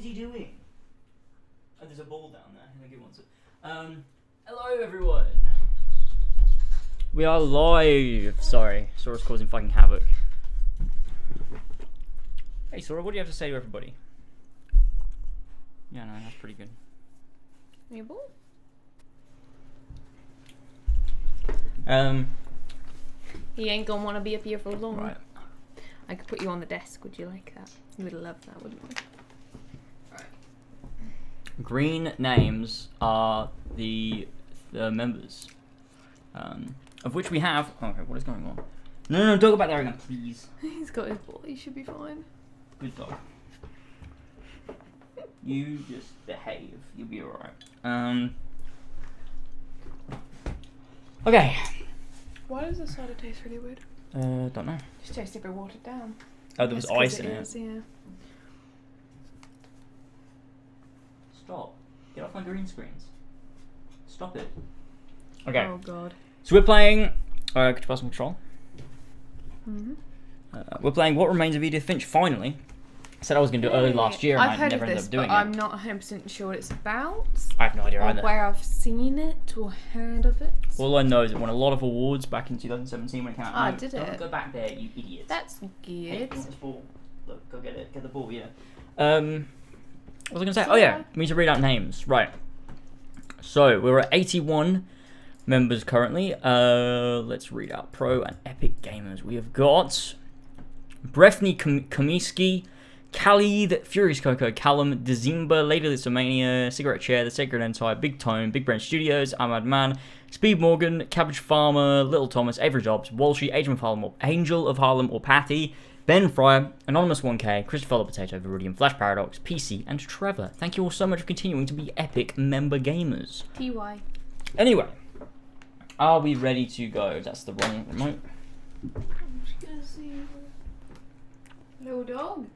is he doing? Oh, there's a ball down there. I think he wants it. Hello everyone. We are live. Sorry, Sora's causing fucking havoc. Hey Sora, what do you have to say to everybody? Yeah, no, that's pretty good. Your ball? He ain't gonna want to be up here for long. Right. I could put you on the desk. Would you like that? You would love that, wouldn't you? Right. Green names are the members, of which we have. Oh, okay, what is going on? No, don't go back there again, please. He's got his ball. He should be fine. Good dog. You just behave. You'll be alright. Okay. Why does the cider taste really weird? Don't know. Just tastes a bit watered down. Oh, there was ice in it. Yeah. Stop. Get off my green screens. Stop it. Okay. Oh god. So we're playing. Could you pass some control? Mhm. We're playing What Remains of Edith Finch. Finally. I said I was going to do it early last year, and I never ended up doing it. I'm not 100% sure what it's about. I have no idea either. Or where I've seen it or heard of it. All I know is it won a lot of awards back in 2017 when it came out. Ah, No, did don't it? go back there, you idiot. That's good. Hey, this ball. Look, go get it. Get the ball, yeah. What was I going to say? Oh yeah, we need to read out names. Right. So, we're at 81 members currently. Let's read out Pro and Epic Gamers. We have got Brefni Komiski, Khalid, Furious Coco, Callum, Dezimba, Lady Lithomania, Cigarette Chair, The Sacred Empire, Big Tone, Big Brain Studios, Ahmad Man, Speed Morgan, Cabbage Farmer, Little Thomas, Avery Jobs, Walshy, Angel of Harlem or Patty, Ben Fryer, Anonymous 1K, Christopher the Potato, Viridian, Flash Paradox, PC, and Trevor. Thank you all so much for continuing to be epic member gamers. TY. Anyway, are we ready to go? That's the wrong remote. I'm just gonna see. Little dog.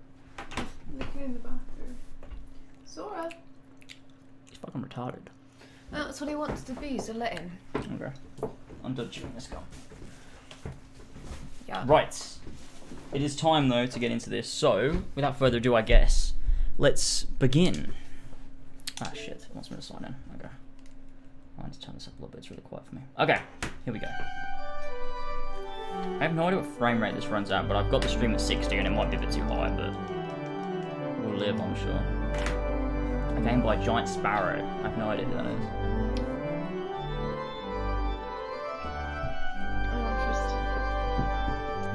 Looking in the bathroom. Sora. He's fucking retarded. That's what he wants to be, so let him. Okay. I'm done chewing this gum. Yeah. Right. It is time, though, to get into this. So, without further ado, I guess, let's begin. Ah, shit. It wants me to sign in. Okay. I need to turn this up a little bit. It's really quiet for me. Okay. Here we go. I have no idea what frame rate this runs at, but I've got the stream at 60, and it might be a bit too high, but we'll live, I'm sure. A game by Giant Sparrow. I have no idea who that is.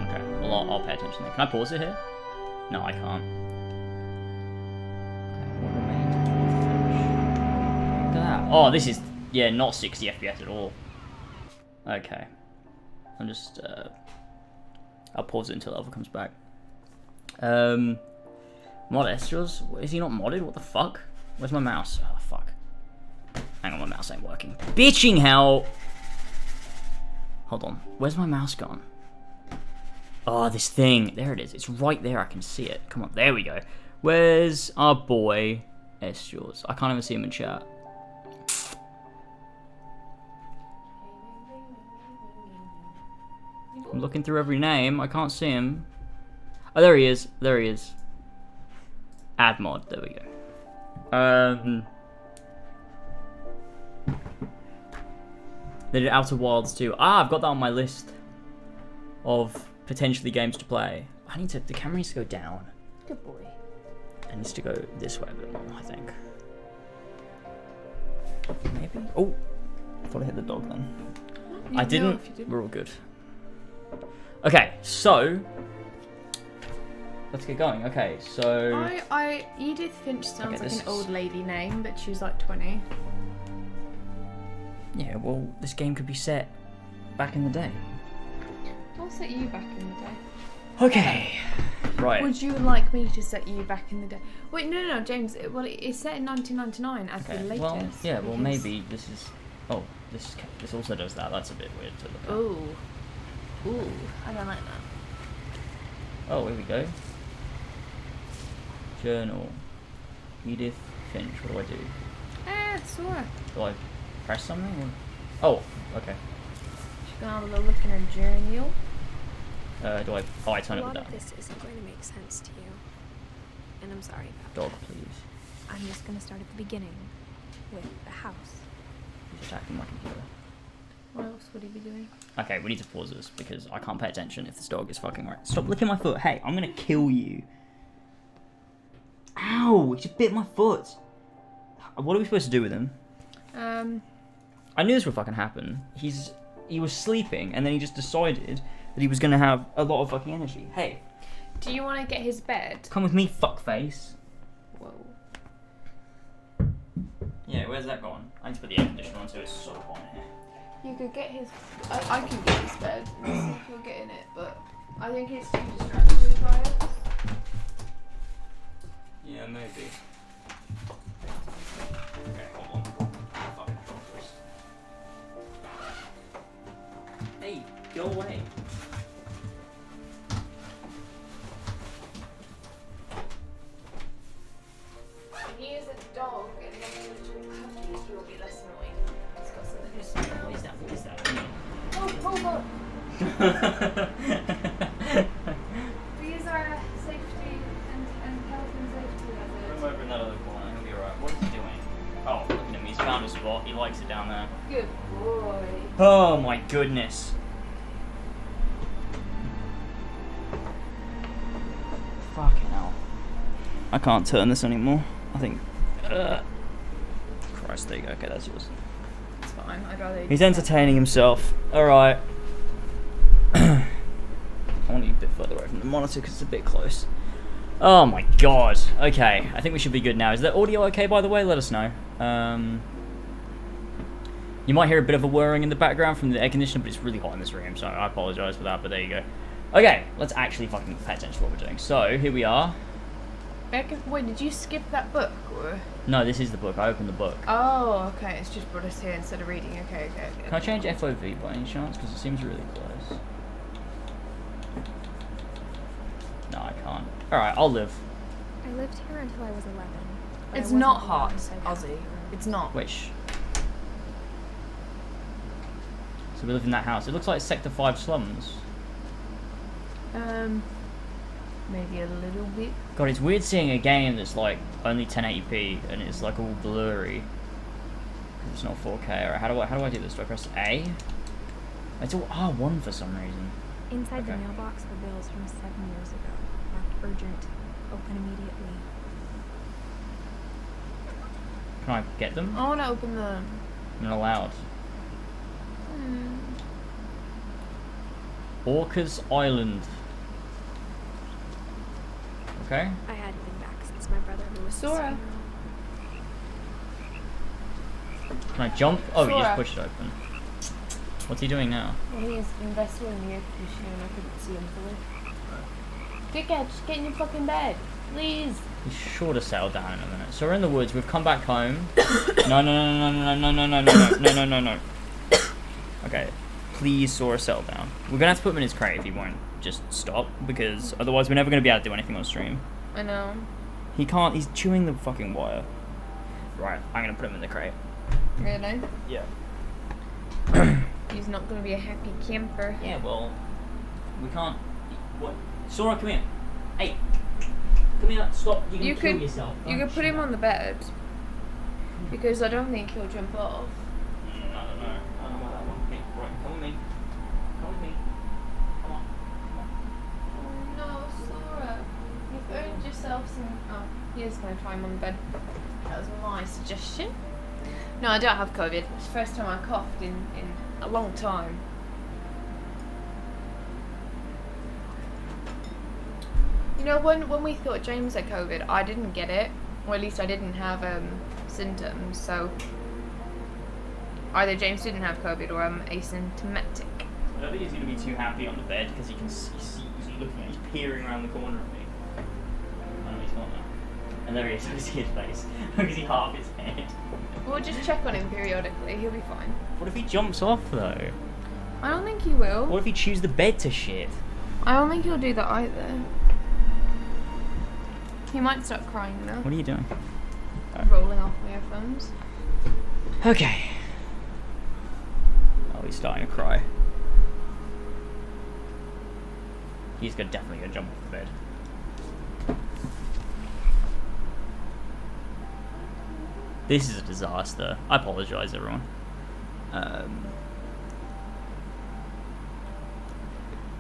Okay, well, I'll pay attention then. Can I pause it here? No, I can't. Okay, what remains of Finch? Look at that. Oh, this is, yeah, not 60 FPS at all. Okay. I'm just, I'll pause it until Elva comes back. Mod Estros? Is he not modded? What the fuck? Where's my mouse? Oh, fuck. Hang on, my mouse ain't working. Bitching hell! Hold on. Where's my mouse gone? Oh, this thing. There it is. It's right there. I can see it. Come on. There we go. Where's our boy Estros? I can't even see him in chat. I'm looking through every name. I can't see him. Oh, there he is. There he is. Add mod. There we go. They did Outer Wilds too. Ah, I've got that on my list of potentially games to play. I need to. The camera needs to go down. Good boy. It needs to go this way a bit more, I think. Maybe. Oh, I thought I hit the dog then. I didn't. We're all good. Okay, so let's get going. Okay, so Edith Finch sounds okay, like an old lady name, but she's like 20. Yeah, well, this game could be set back in the day. I'll set you back in the day. Okay, right. Would you like me to set you back in the day? Wait, no, James. Well, it's set in 1999 as the latest. Well, yeah, well, maybe this is. Oh, this also does that. That's a bit weird to look at. Ooh, I don't like that. Oh, here we go. Journal. Edith Finch. What do I do? Sora. Do I press something? Or... Oh, okay. She's gonna have a little look in her journal. Do I turn it down? A lot of this isn't going to make sense to you, and I'm sorry about Dog, please. I'm just gonna start at the beginning with the house. He's attacking my computer. What else would he be doing? Okay, we need to pause this because I can't pay attention if this dog is fucking right. Stop licking my foot. Hey, I'm gonna kill you. Ow! He just bit my foot. What are we supposed to do with him? I knew this would fucking happen. He was sleeping and then he just decided that he was gonna have a lot of fucking energy. Hey. Do you want to get his bed? Come with me, fuckface. Whoa. Yeah, where's that gone? I need to put the air conditioner on so it's so hot in here. You could get his... I can get his bed and see if you'll get in it, but I think it's too distracted by it. Yeah, maybe. Okay, hold on. Fucking drop this. Hey, go away. If he is a dog and then he will be less annoying. It's got something. What is that? What is that? Oh god! These are safety and health and safety hazards. Come over in that other corner, he'll be alright. What is he doing? Oh, look at him, he's found a spot. He likes it down there. Good boy. Oh my goodness. Fucking hell. I can't turn this anymore. I think. Christ, there you go. Okay, that's yours. It's fine. I'd rather. He's entertaining himself. Alright. I want you a bit further away from the monitor because it's a bit close. Oh my god. Okay, I think we should be good now. Is the audio okay, by the way? Let us know. You might hear a bit of a whirring in the background from the air conditioner, but it's really hot in this room, so I apologise for that, but there you go. Okay, let's actually fucking pay attention to what we're doing. So, here we are. Wait, did you skip that book? Or? No, this is the book. I opened the book. Oh, okay. It's just brought us here instead of reading. Okay. Can I change FOV by any chance? Because it seems really close. No, I can't. Alright, I'll live. I lived here until I was 11. but I It's wasn't not allowed hot, inside the Ozzy. room. It's not. Wait, shh. So we live in that house. It looks like Sector 5 slums. Maybe a little bit. God, it's weird seeing a game that's like only 1080p and it's like all blurry. It's not 4K. Alright, how do I do this? Do I press A? It's all R1 for some reason. Inside the Okay. mailbox were bills from 7 years ago. Marked urgent. Open immediately. Can I get them? I want to open them. I'm not allowed. Orcas Island. Okay. I hadn't been back since my brother who was Sora. Can I jump? Oh, you just Sora. pushed it open. What's he doing now? Well, he is invested in the air conditioner and I couldn't see him fully. Dickhead, just get in your fucking bed. Please. He's sure to settle down in a minute. So we're in the woods. We've come back home. No. Okay. Please, Sora, settle down. We're gonna have to put him in his crate if he won't just stop, because otherwise we're never gonna be able to do anything on stream. I know. He can't. He's chewing the fucking wire. Right. I'm gonna put him in the crate. Really? Yeah. He's not going to be a happy camper. Yeah. Well, we can't. What? Sora, come here. Hey. Come here. Stop. You can kill yourself. You could put him on the bed. Because I don't think he'll jump off. I don't know. I don't know about that one. Hey, right, come with me. Come with me. Come on. Come on. Oh no, Sora. You've earned yourself some... Oh, he is going to climb on the bed. That was my suggestion. No, I don't have COVID. It's the first time I coughed in a long time. You know, when we thought James had COVID, I didn't get it. Or at least I didn't have symptoms, so... Either James didn't have COVID or I'm asymptomatic. I don't think he's going to be too happy on the bed because he can see, he's looking at, he's peering around the corner at me. Oh no, he's not now. And there he is, I see his face. Because he half his head. We'll just check on him periodically, he'll be fine. What if he jumps off though? I don't think he will. What if he chews the bed to shit? I don't think he'll do that either. He might start crying though. What are you doing? Rolling off my earphones. Okay. Oh, he's starting to cry. He's definitely gonna jump off the bed. This is a disaster. I apologize, everyone.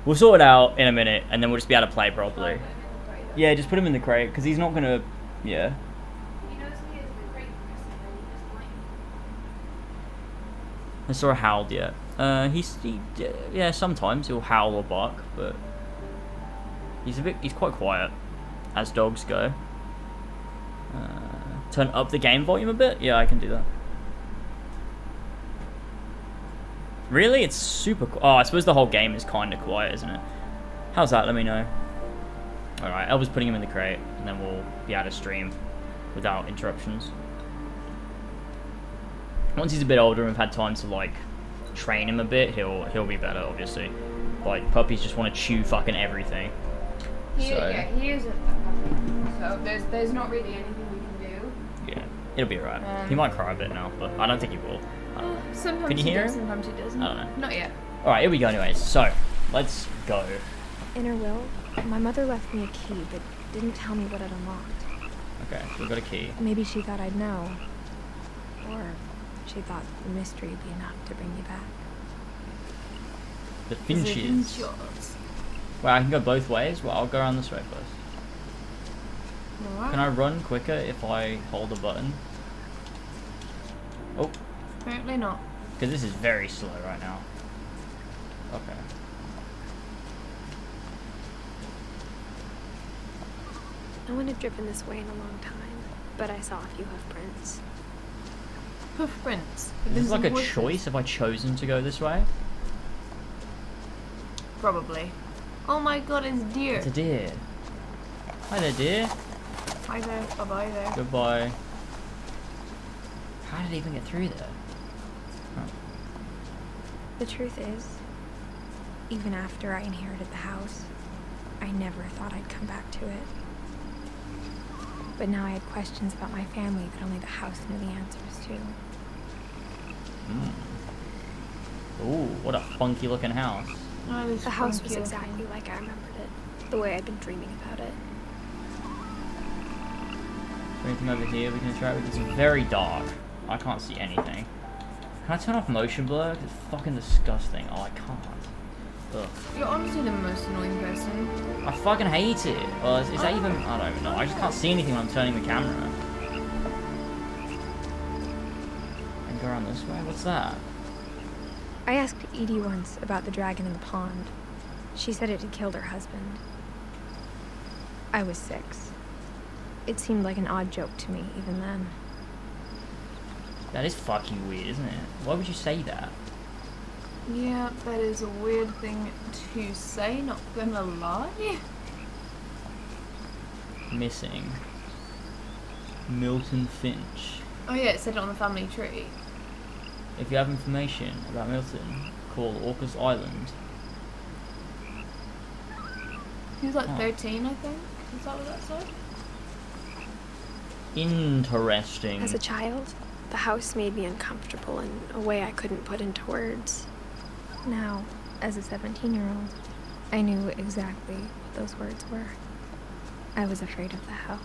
We'll sort it out in a minute, and then we'll just be able to play properly. Yeah, just put him in the crate, because he's not gonna... Yeah. He knows he is the crate person, and he just like... I saw a howled yet. Yeah, sometimes he'll howl or bark, but... He's quite quiet, as dogs go. Turn up the game volume a bit? Yeah, I can do that. Really? It's super quiet. Oh, I suppose the whole game is kind of quiet, isn't it? How's that? Let me know. Alright, Elva's putting him in the crate, and then we'll be able to stream without interruptions. Once he's a bit older and we've had time to, like, train him a bit, he'll be better, obviously. Like, puppies just want to chew fucking everything. Yeah, he is a puppy. So there's not really anything we can do. Yeah, it'll be alright. He might cry a bit now, but I don't think he will. Sometimes Can you hear him? Sometimes he doesn't. I don't know. Not yet. Alright, here we go anyways. So, let's go. In her will, my mother left me a key, but didn't tell me what it unlocked. Okay, so we've got a key. Maybe she thought I'd know. Or she thought the mystery would be enough to bring you back. The Finches. Well, I can go both ways. Well, I'll go around this way first. Alright. Can I run quicker if I hold a button? Oh. Apparently not. Because this is very slow right now. Okay. No one had driven this way in a long time, but I saw a few hoof prints. Hoof prints. Is this like a choice? Have I chosen to go this way? Probably. Oh my god, it's deer. It's a deer. Hi there, deer. Hi there. Bye-bye there. Goodbye. How did it even get through there? Oh. The truth is, even after I inherited the house, I never thought I'd come back to it. But now I had questions about my family that only the house knew the answers to. Ooh, what a funky looking house. Oh, The house was exactly like I remembered it, the way I'd been dreaming about it. Is there anything over here we can interact with? It's very dark. I can't see anything. Can I turn off motion blur? It's fucking disgusting. Oh, I can't. Ugh. You're honestly the most annoying person. I fucking hate it. Well, is that even... I don't even know. I just can't see anything when I'm turning the camera. And go around this way? What's that? I asked Edie once about the dragon in the pond. She said it had killed her husband. I was 6. It seemed like an odd joke to me, even then. That is fucking weird, isn't it? Why would you say that? Yeah, that is a weird thing to say, not gonna lie. Missing. Milton Finch. Oh yeah, it said it on the family tree. If you have information about Milton, call Orcas Island. He was like 13, I think. Is that what that said? Interesting. As a child, the house made me uncomfortable in a way I couldn't put into words. Now, as a 17-year-old, I knew exactly what those words were. I was afraid of the house.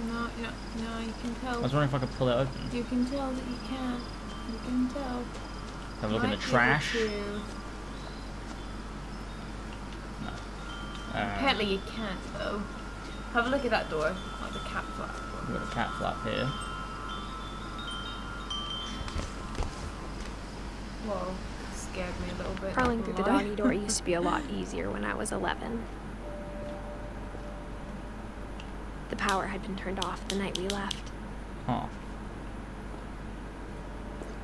No, you can tell. I was wondering if I could pull it open. You can tell that you can't. You can tell. Have a look in the Might be able trash. to- No. Apparently you can't though. Have a look at that door, like the cat flap. We've got a cat flap here. Whoa, scared me a little bit. Crawling not through the gonna lie. doggy door used to be a lot easier when I was 11. The power had been turned off the night we left. Huh.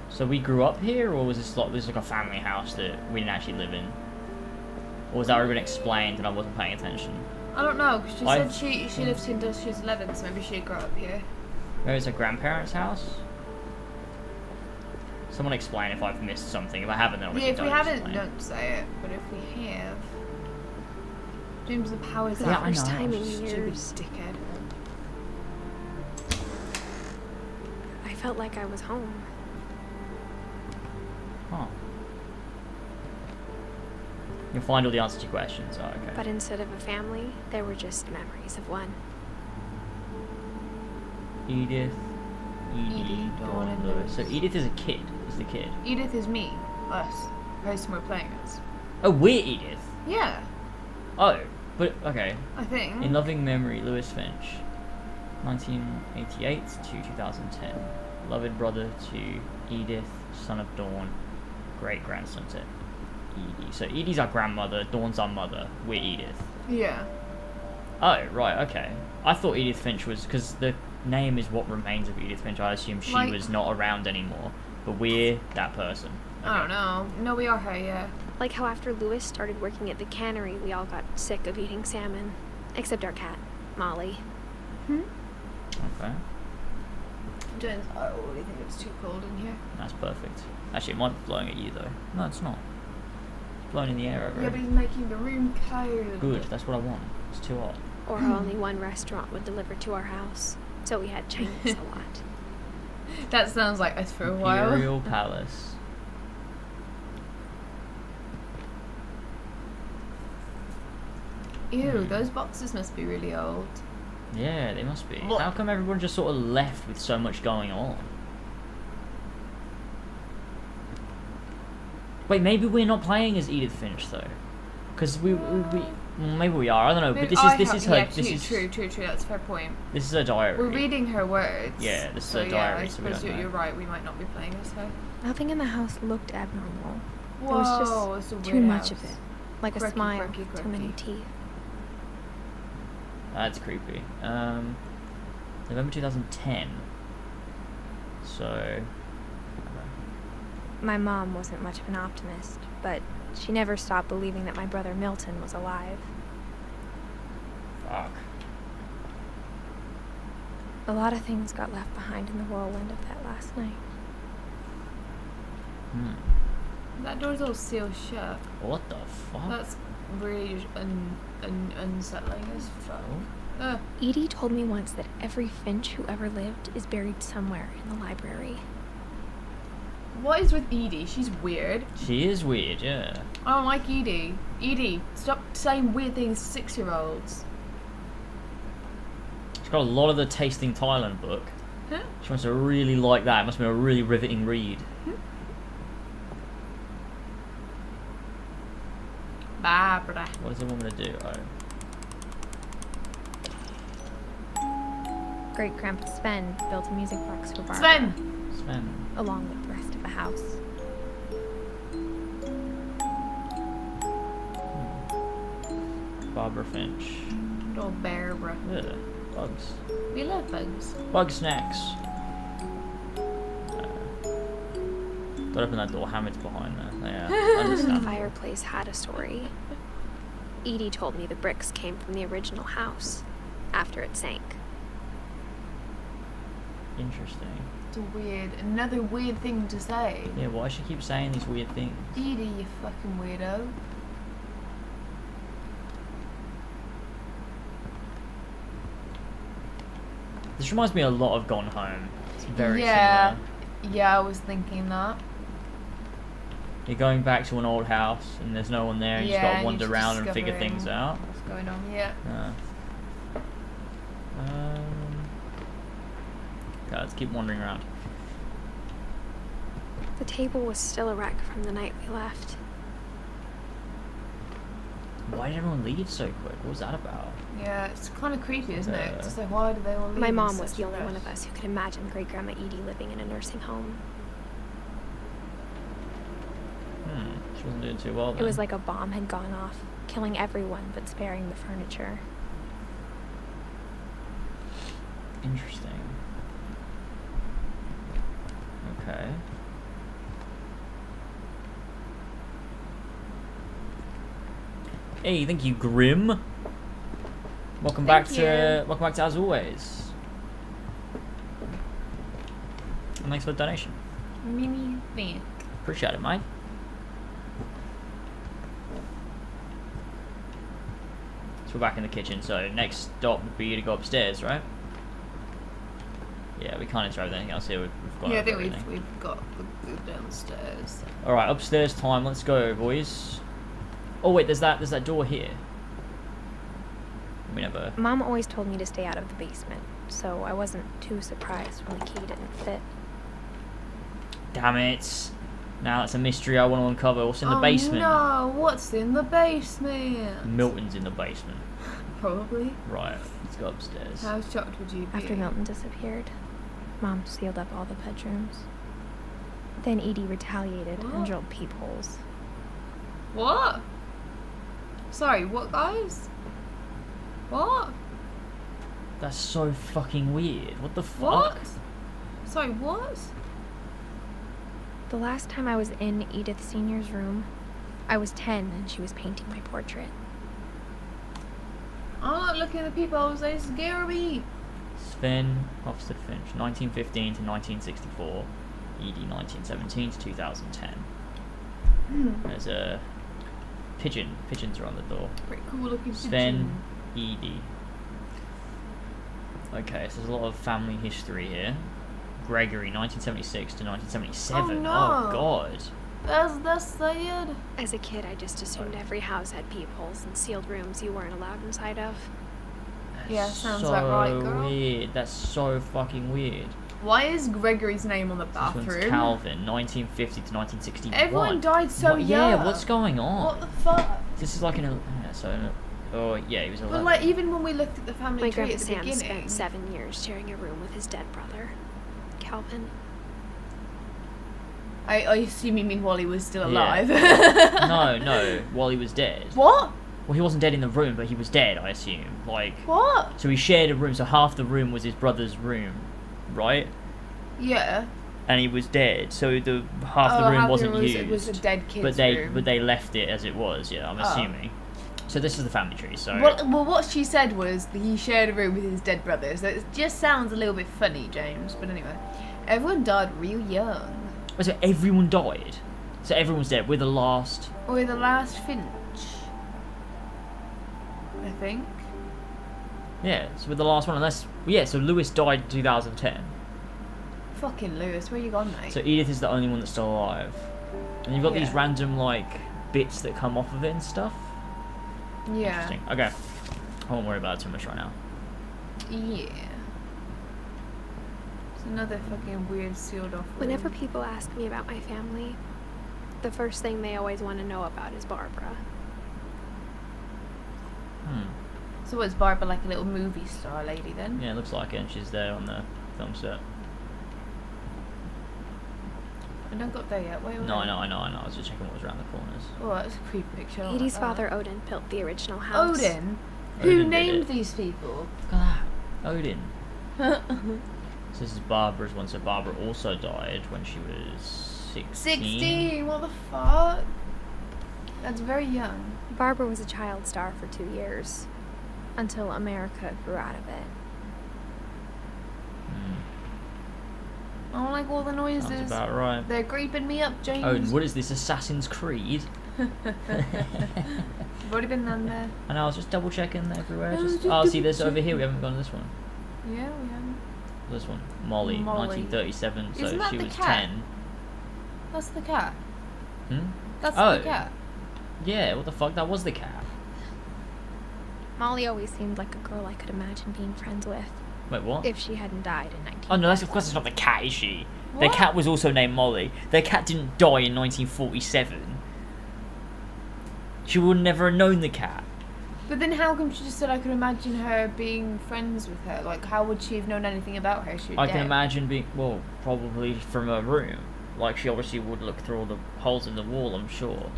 So we grew up here, or was this like a family house that we didn't actually live in? Or was that already been explained and I wasn't paying attention? I don't know, because she said she lived here until she was 11, so maybe she'd grow up here. Maybe it's a grandparents' house? Someone explain if I've missed something. If I haven't, then Yeah, obviously if we don't haven't, explain. don't say it. But if we have, James, the power's For the out. I first know. time in Stupid years, dickhead. I felt like I was home. Huh. You'll find all the answers to your questions. Oh, okay. But instead of a family, there were just memories of one. Edith, Edie, Dawn, and Lewis. So Edith is a kid. Is the kid? Edith is me, us, the person we're playing as. Oh, we're Edith. Yeah, Oh, but okay. I think. In loving memory, Lewis Finch, 1988 to 2010. Beloved brother to Edith, son of Dawn, great grandson to Edie. So Edie's our grandmother, Dawn's our mother. We're Edith. Yeah. Oh, right, okay. I thought Edith Finch was, because the name is what remains of Edith Finch. I assume she was not around anymore. But we're that person. Okay. I don't know. No, we are her, yeah. Like how after Lewis started working at the cannery, we all got sick of eating salmon. Except our cat, Molly. Okay, James, I already think it's too cold in here. that's perfect. Actually, it might be blowing at you, though. No, it's not. It's blowing in the air over Yeah, it. but he's making the room cold. Good, that's what I want. It's too hot. Or only one restaurant would deliver to our house. So we had Chinese a lot. That sounds like us for a while. Imperial Palace. Ew, those boxes must be really old. Yeah, they must be. Look. How come everyone just sort of left with so much going on? Wait, maybe we're not playing as Edith Finch though, because well, maybe we are. I don't know. But this is her. Yeah, This is true. That's a fair point. This is her diary. We're reading her words. Yeah, this is so her diary. I so we suppose don't know. you're right. We might not be playing as her. Nothing in the house looked abnormal. Whoa, There was it's a just weird too much house. of it. Like Quirky, a smile, quirky, too many quirky. teeth. That's creepy. November 2010. So. My mom wasn't much of an optimist, but she never stopped believing that my brother Milton was alive. Fuck. A lot of things got left behind in the whirlwind of that last night. That door's all sealed shut. What the fuck? That's really unsettling as fuck. Oh. Edie told me once that every Finch who ever lived is buried somewhere in the library. What is with Edie? She's weird. She is weird, yeah. I don't like Edie. Edie, stop saying weird things to 6-year-olds. She's got a lot of the Tasting Thailand book. Huh? She must have really liked that. It must have been a really riveting read. Barbara. What does the woman to do? Oh. Great Grandpa Sven built a music box for Barbara. Sven. Along with the rest of the house. Barbara Finch. Oh, Barbara. Ugh, bugs. We love bugs. Bug snacks. Don't open that door. Hamid's behind there. Yeah, The understand. fireplace had a story. Edie told me the bricks came from the original house, after it sank. Interesting. It's another weird thing to say. Yeah, why she keep saying these weird things? Edie, you fucking weirdo. This reminds me a lot of Gone Home. It's very Yeah. similar. Yeah, I was thinking that. You're going back to an old house and there's no one there and you just Yeah, gotta and wander you're around and figure discovering things out. What's going on? Yeah. Okay, let's keep wandering around. The table was still a wreck from the night we left. Why did everyone leave so quick? What was that about? Yeah, it's kind of creepy, isn't it? It's just like, why do they all leave? My in mom was such the a only rush? one of us who could imagine Great Grandma Edie living in a nursing home. She wasn't doing too well then. It was like a bomb had gone off, killing everyone but sparing the furniture. Interesting. Okay. Hey, thank you, Grim. Welcome back Thank to As Always. And thanks for the donation. Mini fan. Appreciate it, mate. So we're back in the kitchen, so next stop would be to go upstairs, right? Yeah, we can't interact with anything else here. We've gone Yeah, I over think everything. we've got the downstairs. Alright, upstairs time. Let's go, boys. Oh wait, there's that door here. We never. Mom always told me to stay out of the basement, so I wasn't too surprised when the key didn't fit. Damn it! Now that's a mystery I want to uncover. What's in the basement? No, what's in the basement? Milton's in the basement. Probably. Right, let's go upstairs. How shocked would you be? After Milton disappeared, Mom sealed up all the bedrooms. Then Edie retaliated and drilled peepholes. What? Sorry, what, guys? What? That's so fucking weird. What the fuck? What? Sorry, what? The last time I was in Edith Sr.'s room, I was 10 and she was painting my portrait. I'm not looking at the peepholes, they scare me. Sven, Officer Finch, 1915 to 1964. Edie, 1917 to 2010. There's a pigeon. Pigeons are on the door. Pretty cool looking Sven, pigeon. Edie. Okay, so there's a lot of family history here. Gregory, 1976 to 1977. Oh, no. Oh god. That's sad. As a kid, I just assumed every house had peepholes and sealed rooms you weren't allowed inside of. Yeah, sounds so about right, girl. Weird. That's so fucking weird. Why is Gregory's name on the This bathroom? one's Calvin, 1950 to 1961. Everyone died so What- young. Yeah, what's going on? What the fuck? This is like an. Oh yeah, he was 11. But like, even when we looked at the family My tree grandpa at the Sam beginning, spent 7 years sharing a room with his dead brother, Calvin. I assume you mean while he was still Yeah. alive. No, while he was dead. What? Well, he wasn't dead in the room, but he was dead, I assume. Like, What? so he shared a room, so half the room was his brother's room, right? Yeah. And he was dead, so the half the room half wasn't used. It was a dead kid's but they room. but they left it as it was, yeah, I'm assuming. So this is the family tree, so Well, what she said was that he shared a room with his dead brother, so it just sounds a little bit funny, James. But anyway, everyone died real young. So everyone died. So everyone's dead. We're the last. Or the last Finch, I think. Yeah, so we're the last one, unless so Lewis died in 2010. Fucking Lewis, where you gone, mate? So Edith is the only one that's still alive. And you've got these Yeah. random like bits that come off of it and stuff. yeah. Interesting. Okay. I won't worry about it too much right now. Yeah. It's another fucking weird sealed off room. Whenever people ask me about my family, the first thing they always want to know about is Barbara. So was Barbara like a little movie star lady then? Yeah, it looks like it, and she's there on the film set. I don't got there yet. Wait. No, I know. I was just checking what was around the corners. Oh, that's a creepy picture. I don't Edie's like that. father, Odin, built the original house. Odin? Odin Who did named it. these people? Look at that. Odin. So this is Barbara's one. So Barbara also died when she was 16. 16! What the fuck? That's very young. Barbara was a child star for 2 years, until America grew out of it. I don't like all the noises. Sounds about right. They're creeping me up, James. Odin, what is this, Assassin's Creed? You've already been down there. And I was just double checking everywhere. Oh, Just just see, there's double over here. We haven't gone to this one. Yeah, we haven't. This one, Molly, Molly. 1937. So Isn't that she the was cat? 10. That's the cat. Hmm? That's Oh. the cat. Yeah, what the fuck? That was the cat. Molly always seemed like a girl I could imagine being friends with, Wait, what? if she hadn't died in 19... Oh no, that's of course it's not the cat, is she? What? Their cat was also named Molly. Their cat didn't die in 1947. She would never have known the cat. But then how come she just said I could imagine her being friends with her? Like, how would she have known anything about her? She was I dead. can imagine being, well, probably from her room. Like, she obviously would look through all the holes in the wall, I'm sure.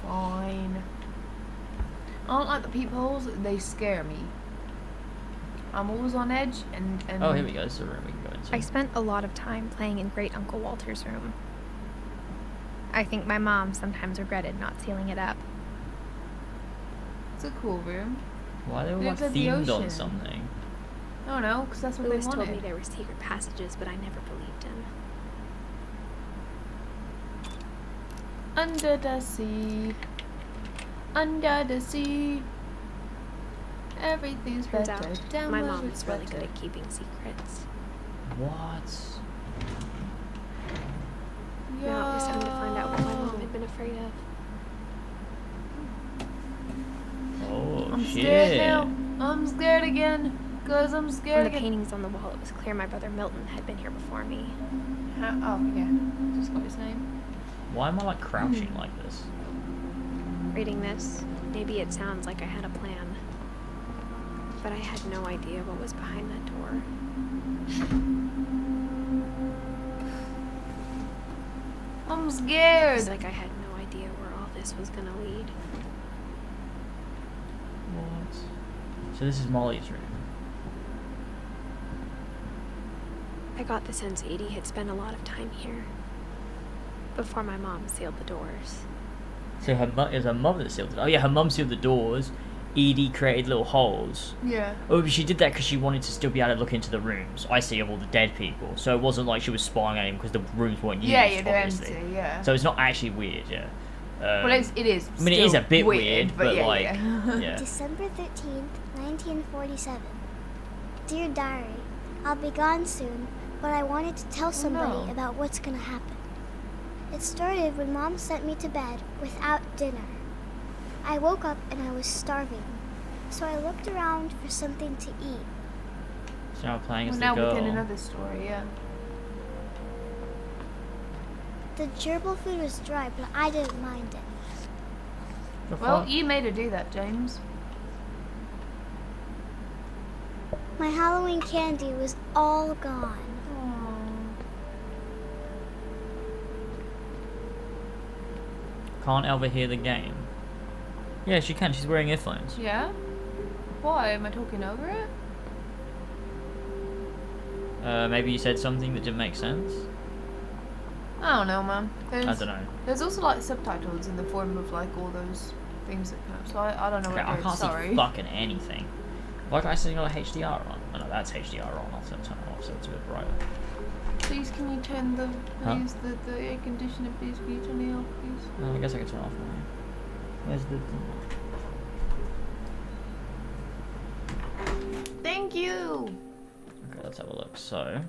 Fine. I don't like the peepholes. They scare me. I'm always on edge and Oh, here we go. This is a room we can go into. I spent a lot of time playing in Great Uncle Walter's room. I think my mom sometimes regretted not sealing it up. It's a cool room. Why they were like Looks like the themed on ocean. something? I don't know, because that's what Lewis they told me wanted. there were secret passages, but I never believed him. Under the sea. Under the sea. Everything's Turns better. out, Down my where mom it's is really better. good at keeping secrets. What? Now it was time to find out what my mom had been afraid of. I'm Shit. scared now. I'm scared again. Cause I'm From scared the again. paintings on the wall, it was clear my brother Milton had been here before me. Oh, yeah. Just got his name. Why am I like crouching like this? Reading this, maybe it sounds like I had a plan. But I had no idea what was behind that door. I'm It scared. was like I had no idea where all this was gonna lead. What? So this is Molly's room. I got the sense Edie had spent a lot of time here. Before my mom sealed the doors. So it was her mum that sealed it. Oh yeah, her mum sealed the doors. Edie created little holes. Yeah. Oh, but she did that because she wanted to still be able to look into the rooms. I see of all the dead people. So it wasn't like she was spying on him because the rooms weren't used. Yeah, you're obviously. empty, yeah. So it's not actually weird, yeah. Well, it is. I mean, it is a bit weird, weird, but yeah, like, yeah. yeah. December 13th, 1947. Dear Diary, I'll be gone soon, but I wanted to tell somebody no. about what's gonna happen. It started when Mom sent me to bed without dinner. I woke up and I was starving, so I looked around for something to eat. So now playing as Well, the now girl. within another story, yeah. The gerbil food was dry, but I didn't mind it. The Well, fuck? you made her do that, James. My Halloween candy was all gone. Can't Elva hear the game? Yeah, she can. She's wearing earphones. Yeah? Why? Am I talking over it? Maybe you said something that didn't make sense? I don't know, man. I don't know. There's also like subtitles in the form of like all those things that come up. So I don't know Okay, what I it can't is. see Sorry. fucking anything. Like I said, got HDR on. Oh no, that's HDR on. I'll turn it off so it's a bit brighter. Please, can you turn the Huh? please the air conditioner, please? Can you turn it off, please? Oh, I guess I can turn it off now. Where's the... Thank you. Okay, let's have a look. So,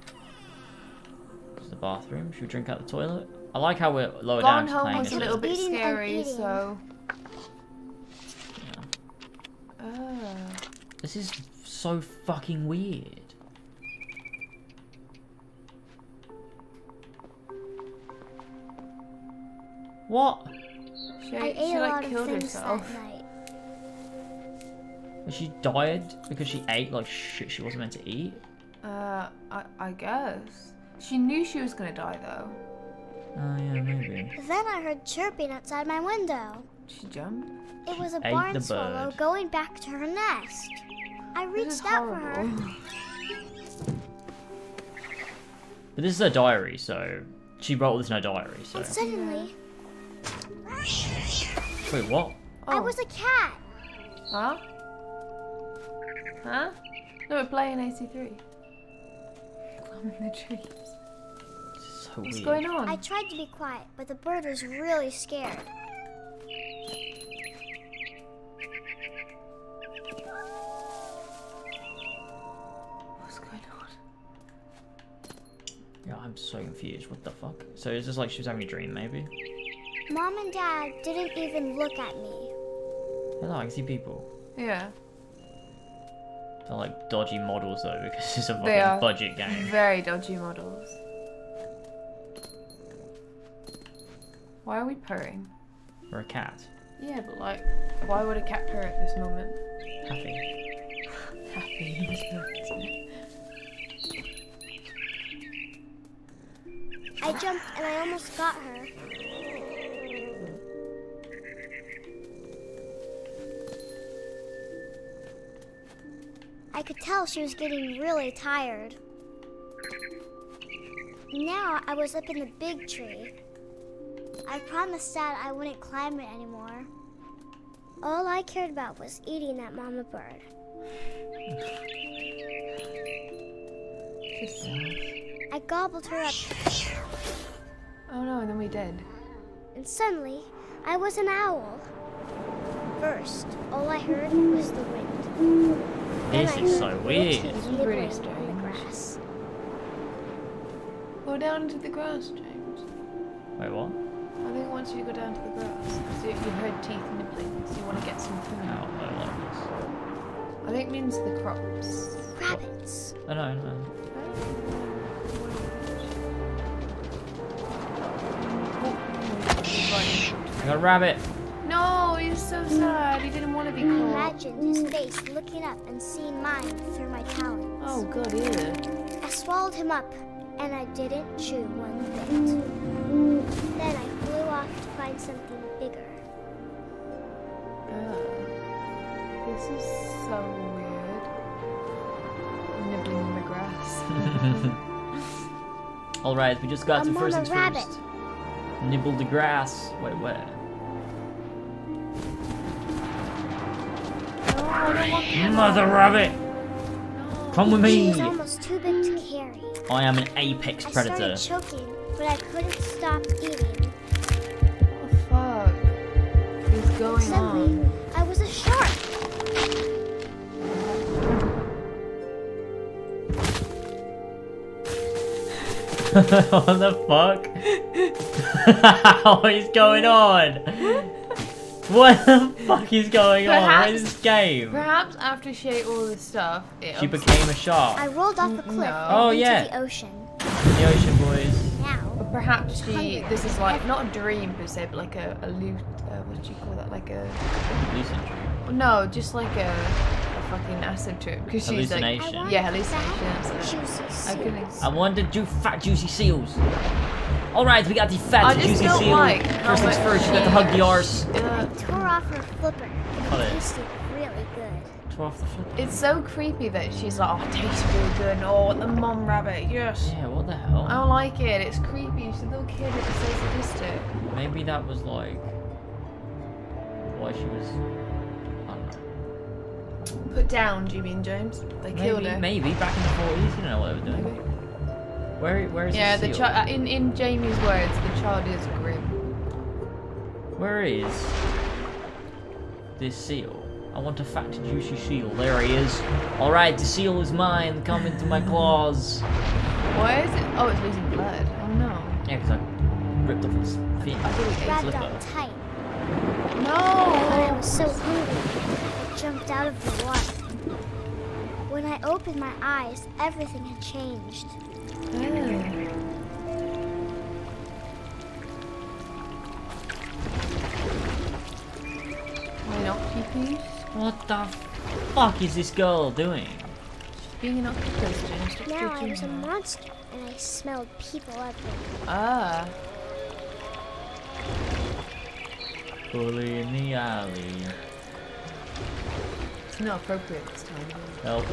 this is the bathroom. Should we drink out the toilet? I like how we're lower Gone down. to Home playing was as a little bit Eating and scary, eating. so. Yeah. This is so fucking weird. What? She I ate she a like lot of killed things herself. that night. She died because she ate like shit she wasn't meant to eat? I guess. She knew she was gonna die though. Oh yeah, maybe. Then I heard chirping outside my window. She jumped. It was a ate barn the swallow bird. going back to her nest. I This reached is out for her. horrible. But this is her diary, so she wrote this in her diary, so. And suddenly, Wait, what? I Oh. was a cat. Huh? Huh? No, we're playing AC3. Climbing the trees. This is so What's weird. going on? I tried to be quiet, but the bird was really scared. What's going on? Yeah, I'm so confused. What the fuck? So is this like she was having a dream, maybe? Mom and Dad didn't even look at me. Hello, I can see people. Yeah. They're like dodgy models though, because it's a They are. fucking budget game. Very dodgy models. Why are we purring? Or a cat. Yeah, but like, why would a cat purr at this moment? Happy. Happy in spirit. I jumped and I almost got her. I could tell she was getting really tired. Now I was up in the big tree. I promised Dad I wouldn't climb it anymore. All I cared about was eating that mama bird. Just, I gobbled her up, oh no, and then we did. and suddenly I was an owl. First, all I heard was the wind. Then This I is heard so little weird. teeth This is nibbling really on the strange. grass. Go down into the grass, James. Wait, what? I think once you go down to the grass, because you heard teeth nibbling, so you want to get some food. Oh, I like this. I think it means the crops. Rabbits. I know. I got a rabbit. No, he's so sad. He didn't want to be I caught. imagined his face looking up and seeing mine through my talons. Oh god, ew. I swallowed him up, and I didn't chew one bit. Then I flew off to find something bigger. This is so weird. Nibbling in the grass. Alright, we just got to first Mama things rabbit. first. Nibble the grass. Wait, where? No, I don't want that. Mother rabbit! No. Come with She was me! almost too big to carry. I am an apex I predator. started choking, but I couldn't stop eating. What the fuck is going Suddenly, on? I was a shark. What the fuck? What is going on? What the fuck is going on? What is this game? Perhaps after she ate all this stuff, She became a shark. I rolled off a cliff No. Oh, into yeah. the ocean. The ocean boys. Now, perhaps hungry. this is like not a dream per se, but like a what do you call that? Like a Lucid dream. no, just like a fucking acid trip because she's like Hallucination. I want yeah, hallucinations. fat, juicy I couldn't. seals. I want the fat juicy seals. Alright, we got the I fat just juicy don't seal. like how First things much first, you got to hug the arse. I tore off her flipper, and Got it it. tasted really good. Tore off the flip. It's so creepy that she's like, oh, it tastes really good. And, oh, the mum rabbit, yes. Yeah, what the hell? I don't like it. It's creepy. She's a little kid. It's so sadistic. Maybe that was like why she was. I don't know. Put down, do you mean, James? They killed her. Maybe back in the 40s, you don't know what they were doing. Maybe. Where is Yeah, the the seal? in Jamie's words, the child is grim. Where is this seal? I want a fat, juicy seal. There he is. Alright, the seal is mine. Come into my claws. Why is it? Oh, it's losing blood. Oh no. Yeah, because I ripped off his fin. I thought it Grabbed flipper. on tight. ate. When I No. was so hungry, I jumped out of the water. When I opened my eyes, everything had changed. An octopus? What the fuck is this girl doing? She's being an octopus, James. Stop Now I judging was a her. monster, and I smelled people everywhere. Ah. Bully in the alley. It's not appropriate this time. Help.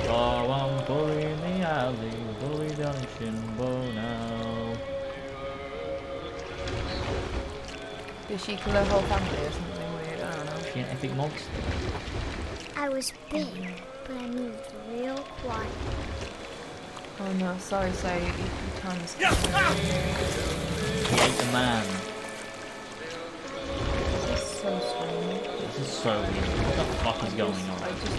Oh, I'm bully in the alley. Bully down in Shinbo now. Did she kill her whole family or something weird? I don't know. She an epic monster. I was big, but I moved real quiet. Oh no, sorry, your time is He ate the man. This is so strange. This is so weird. What the fuck is going I on? just,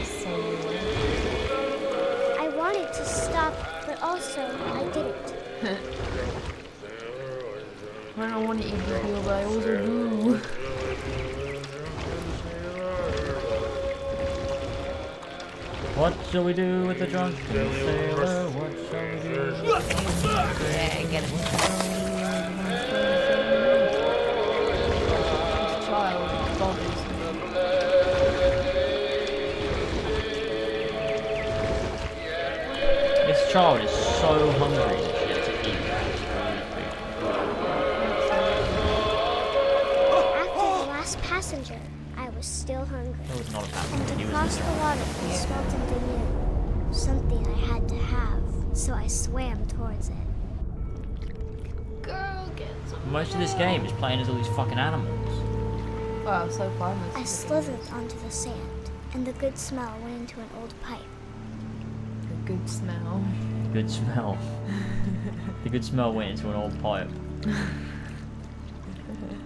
it's so weird. I wanted to stop, but also I didn't. I don't want to eat the heel, but I also do. What shall we do with the drunken sailor? What shall we do? Yeah, get it. This child bothers me. This child is so hungry that she has to eat. After the last passenger, I was still hungry. It was not a bad And thing. He to was cross the water, I smelled something new. Something I had to have, so I swam towards it. Girl, get some. Most of this game is playing as all these fucking animals. Wow, so far. I slithered onto the sand, and the good smell went into an old pipe. A good smell. Good smell. The good smell went into an old pipe.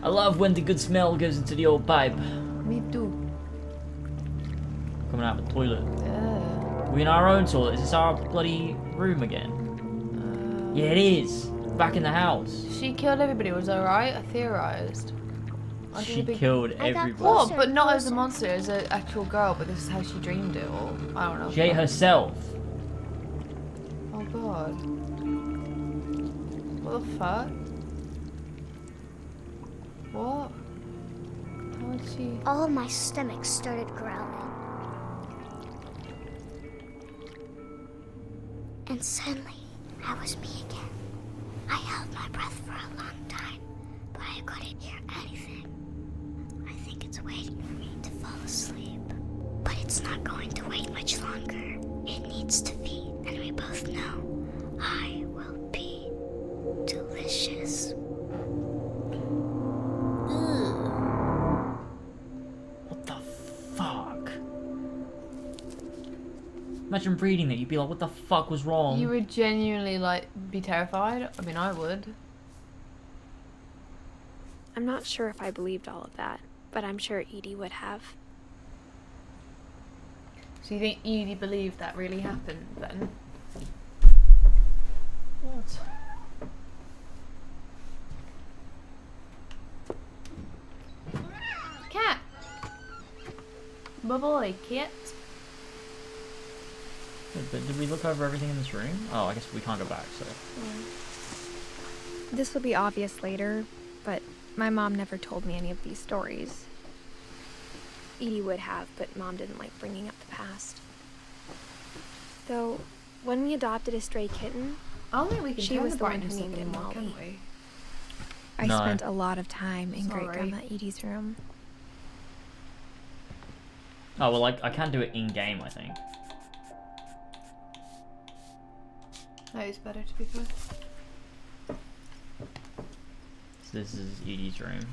I love when the good smell goes into the old pipe. Me too. Coming out of the toilet. We in our own toilet. Is this our bloody room again? Yeah, it is. back in the house. She killed everybody, was that right? I theorised. She killed I got everyone. What? closer, But not as a closer. monster, as an actual girl, but this is how she dreamed it, or I don't know. She ate herself. Oh god. What the fuck? What? How did she... All of my stomach started growling. And suddenly, I was me again. I held my breath for a long time, but I couldn't hear anything. I think it's waiting for me to fall asleep. But it's not going to wait much longer. It needs to feed, and we both know I will be delicious. What the fuck? Imagine reading that, you'd be like, what the fuck was wrong? You would genuinely, like, be terrified? I mean, I would. I'm not sure if I believed all of that, but I'm sure Edie would have. So you think Edie believed that really happened, then? What? Cat! Boy, cat. But did we look over everything in this room? Oh, I guess we can't go back, so. This will be obvious later, but my mom never told me any of these stories. Edie would have, but Mom didn't like bringing up the past. Though, when we adopted a stray kitten, I don't think we can She turn was the the one brightness who up named it anymore, can Molly. we? I No. spent a lot of time in Sorry. Great Grandma Edie's room. Oh, well, I can do it in-game, I think. That is better, to be fair. So this is Edie's room.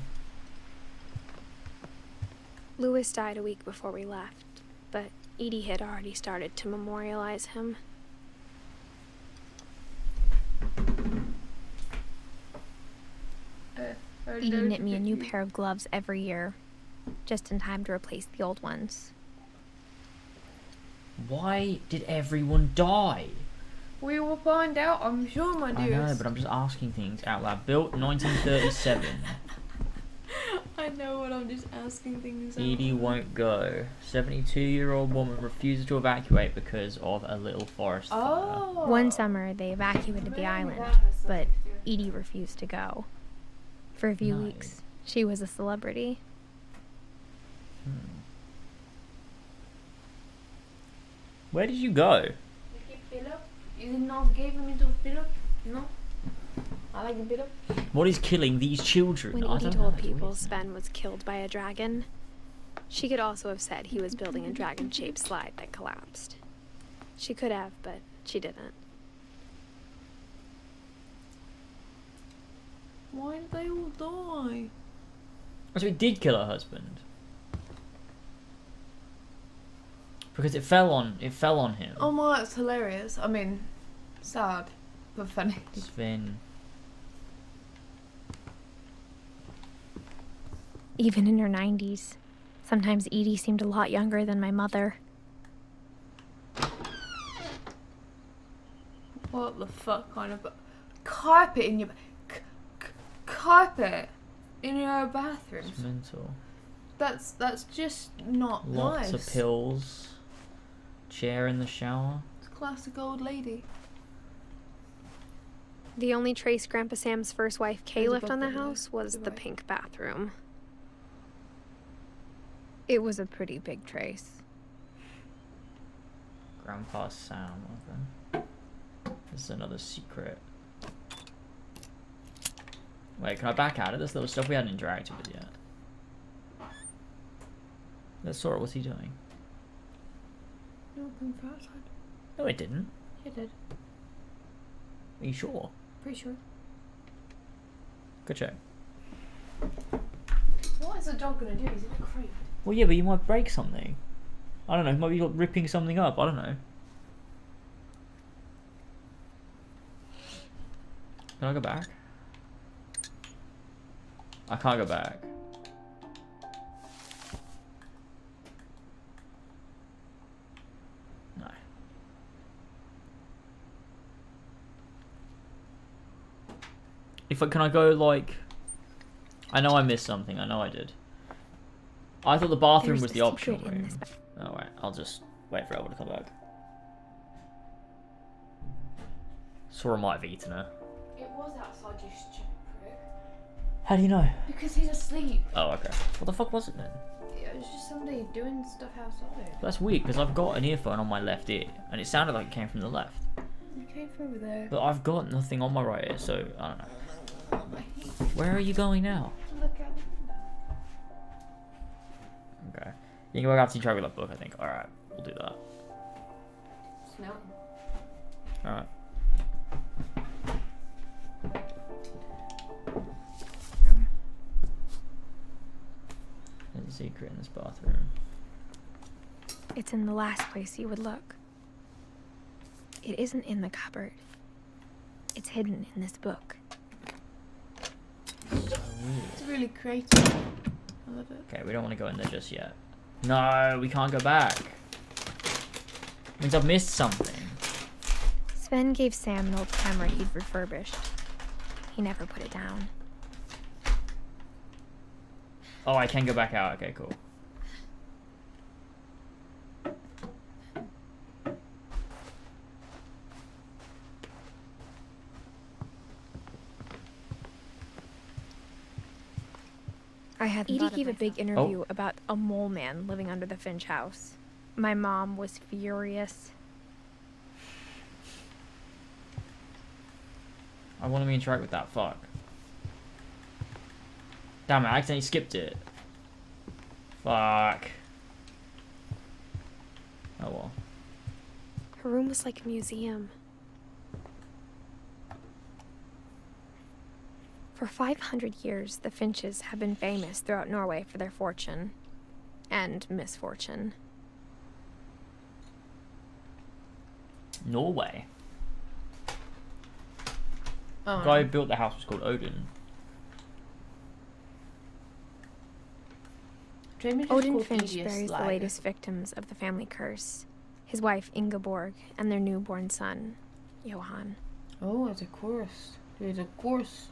Lewis died a week before we left, but Edie had already started to memorialize him. Edie knit me a new pair of gloves every year, just in time to replace the old ones. Why did everyone die? We will find out, I'm sure, my I dears. know, but I'm just asking things out loud. Built 1937. I know what I'm just asking things out. Edie won't go. 72-year-old woman refuses to evacuate because of a little forest fire. Oh. One summer, they evacuated the island, but Edie refused to go. For a few Nice. weeks, she was a celebrity. Where did you go? You did not give me to pillow? No? I like a pillow. What is killing these children? When I Edie don't know. told That's people weird. Sven was killed by a dragon, she could also have said he was building a dragon-shaped slide that collapsed. She could have, but she didn't. Why did they all die? So he did kill her husband. Because it fell on him. Oh my, that's hilarious. I mean, sad, but funny. Sven. Even in her 90s, sometimes Edie seemed a lot younger than my mother. What the fuck kind of carpet in your carpet in your bathroom? It's mental. That's just not Lots nice. of pills. Chair in the shower. It's a classic old lady. The only trace Grandpa Sam's first wife, Kay, There's a left on the book over there. house was the Goodbye. pink bathroom. It was a pretty big trace. Grandpa Sam. Okay. This is another secret. Wait, can I back out of this little stuff we hadn't interacted with yet? Let's sort. What's he doing? No, come from outside. No, it didn't. You did. Are you sure? Pretty sure. Good check. What is a dog gonna do? Is it a crate? Well, yeah, but you might break something. I don't know. He might be ripping something up. I don't know. Can I go back? I can't go back. No. Can I go, like... I know I missed something. I know I did. I thought the bathroom There's was the the optional secret in room. this Alright, I'll just wait for Elva to come back. Sora might have eaten her. It was outside, you stupid prick. How do you know? Because he's asleep. Oh, okay. What the fuck was it then? It was just somebody doing stuff outside. That's weird, because I've got an earphone on my left ear, and it sounded like it came from the left. It came from over there. But I've got nothing on my right ear, so I don't know. I hate to Where are you going now? look out the window. Okay. You can go out to try with that book, I think. Alright, we'll do that. Smell. Alright. There's a secret in this bathroom. It's in the last place you would look. It isn't in the cupboard. It's hidden in this book. It's really creative. I love it. Okay, we don't want to go in there just yet. No, we can't go back. Means I've missed something. Sven gave Sam an old camera he'd refurbished. He never put it down. Oh, I can go back out. Okay, cool. Edie gave a big interview about a mole man living under the Finch house. My mom was furious. I want to interact with that. Fuck. Damn it, I accidentally skipped it. Fuck. Oh well. Her room was like a museum. For 500 years, the Finches have been famous throughout Norway for their fortune and misfortune. Norway? Oh, The guy who built the house was called Odin. Odin Finch buries the latest victims of the family curse. His wife Ingeborg and their newborn son, Johan. Oh, it's a course. There's a course.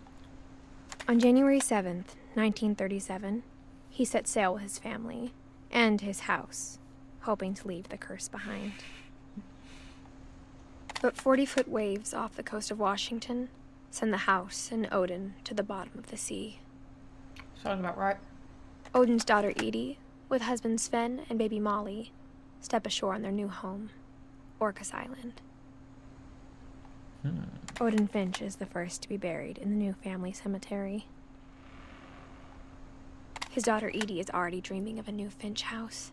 On January 7th, 1937, he set sail with his family and his house, hoping to leave the curse behind. But 40-foot waves off the coast of Washington send the house and Odin to the bottom of the sea. Sounds about right. Odin's daughter Edith, with husband Sven and baby Molly, step ashore on their new home, Orcas Island. Odin Finch is the first to be buried in the new family cemetery. His daughter Edie is already dreaming of a new Finch house.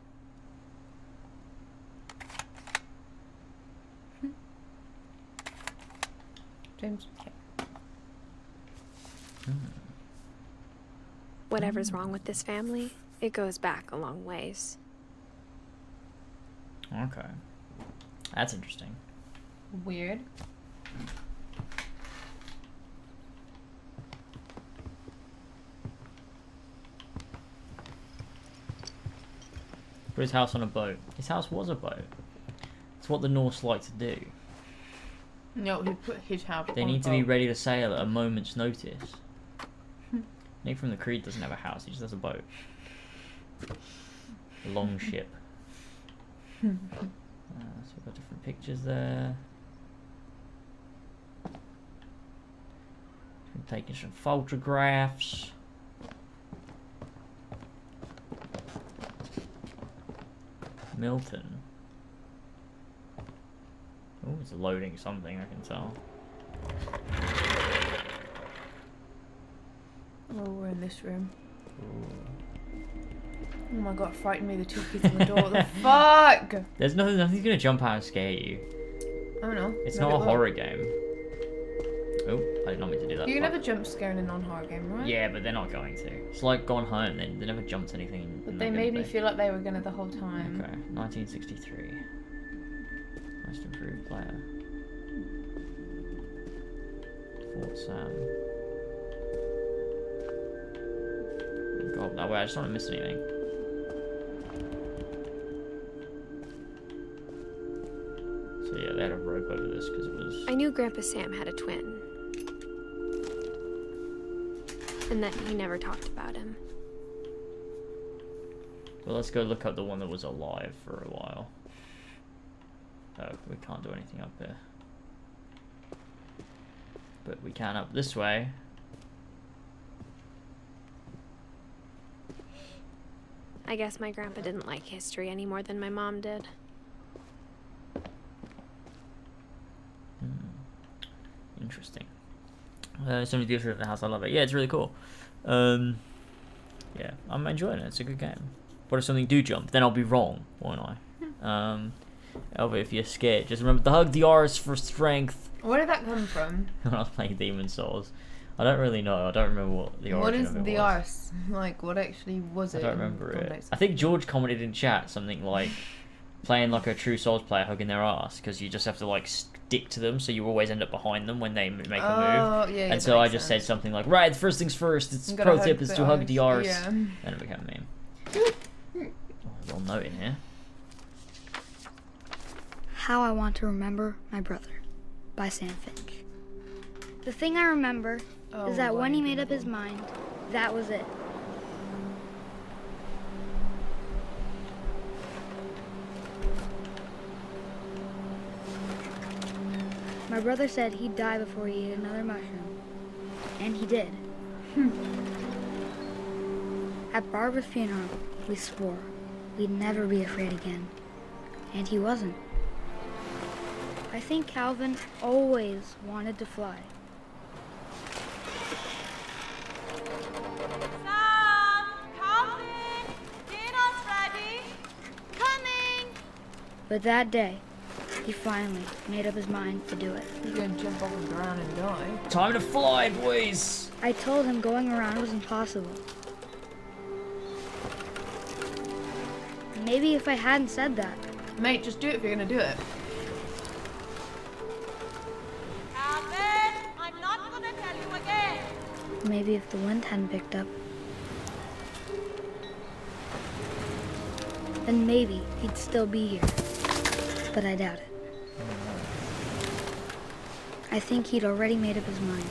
James. Whatever's wrong with this family, it goes back a long ways. Okay. That's interesting. Weird. Put his house on a boat. His house was a boat. It's what the Norse like to do. No, he put his house They on need to a be boat. ready to sail at a moment's notice. Nick from the Creed doesn't have a house, he just has a boat. A long ship. So we've got different pictures there. Been taking some photographs. Milton. Oh, it's loading something, I can tell. Oh, we're in this room. Ooh. Oh my god, it frightened me, the two kids on the door. What the fuck? There's nothing's gonna jump out and scare you. I don't know. It's Maybe not a it will. horror game. Oh, I did not mean to do that. You can Fuck. never jump scare in a non-horror game, right? Yeah, but they're not going to. It's like Gone Home, they never jumped anything. But and they they're made gonna me be. feel like they were gonna the whole time. Okay, 1963. Most improved player. Fort Sam. God, that way I just don't want to miss anything. So yeah, they had a rope over this because it was. I knew Grandpa Sam had a twin. and that he never talked about him. Well, let's go look up the one that was alive for a while. Oh, we can't do anything up here. But we can up this way. I guess my grandpa didn't like history any more than my mom did. Interesting. So many different in the house. I love it. Yeah, it's really cool. Yeah, I'm enjoying it. It's a good game. What if something do jump? Then I'll be wrong, won't I? Elva, if you're scared, just remember to hug the R's for strength. Where did that come from? When I was playing Demon Souls, I don't really know. I don't remember what the origin What is of it the was. arse? Like, what actually was it? I don't remember it. I think George commented in chat something like playing like a true Souls player hugging their ass because you just have to like stick to them, so you always end up behind them when they make a move. Yeah, and so I just said something like, right, first things first. It's pro tip is to hug the arse. Yeah. And it became a meme. Well note in here. How I Want to Remember My Brother by Sam Finch. The thing I remember is that when he made up his mind, that was it. My brother said he'd die before he ate another mushroom. And he did. At Barbara's funeral, we swore we'd never be afraid again. And he wasn't. I think Calvin always wanted to fly. Sam! Calvin! Dinner's ready! Coming! But that day, he finally made up his mind to do it. He's gonna jump off the ground and die. Time to fly, boys! I told him going around was impossible. Maybe if I hadn't said that. Mate, just do it if you're gonna do it. Calvin! I'm not gonna tell you again! Maybe if the wind hadn't picked up. Then maybe he'd still be here. But I doubt it. I think he'd already made up his mind.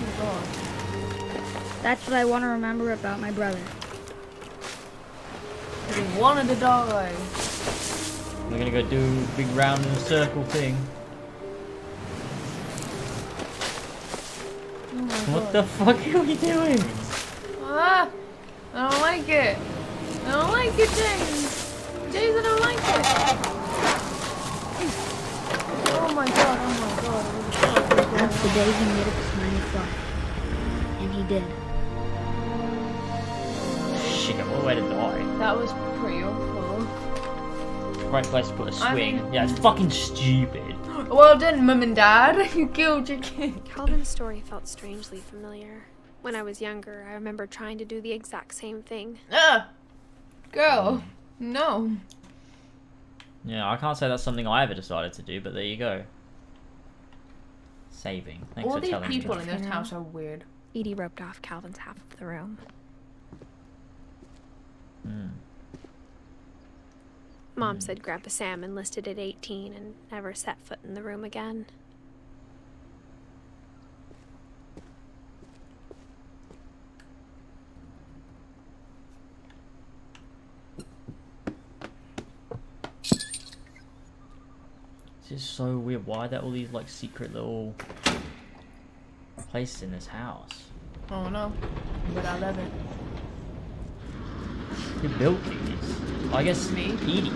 Oh god. That's what I want to remember about my brother. He wanted to die. We're gonna go do a big round in a circle thing. Oh my What god. the fuck are we doing? Ah! I don't like it. I don't like it, James. James, I don't like it. Oh my god, oh my god. That's the day he made up his mind to fly. And he did. Shit, what a way to die. That was pretty awful. Right place to put a swing. I mean- Yeah, it's fucking stupid. Well done, Mum and Dad. You killed your kid. Calvin's story felt strangely familiar. When I was younger, I remember trying to do the exact same thing. Girl. No. Yeah, I can't say that's something I ever decided to do, but there you go. Saving. Thanks All for these telling people me. in this house are weird. Edie roped off Calvin's half of the room. Mom said Grandpa Sam enlisted at 18 and never set foot in the room again. This is so weird. Why are there all these like secret little places in this house? Oh no. But I love it. Who built these? I guess Me. Edie.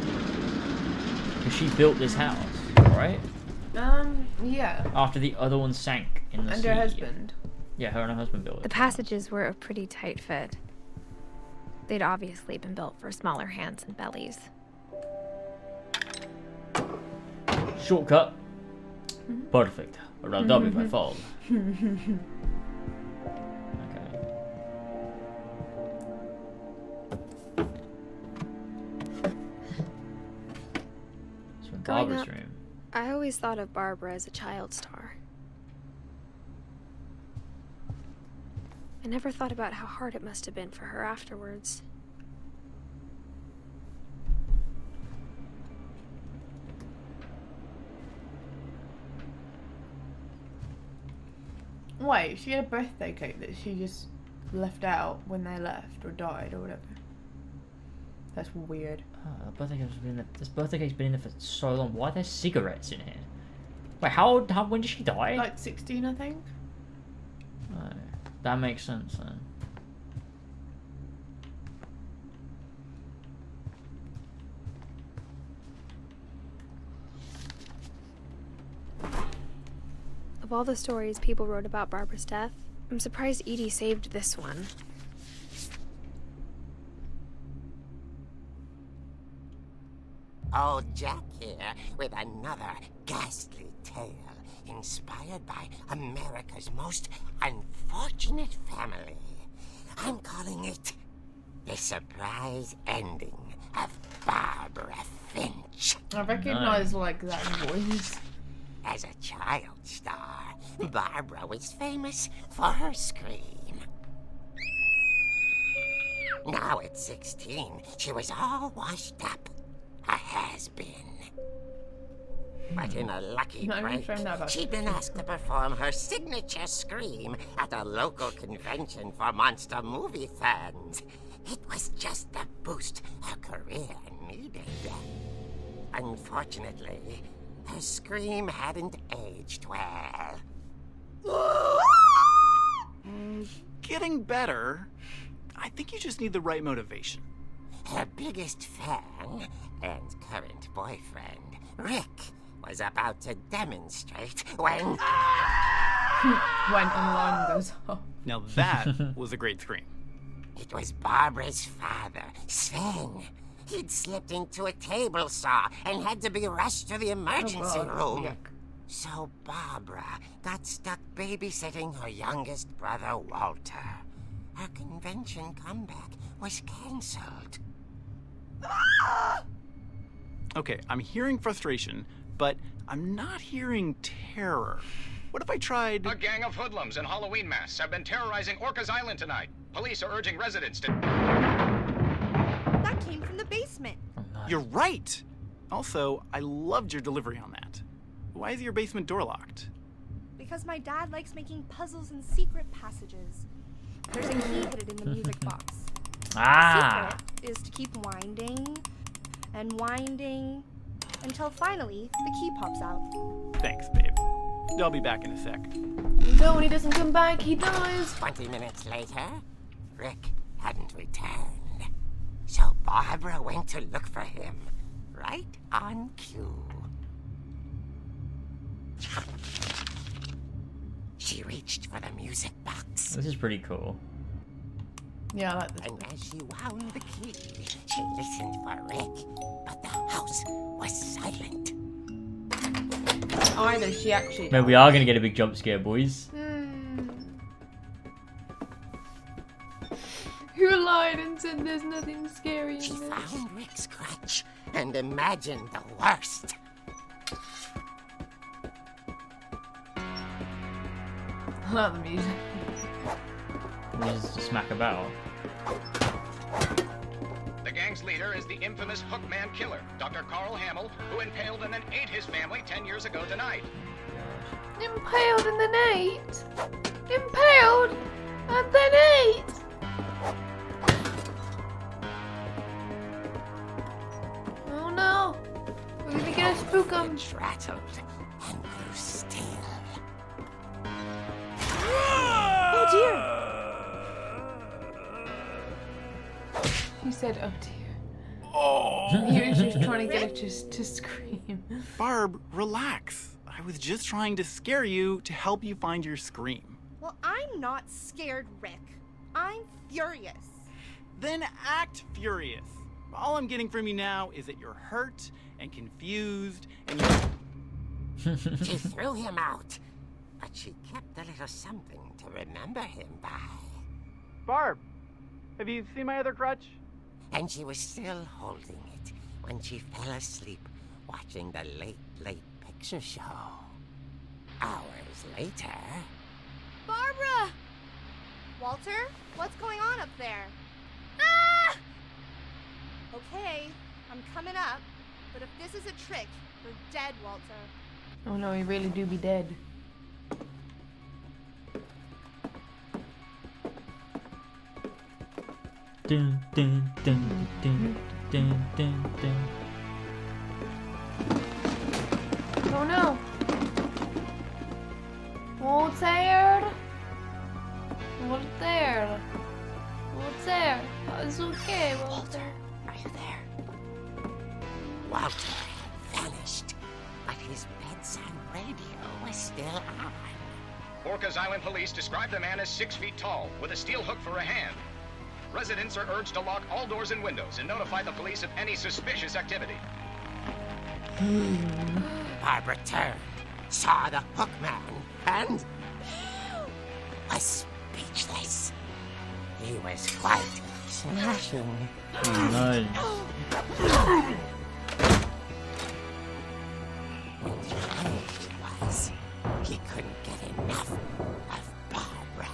Because she built this house, right? Yeah. After the other one sank in the And sea. her husband. Yeah, her and her husband built The it. passages were a pretty tight fit. They'd obviously been built for smaller hands and bellies. Shortcut. Perfect. Or that'll be my fault. Okay. It's from Growing Barbara's up- room. I always thought of Barbara as a child star. I never thought about how hard it must have been for her afterwards. Wait, she had a birthday cake that she just left out when they left or died or whatever. That's weird. This birthday cake's been in there for so long. Why are there cigarettes in here? Wait, when did she die? Like 16, I think. Oh, that makes sense then. Of all the stories people wrote about Barbara's death, I'm surprised Edie saved this one. Old Jack here with another ghastly tale inspired by America's most unfortunate family. I'm calling it The Surprise Ending of Barbara Finch. I recognise like that voice. As a child star, Barbara was famous for her scream. Now at 16, she was all washed up. A has-been. But in a lucky break, she'd been asked to perform her signature scream at a local convention for monster movie fans. It was just the boost her career needed. Unfortunately, her scream hadn't aged well. Getting better. I think you just need the right motivation. Her biggest fan and current boyfriend, Rick, was about to demonstrate when... When alarm goes off. Now that was a great scream. It was Barbara's father, Sven. He'd slipped into a table saw and had to be rushed to the emergency room. Yuck. So Barbara got stuck babysitting her youngest brother, Walter. Her convention comeback was cancelled. Okay, I'm hearing frustration, but I'm not hearing terror. What if I tried... A gang of hoodlums in Halloween masks have been terrorizing Orcas Island tonight. Police are urging residents to... That came from the basement. You're right! Also, I loved your delivery on that. Why is your basement door locked? Because my dad likes making puzzles and secret passages. There's a key hidden in the music box. Ah! The secret is to keep winding and winding until finally the key pops out. Thanks, babe. I'll be back in a sec. No, when he doesn't come back, he dies. 20 minutes later, Rick hadn't returned. So Barbara went to look for him, right on cue. She reached for the music box. This is pretty cool. Yeah, I like this. And as she wound the key, she listened for Rick, but the house was silent. Either she actually No, we are gonna get a big jump scare, boys. Who lied and said there's nothing scary in She this? found Rick's crutch and imagined the worst. I love the music. We just smack about. The gang's leader is the infamous Hookman killer, Dr. Carl Hamill, who impaled and then ate his family 10 years ago tonight. Impaled and then ate. Impaled and then ate. Oh no! We're gonna get a spook 'em. Finch rattled and grew still. Oh dear! He said, "Oh dear." Oh! He was just trying to get it just to scream. Barb, relax. I was just trying to scare you to help you find your scream. Well, I'm not scared, Rick. I'm furious. Then act furious. All I'm getting from you now is that you're hurt and confused and She threw him out, but she kept a little something to remember him by. Barb, have you seen my other crutch? And she was still holding it when she fell asleep watching the Late Picture Show. Hours later... Barbara! Walter, what's going on up there? Ah! Okay, I'm coming up, but if this is a trick, you're dead, Walter. Oh no, he really do be dead. Dun, dun, dun, dun, dun, dun, dun. Oh no! What's there? What's there? What's there? It's okay, Walter. Are you there? Walter had vanished, but his bedside radio was still on. Orcas Island police describe the man as 6 feet tall, with a steel hook for a hand. Residents are urged to lock all doors and windows and notify the police of any suspicious activity. Barbara turned, saw the hook man, and was speechless. He was quite smashing. Nice. And the irony was, he couldn't get enough of Barbara.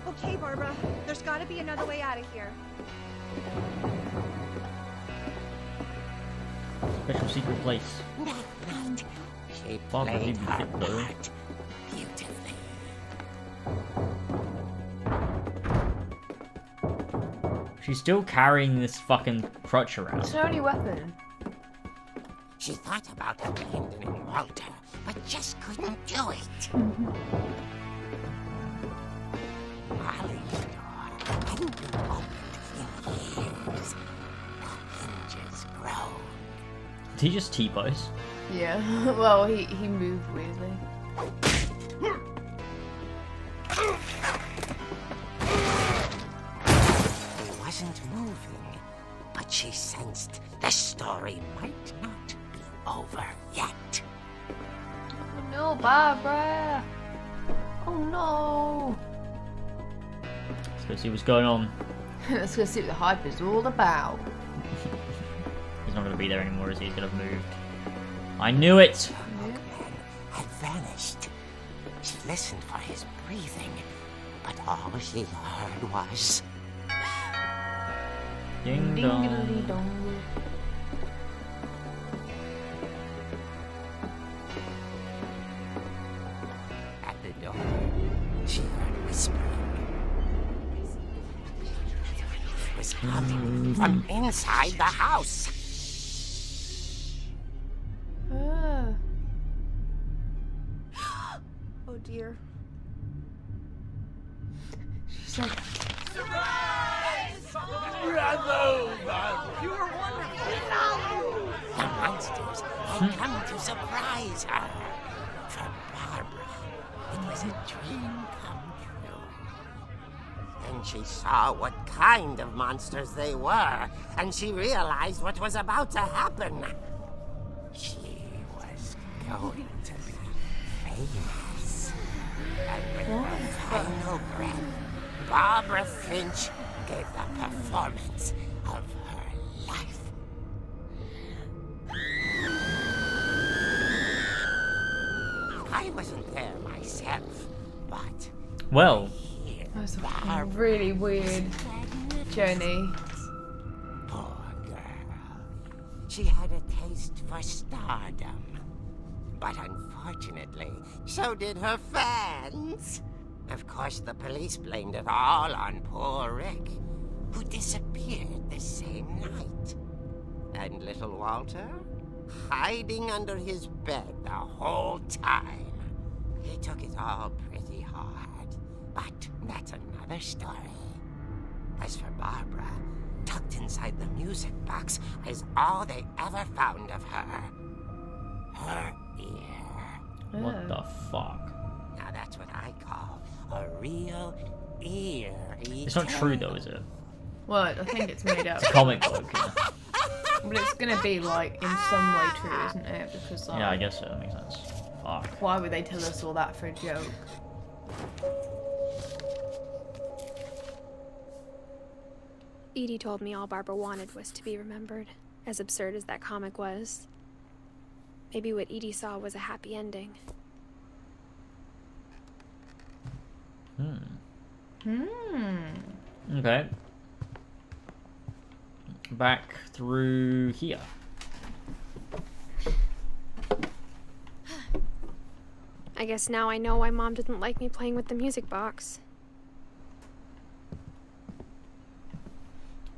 Okay, Barbara. There's gotta be another way out of here. Special secret place. That night, she Barbara played didn't her fit, though. part beautifully. She's still carrying this fucking crutch around. It's her only weapon. She thought about abandoning Walter, but just couldn't do it. Molly's door hadn't been opened in years. The hinges groaned. Did he just T-pose? Yeah. Well, he moved weirdly. He wasn't moving, but she sensed the story might not be over yet. Oh no, Barbara! Oh no! Let's go see what's going on. Let's go see what the hype is all about. He's not going to be there anymore, is he? He's going to have moved. I knew it! Hookman had vanished. She listened for his breathing, but all she heard was... Ding dong. Ding dong. At the door, she heard whispering. It was coming from inside the house. Oh dear. She's like, The monsters had come to surprise her. For Barbara, it was a dream come true. Then she saw what kind of monsters they were, and she realized what was about to happen. She was going to be famous. And with her final breath, Barbara Finch gave the performance of her life. I wasn't there myself, but Well, that's a really weird journey. poor girl. She had a taste for stardom. But unfortunately, so did her fans. Of course, the police blamed it all on poor Rick, who disappeared the same night. And little Walter? Hiding under his bed the whole time. He took it all pretty hard, but that's another story. As for Barbara, tucked inside the music box is all they ever found of her. Her ear. what the fuck? Now that's what I call a real ear. It's not true though, is it? Well, I think it's made up. It's a comic book. Yeah, But it's gonna be, like, in some way true, isn't it? Because, like, yeah I guess so. That makes sense. Fuck. why would they tell us all that for a joke? Edie told me all Barbara wanted was to be remembered, as absurd as that comic was. Maybe what Edie saw was a happy ending. Okay. Back through here. I guess now I know why Mom didn't like me playing with the music box.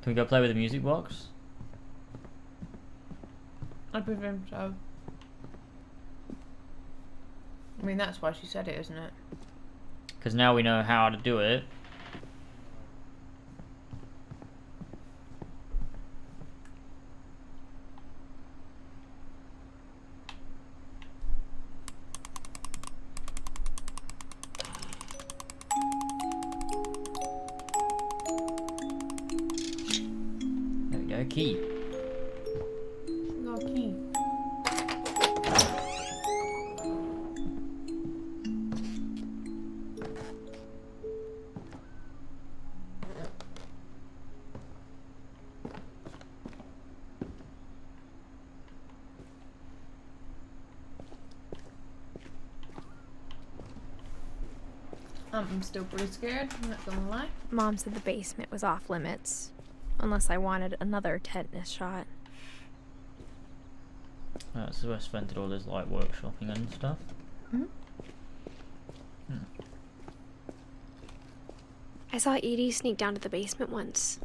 Can we go play with the music box? I presume so. I mean, that's why she said it, isn't it? Because now we know how to do it. There we go, key. No key. I'm still pretty scared, I'm not gonna lie. Mom said the basement was off limits, unless I wanted another tetanus shot. This is where Sven did all his like workshopping and stuff. I saw Edie sneak down to the basement once,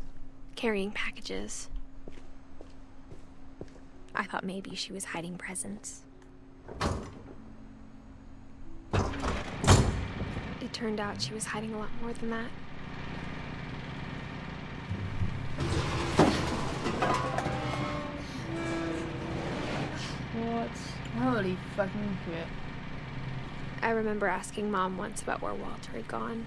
carrying packages. I thought maybe she was hiding presents. It turned out she was hiding a lot more than that. What? Holy fucking shit. I remember asking Mom once about where Walter had gone.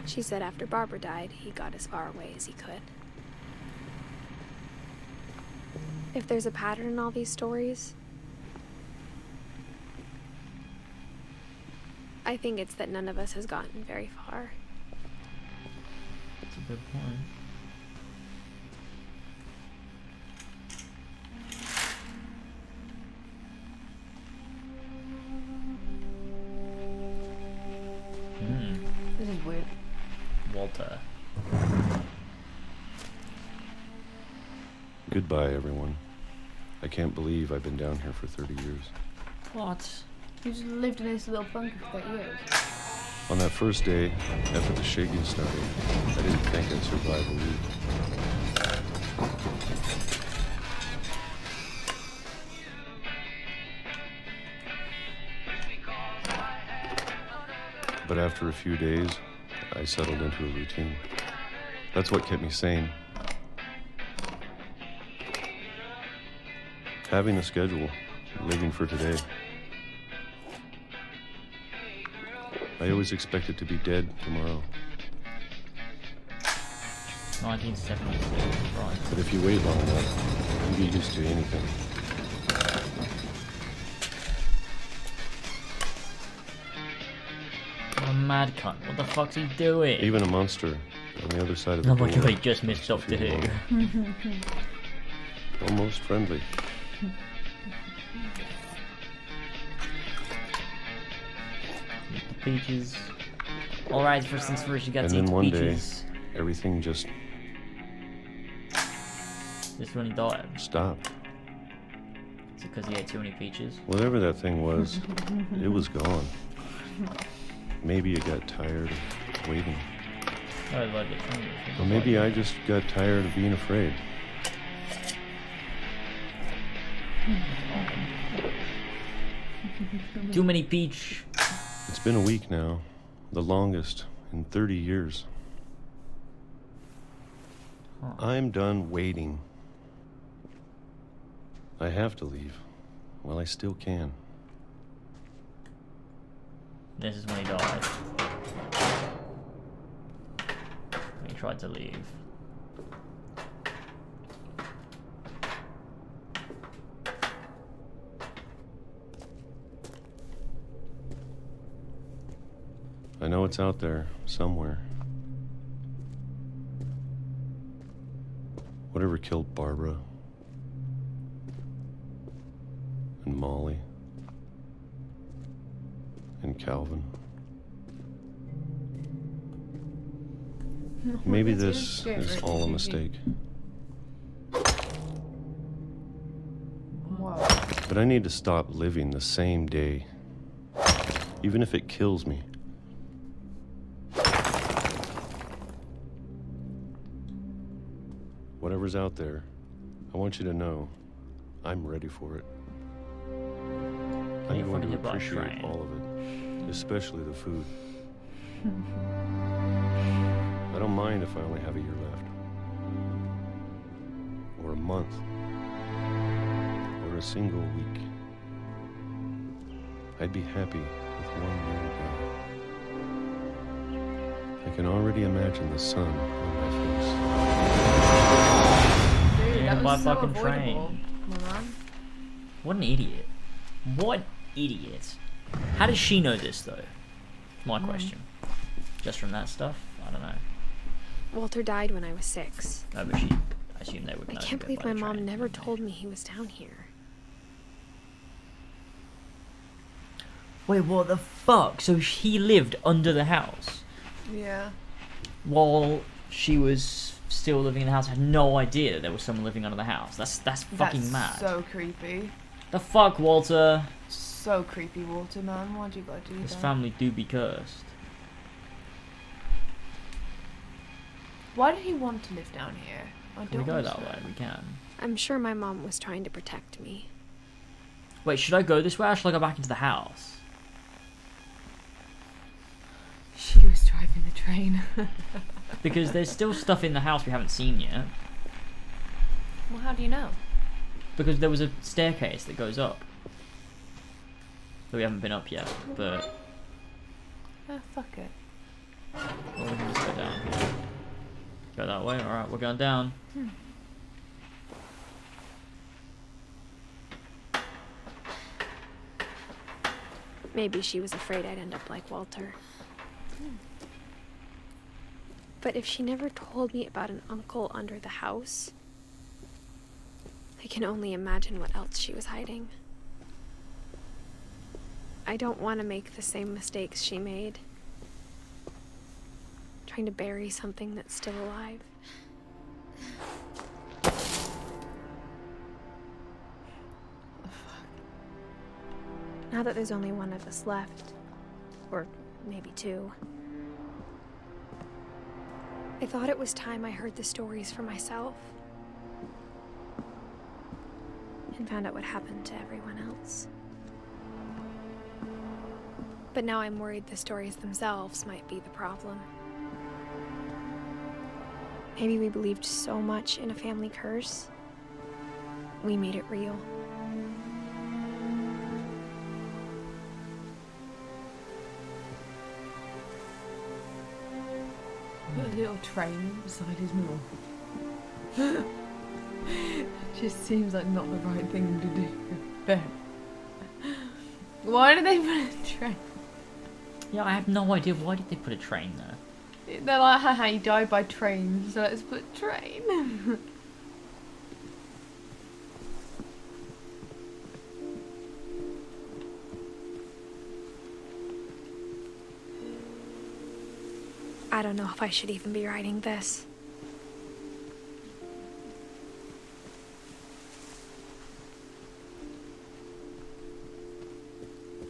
She said after Barbara died, he got as far away as he could. If there's a pattern in all these stories, I think it's that none of us has gotten very far. That's a good point. This is weird. Walter. Goodbye, everyone. I can't believe I've been down here for 30 years. What? You just lived in this little bunker for 30 years. On that first day, after the shaking started, I didn't think I'd survive a week. But after a few days, I settled into a routine. That's what kept me sane. Having a schedule, living for today. I always expected to be dead tomorrow. 1976, right. But if you wait long enough, you get used to anything. What a mad cunt. What the fuck's he doing? Even a monster on the other side of the Oh door. my god, he just missed Doctor Who. Almost friendly. The peaches. Alright, first things first, you got And to eat then the one peaches. day, everything just This is when he died. stopped. Is it because he ate too many peaches? Whatever that thing was, it was gone. Maybe it got tired of waiting. Oh, I love it. Or maybe I just got tired of being afraid. Too many peach. It's been a week now, the longest in 30 years. I'm done waiting. I have to leave. Well, I still can. This is when he died. He tried to leave. I know it's out there, somewhere. Whatever killed Barbara and Molly and Calvin. Maybe this is all a mistake. Whoa. But I need to stop living the same day, even if it kills me. whatever's out there, I want you to know I'm ready for it. I'm going to appreciate all of it, especially the food. I don't mind if I only have a year left, or a month, or a single week. I'd be happy with 1 year ago. I can already imagine the sun on my face. Dude, that was so fucking avoidable. train. Man. What an idiot. What idiot. How does she know this, though? My question. Just from that stuff? I don't know. Walter died when I was 6. No, but I assume they would know. I can't believe my mom never told me he was down here. Wait, what the fuck? So he lived under the house? Yeah. While she was still living in the house, I had no idea that there was someone living under the house. That's fucking mad. So creepy. The fuck, Walter? So creepy, Walter, man. Why'd you gotta do This that? family do be cursed. Why did he want to live down here? Can we go that way? We can. I'm sure my mom was trying to protect me. Wait, should I go this way or should I go back into the house? She was driving the train. Because there's still stuff in the house we haven't seen yet. Well, how do you know? Because there was a staircase that goes up. That we haven't been up yet, but... Oh, fuck it. Well, we can just go down. Go that way? Alright, we're going down. Maybe she was afraid I'd end up like Walter. But if she never told me about an uncle under the house, I can only imagine what else she was hiding. I don't want to make the same mistakes she made. Trying to bury something that's still alive. Now that there's only one of us left, or maybe 2, I thought it was time I heard the stories for myself and found out what happened to everyone else. But now I'm worried the stories themselves might be the problem. Maybe we believed so much in a family curse, we made it real. Put a little train beside his mill. Just seems like not the right thing to do. But why did they put a train? Yeah, I have no idea. Why did they put a train there? They're like, haha, you died by train, so let's put train. I don't know if I should even be writing this.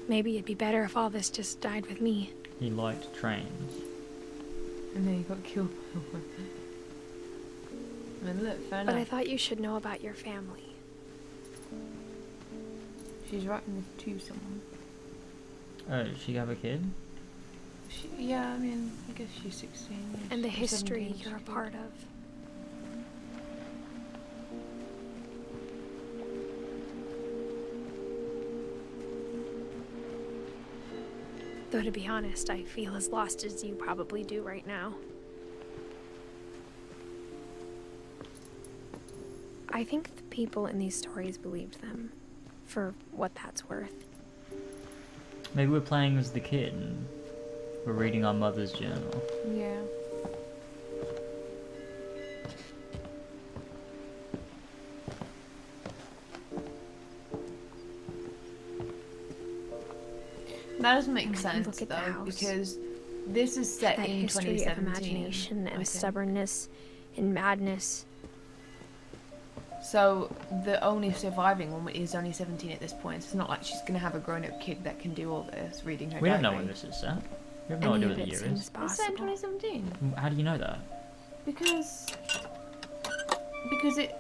Maybe it'd be better if all this just died with me. He liked trains. And then he got killed by one. I mean, look, fair enough. But I thought you should know about your family. She's writing this to someone. Oh, did she have a kid? Yeah, I mean, I guess she's 16. And the or history 17. you're a part of. Though to be honest, I feel as lost as you probably do right now. I think the people in these stories believed them, for what that's worth. Maybe we're playing as the kid and we're reading our mother's journal. Yeah. That doesn't make sense though, because this is set that in history 2017. of imagination and stubbornness and madness. So the only surviving one is only 17 at this point. So it's not like she's gonna have a grown-up kid that can do all this, reading her We don't know diary. when this is set. We have no idea what the year is. It's set in 2017. How do you know that? Because Because it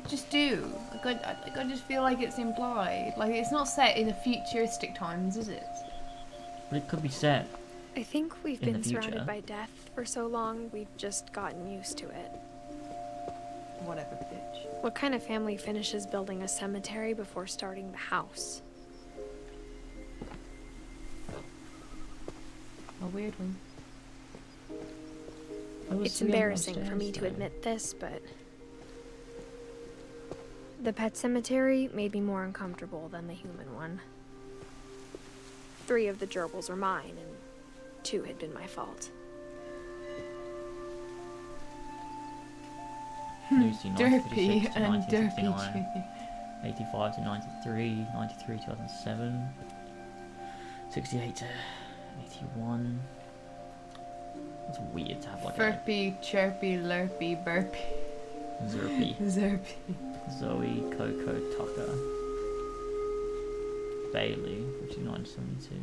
just do. I just feel like it's implied. Like it's not set in the futuristic times, is it? But it could be set. I think we've In the been surrounded future. by death for so long, we've just gotten used to it. Whatever, bitch. What kind of family finishes building a cemetery before starting the house? A weird one. It's embarrassing for me to admit this, but the pet cemetery made me more uncomfortable than the human one. 3 of the gerbils were mine, and 2 had been my fault. Lucy, Derpy 1956 to and 1969, Derpy. 85 to 93, 93 2007, 68 to 81. It's weird to have like Furpy, chirpy, lurpy, burpy. a Zerpy. Zerpy. Zoe, Coco, Tucker, Bailey, 5972,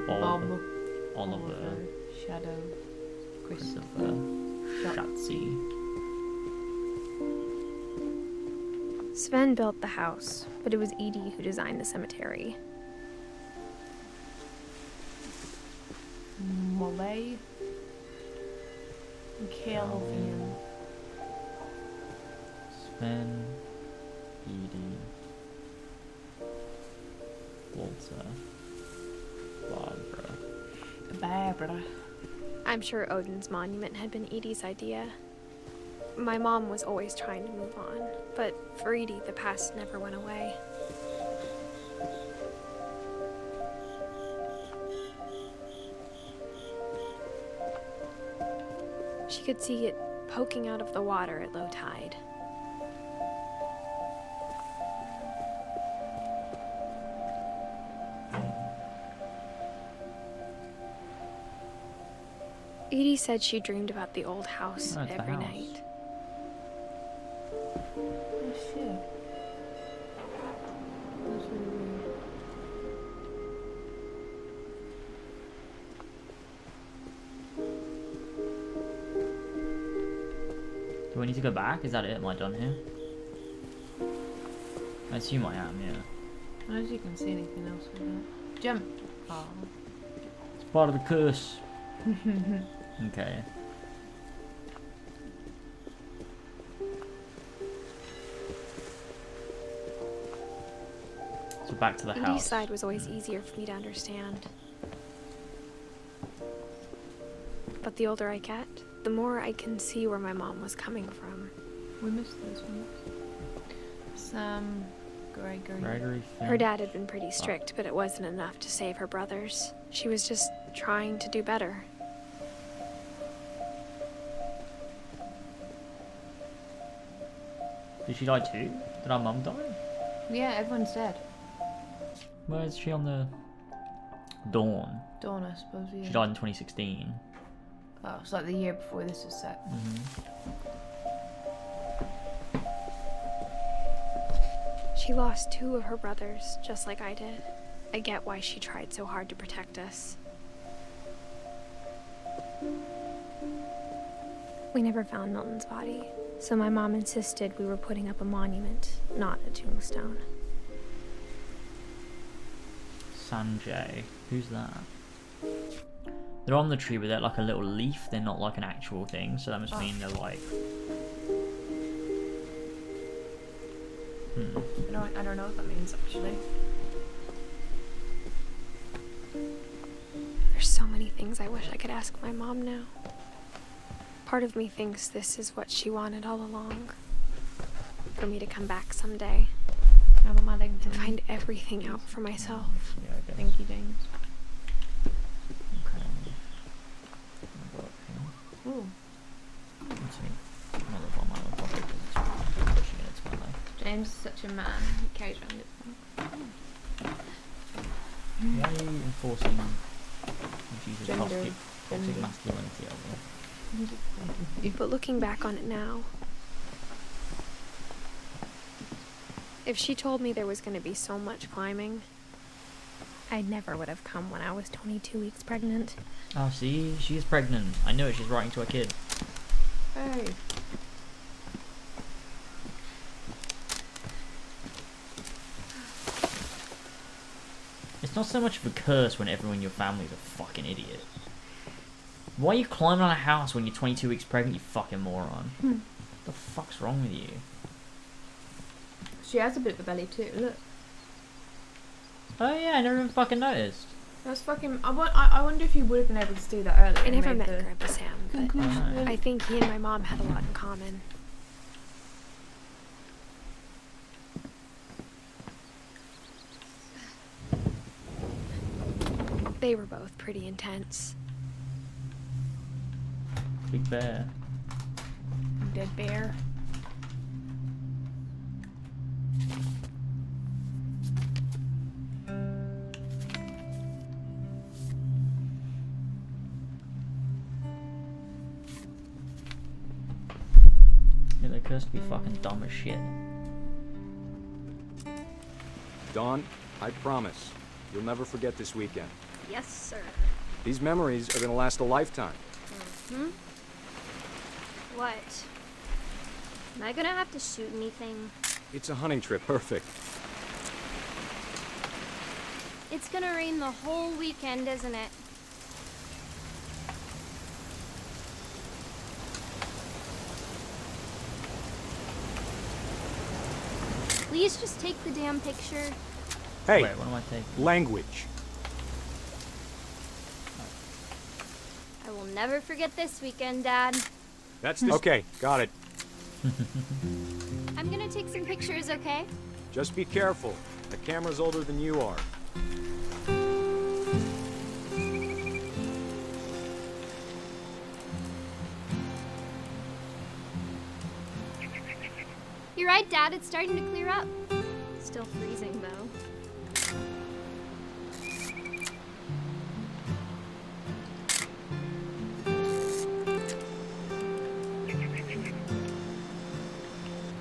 Bob, Oliver, Shadow, Christopher, Shatsy. Sven built the house, but it was Edie who designed the cemetery. Molay. Kelvin. Sven, Edie, Walter, Barbara. I'm sure Odin's monument had been Edie's idea. My mom was always trying to move on, but for Edie, the past never went away. She could see it poking out of the water at low tide. Edie said she dreamed about the old house Oh, it's the every house. night. Oh shit. That's really weird. Do I need to go back? Is that it? Am I done here? I assume I am, yeah. I don't know if you can see anything else with that. Jump. Oh. It's part of the curse. Okay. So back to the Edie's house. side was always easier for me to understand. But the older I get, the more I can see where my mom was coming from. We missed those ones. Sam, Gregory, Her dad had been pretty strict, but it wasn't enough to save her brothers. She was just trying to do better. Did she die too? Did our mum die? Yeah, everyone's dead. Where is she on the Dawn? Dawn, I suppose, yeah. She died in 2016. Oh, it's like the year before this was set. She lost 2 of her brothers, just like I did. I get why she tried so hard to protect us. We never found Milton's body, so my mom insisted we were putting up a monument, not a tombstone. Sanjay. Who's that? They're on the tree, but they're like a little leaf. They're not like an actual thing, so that must mean they're like... I don't know what that means, actually. There's so many things I wish I could ask my mom now. Part of me thinks this is what she wanted all along. For me to come back someday. How about my leg? And find everything out for myself. Yeah, I guess. Thank you, James. Okay. Ooh. Let's see. My little pocket, it's pushing it to my left. James is such a man. He carries around it. Why are you enforcing Jesus Gender. toxic masculinity over? But looking back on it now, if she told me there was going to be so much climbing, I never would have come when I was 22 weeks pregnant. Oh, see? She's pregnant. I know it. She's writing to her kid. Hey. It's not so much of a curse when everyone in your family is a fucking idiot. Why are you climbing on a house when you're 22 weeks pregnant, you fucking moron? What the fuck's wrong with you? She has a bit of a belly too, look. Oh yeah, I never even fucking noticed. That's fucking... I wonder if you would have been able to see that earlier. I never met Grandpa Sam, but Oh, I think he and my mom had a lot in common. They were both pretty intense. Big bear. Dead bear. Yeah, they're cursed to be fucking dumb as shit. Dawn, I promise, you'll never forget this weekend. Yes, sir. These memories are gonna last a lifetime. Hmm? What? Am I gonna have to shoot anything? It's a hunting trip, perfect. It's gonna rain the whole weekend, isn't it? Please just take the damn picture. Hey, Wait, what am I taking? language. I will never forget this weekend, Dad. That's this. Okay, got it. I'm gonna take some pictures, okay? Just be careful. The camera's older than you are. You're right, Dad. It's starting to clear up. Still freezing, though.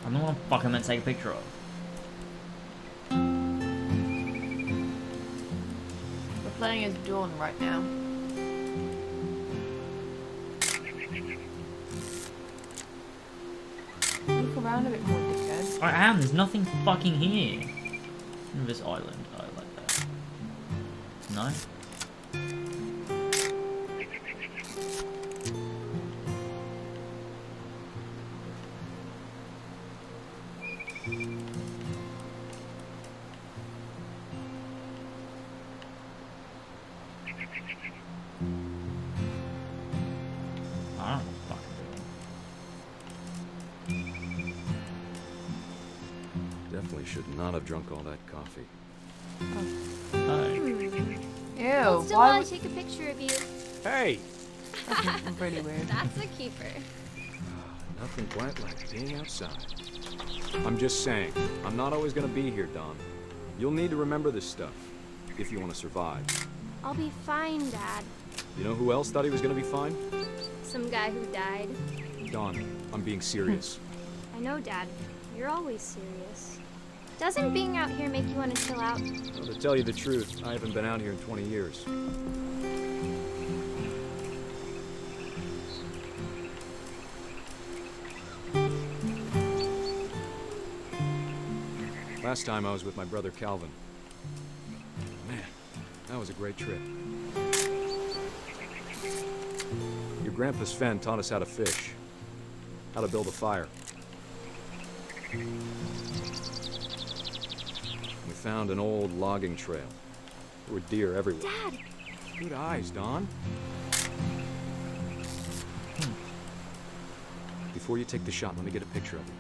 I'm the one I'm fucking meant to take a picture of. We're playing as Dawn right now. Look around a bit more, dickhead. I am, there's nothing fucking here. In this island, I like that. No? I don't know what the fuck I'm doing. Definitely should not have drunk all that coffee. Oh. Ew, Still why want would... to take a picture of you. Hey! That's pretty weird. That's a keeper. Nothing quite like being outside. I'm just saying, I'm not always gonna be here, Dawn. You'll need to remember this stuff, if you want to survive. I'll be fine, Dad. You know who else thought he was gonna be fine? Some guy who died. Dawn, I'm being serious. I know, Dad. You're always serious. Doesn't being out here make you want to chill out? Well, to tell you the truth, I haven't been out here in 20 years. Last time I was with my brother Calvin. Man, that was a great trip. Your grandpa Sven taught us how to fish, how to build a fire. We found an old logging trail. There were deer everywhere. Dad! Good eyes, Dawn. Before you take the shot, let me get a picture of you.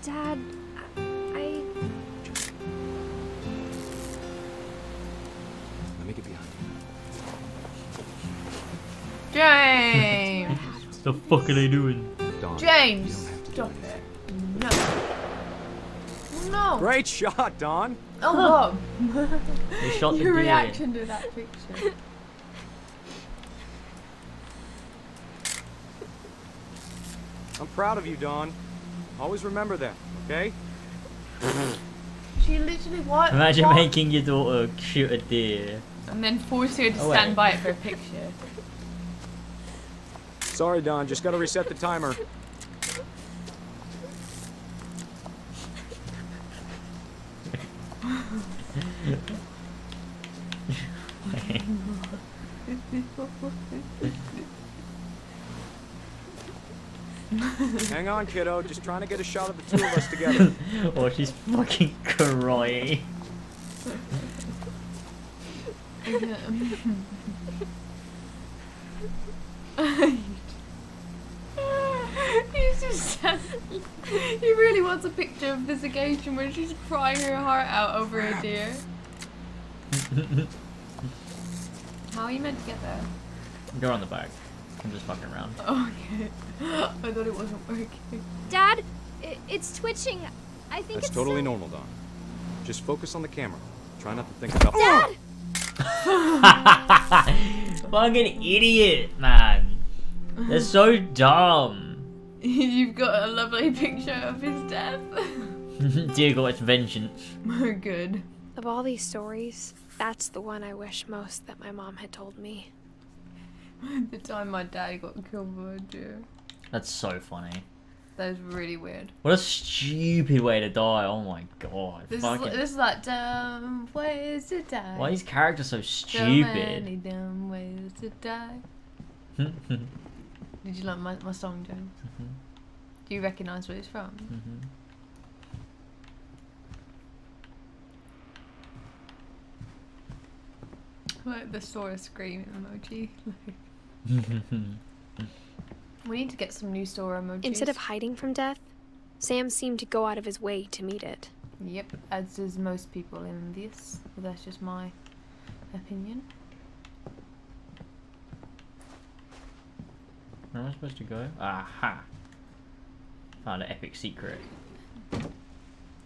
Dad, I... Let me get behind you. James! What the fuck are they doing? Dawn, James! you don't have to do Stop anything. it. No. No. Great shot, Dawn. Oh, Bob. They shot the Your deer. reaction to that picture. I'm proud of you, Dawn. Always remember that, okay? She literally what? Imagine what? making your daughter shoot a deer. And then force her to Oh, stand wait. by it for a picture. Sorry, Don. Just gotta reset the timer. Hang on, kiddo. Just trying to get a shot of the two of us together. Oh, she's fucking crying. He's just he really wants a picture of this occasion where she's crying her heart out over a deer. How are you meant to get there? Go on the back. I'm just fucking around. Okay. I thought it wasn't working. Dad, it's twitching. I think That's it's totally still... normal, Don. Just focus on the camera. Try not to think about. Dad! Fucking idiot, man. They're so dumb. You've got a lovely picture of his death. Dear God, it's vengeance. Good. Of all these stories, that's the one I wish most that my mom had told me. The time my dad got killed by a deer. That's so funny. That was really weird. What a stupid way to die. Oh my God. This Fucking... is like dumb ways to die. Why is his character so So stupid? many dumb ways to die. Did you like my song, James? Do you recognise where it's from? Like the Sora screaming emoji. We need to get some new Sora emojis. Instead of hiding from death, Sam seemed to go out of his way to meet it. Yep, as does most people in this. But that's just my opinion. Where am I supposed to go? Aha! Found an epic secret.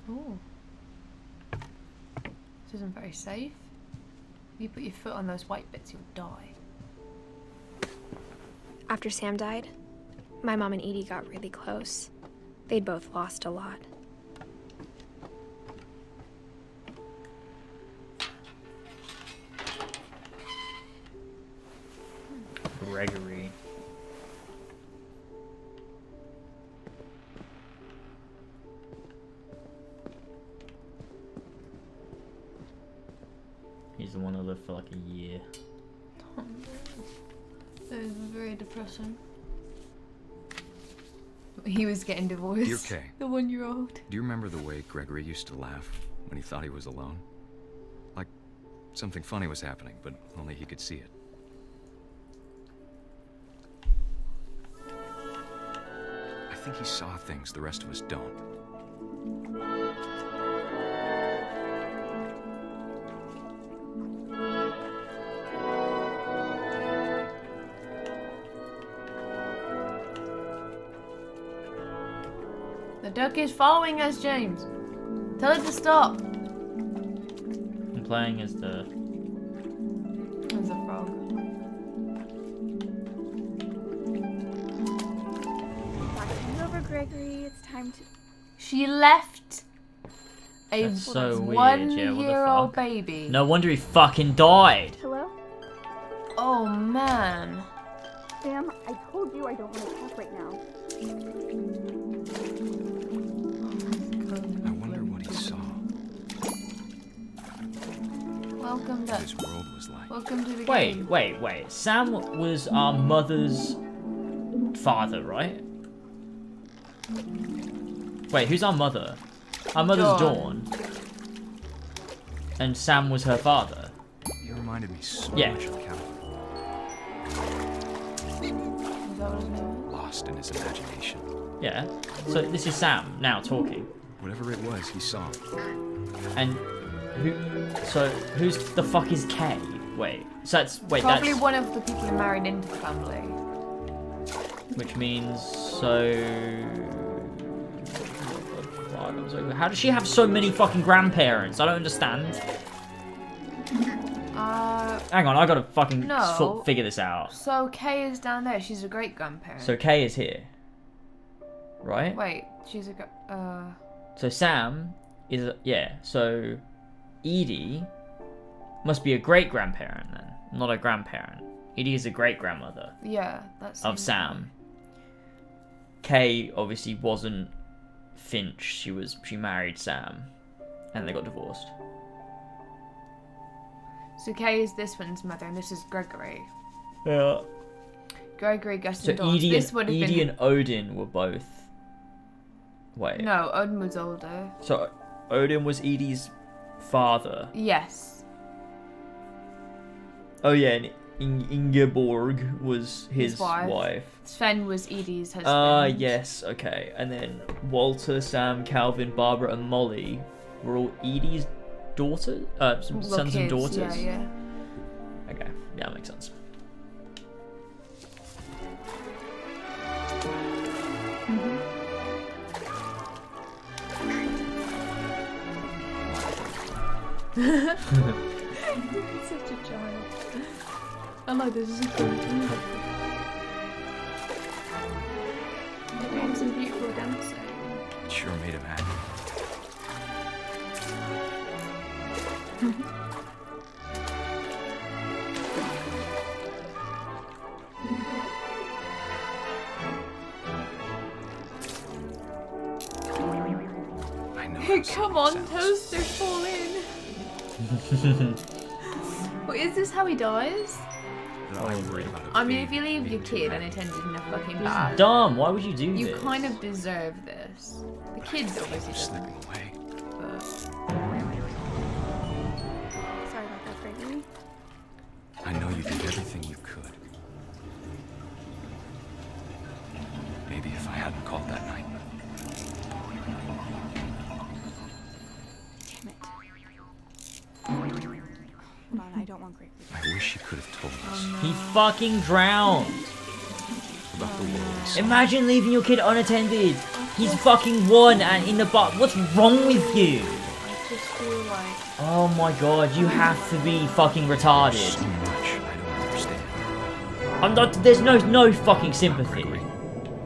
Ooh. This isn't very safe. If you put your foot on those white bits, you'll die. After Sam died, my mom and Edie got really close. They'd both lost a lot. Gregory. He's the one that lived for like a year. That was very depressing. He was getting divorced. Dear Kay. The 1-year-old. Do you remember the way Gregory used to laugh when he thought he was alone? Like something funny was happening, but only he could see it. I think he saw things the rest of us don't. The duck is following us, James. Tell it to stop. I'm playing as the... There's a frog. Come over, Gregory. It's time to... She left a That's so weird. Yeah, what the 1-year-old fuck? baby. No wonder he fucking died. Hello? Oh man. Sam, I told you I don't want to talk right now. I wonder what he saw. Welcome What back. his world was like. Welcome to the game. Wait. Sam was our mother's father, right? Wait, who's our mother? Our mother's Dawn. And Sam was her father. He reminded me so Yeah. much of Calvin. Is that what his name is? Lost in his imagination. Yeah. So this is Sam now talking. Whatever it was, he saw. And who? So who's the fuck is Kay? Wait. So that's Probably that's one of the people who married into the family. which means so. What the fuck? How does she have so many fucking grandparents? I don't understand. Hang on, I gotta fucking No. figure this out. So Kay is down there. She's a great grandparent. So Kay is here, right? Wait, she's a So Sam is yeah. So Edie must be a great grandparent then, not a grandparent. Edie is a great grandmother. Yeah, that's of Sam. Kay obviously wasn't Finch. She married Sam, and they got divorced. So Kay is this one's mother, and this is Gregory. Yeah. Gregory, Gus, So and Dawn. Edie and Odin were both. Wait. No, Odin was older. So Odin was Edie's father. Yes. Oh yeah, and Ingeborg was his wife. Sven was Edie's husband. Ah, yes, okay. And then Walter, Sam, Calvin, Barbara, and Molly were all Edie's daughters? Sons and daughters? Yeah. Okay, yeah, that makes sense. Such a child. I like this. This is cool. They're doing some beautiful dancing. It sure made him happy. I know. Hey, come on, toaster, fall in. Wait, is this how he dies? No, I'm worried about it. I mean, if you leave your kid unattended in a fucking bath, Dumb. Why would you do this? you kind of deserve this. The kid's obviously slipping doesn't. away. But Sorry about that, Gregory. I know you did everything you could. Maybe if I hadn't called that night. Damn it. Hold on, I don't want Gregory. I wish he could have told us He fucking drowned. about the world. Imagine leaving your kid unattended. He's fucking one and in the butt. What's wrong with you? I just feel like Oh my god, you have to be fucking retarded. So much I don't understand. I'm not. There's no fucking sympathy.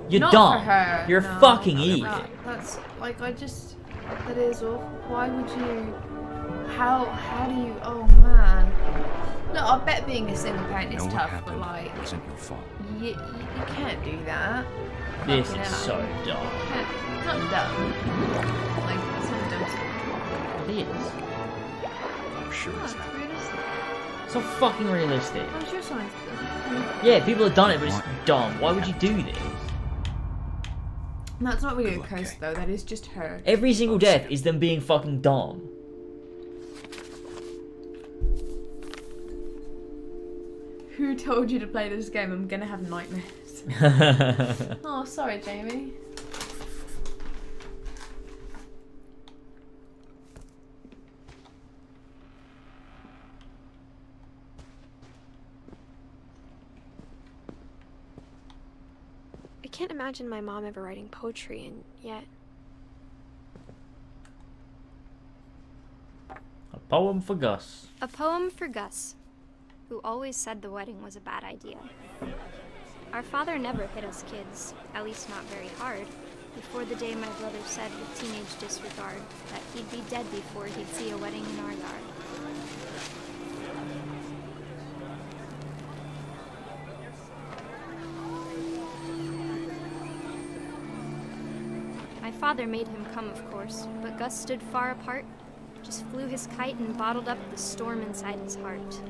You're not dumb. for her. You're no. a fucking idiot. That's like that is awful. Why would you? How do you? Oh man. Look, I bet being a single parent is Know what tough, happened but like wasn't your fault. you can't do that. This Fucking is hell. so dumb. It's not dumb. Like it's not dumb stuff. It is. I'm sure Oh, it's it's not. realistic. It's not fucking realistic. How's your science? Yeah, people have done it, but it's dumb. Why would you do this? That's not really a curse though. That is just her. Every single death is them being fucking dumb. Who told you to play this game? I'm gonna have nightmares. Oh, sorry, Jamie. I can't imagine my mom ever writing poetry, and yet A poem for Gus. A poem for Gus, who always said the wedding was a bad idea. Our father never hit us kids, at least not very hard, before the day my brother said with teenage disregard that he'd be dead before he'd see a wedding in our yard. My father made him come, of course, but Gus stood far apart, just flew his kite and bottled up the storm inside his heart.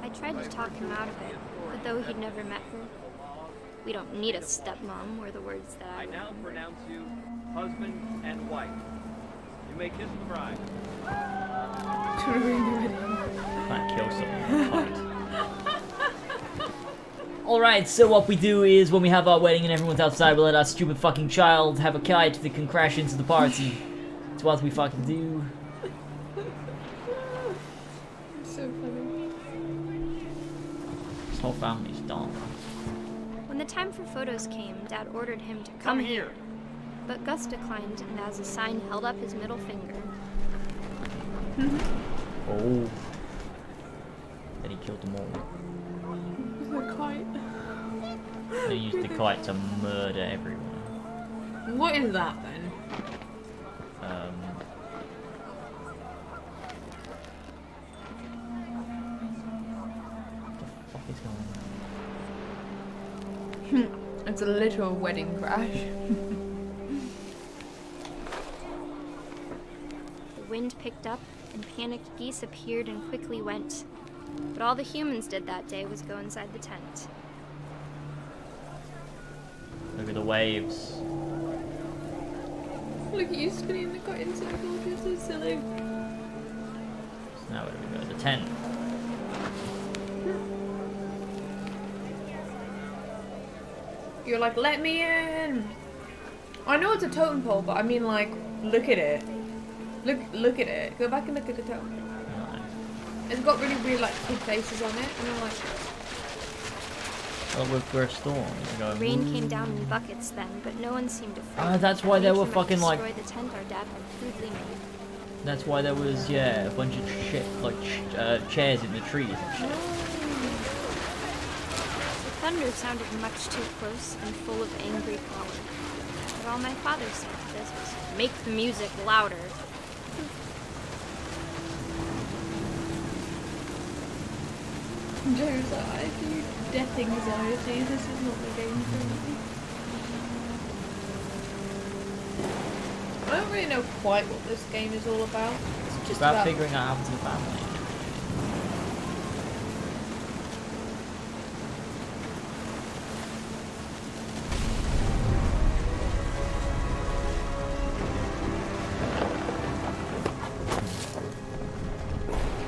I tried to talk him out of it, but though he'd never met her, "We don't need a stepmom," were the words that I now pronounce you husband and wife. You may kiss the bride. Can't kill someone. Alright, so what we do is when we have our wedding and everyone's outside, we let our stupid fucking child have a kite that can crash into the party. It's what we fucking do. So funny. This whole family's dumb. When the time for photos came, Dad ordered him to come here. But Gus declined and as a sign held up his middle finger. Oh. Then he killed them all. The kite. They used the kite to murder everyone. What is that then? What the fuck is going on? It's a literal wedding crash. The wind picked up, and panicked geese appeared and quickly went. But all the humans did that day was go inside the tent. Look at the waves. Look at you spinning the kite in circles, you're so silly. So now where do we go? The tent. You're like, let me in. I know it's a totem pole, but I mean, like, look at it. Look at it. Go back and look at the totem pole. No. It's got really weird, like, kid faces on it, and I'm like. Oh, we're a storm. Rain came down in buckets then, but no one seemed afraid. Ah, that's why there were fucking like. Destroy the tent our dad had crudely made. That's why there was a bunch of shit like chairs in the trees and shit. The thunder sounded much too close and full of angry power. But all my father said to this was, make the music louder. Joe's like, I feel death anxiety, this is not the game for me. I don't really know quite what this game is all about. It's just about figuring out how to the family.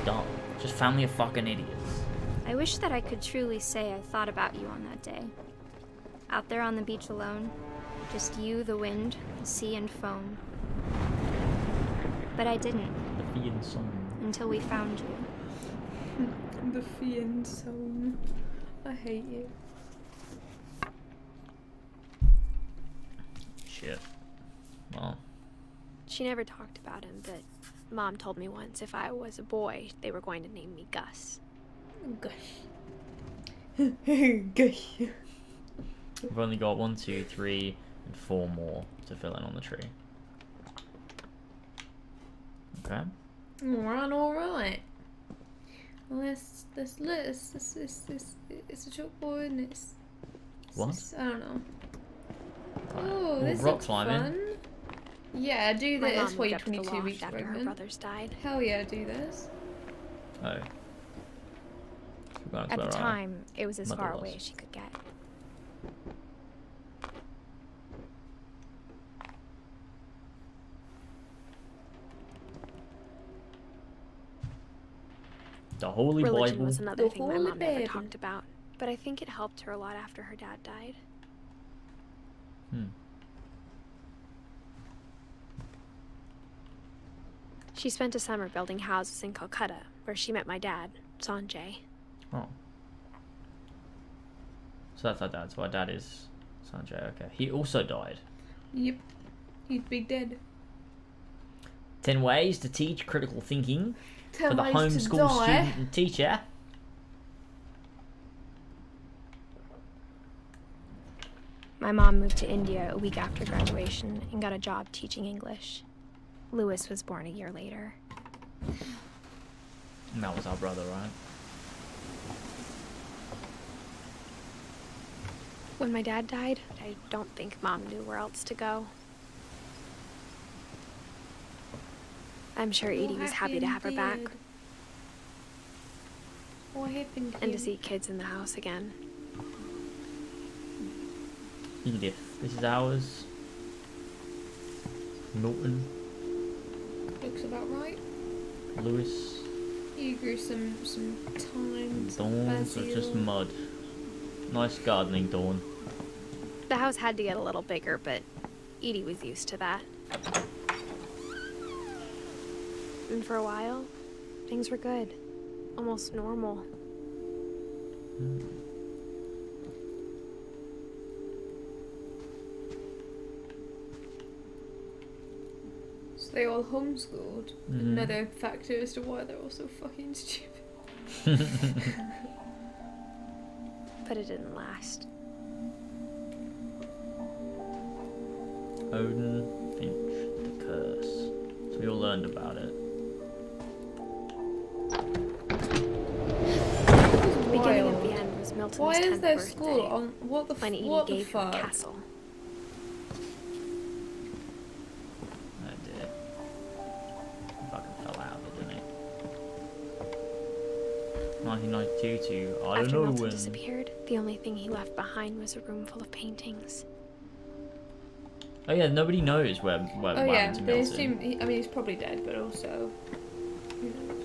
Dumb. Just family of fucking idiots. I wish that I could truly say I thought about you on that day. Out there on the beach alone, just you, the wind, the sea, and foam. But I didn't. The fiend song. Until we found you. The fiend song. I hate you. Shit. Well. She never talked about him, but Mom told me once if I was a boy, they were going to name me Gus. Gosh. Gosh. We've only got 1, 2, 3, and 4 more to fill in on the tree. Okay. Alright. Well, it's a chalkboard and it's what? I don't know. Right. Oh, this rock looks climbing. fun. Yeah, do My this mom while moved you're up to the 22 loft weeks after her pregnant. brothers died. Hell yeah, do this. Oh. At the time, it was as far away as she could get. The Holy Religion Bible. was another thing my Holy mom never Bible. talked about, but I think it helped her a lot after her dad died. She spent a summer building houses in Calcutta, where she met my dad, Sanjay. Oh. So that's our dad. So our dad is Sanjay. Okay. He also died. Yep. He'd be dead. 10 ways to teach critical thinking 10 for the ways to homeschool die. student and teacher. My mom moved to India a week after graduation and got a job teaching English. Louis was born a year later. And that was our brother, right? When my dad died, I don't think Mom knew where else to go. I'm sure Edie was happy to have her back. What happened And to see kids in the house again. Edith. This is ours. Milton. Looks about right. Lewis. You grew some thyme, some Dawn's are just mud. Nice gardening, Dawn. The house had to get a little bigger, but Edie was used to that. And for a while, things were good. Almost normal. So they all homeschooled. Another factor as to why they're all so fucking stupid. But it didn't last. Odin, Finch, the curse. So we all learned about it. The beginning of the end was Milton's 10th Why is there birthday, school on what the when Edie what the gave him a fuck? castle. Oh dear. He fucking fell out of it, didn't he? 1992 to I After don't know Milton when. disappeared, the only thing he left behind was a room full of paintings. Oh yeah, nobody knows where Oh what yeah, happened to they Milton. assume. I mean, he's probably dead, but also. Who knows?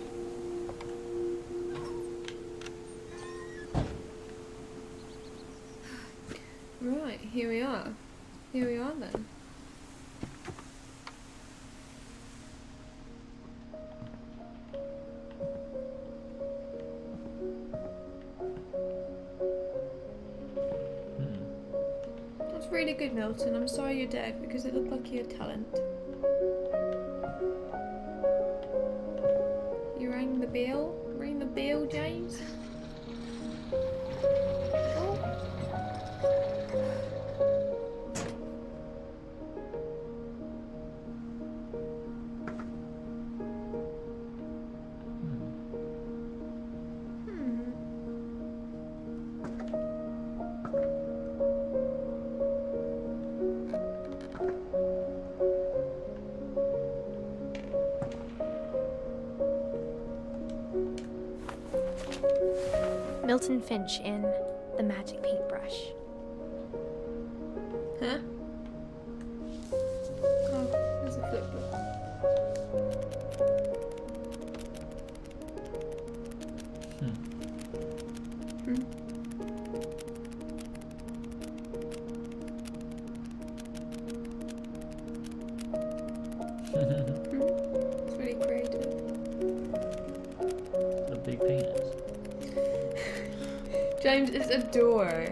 Right, here we are. Here we are then. That's really good, Milton. I'm sorry you're dead because it looked like you had talent. You rang the bell? Ring the bell, James? Oh. Milton Finch in The Magic Paintbrush. Huh? Oh, there's a flip book. Hmm. It's really creative. The big penis. James, it's a door.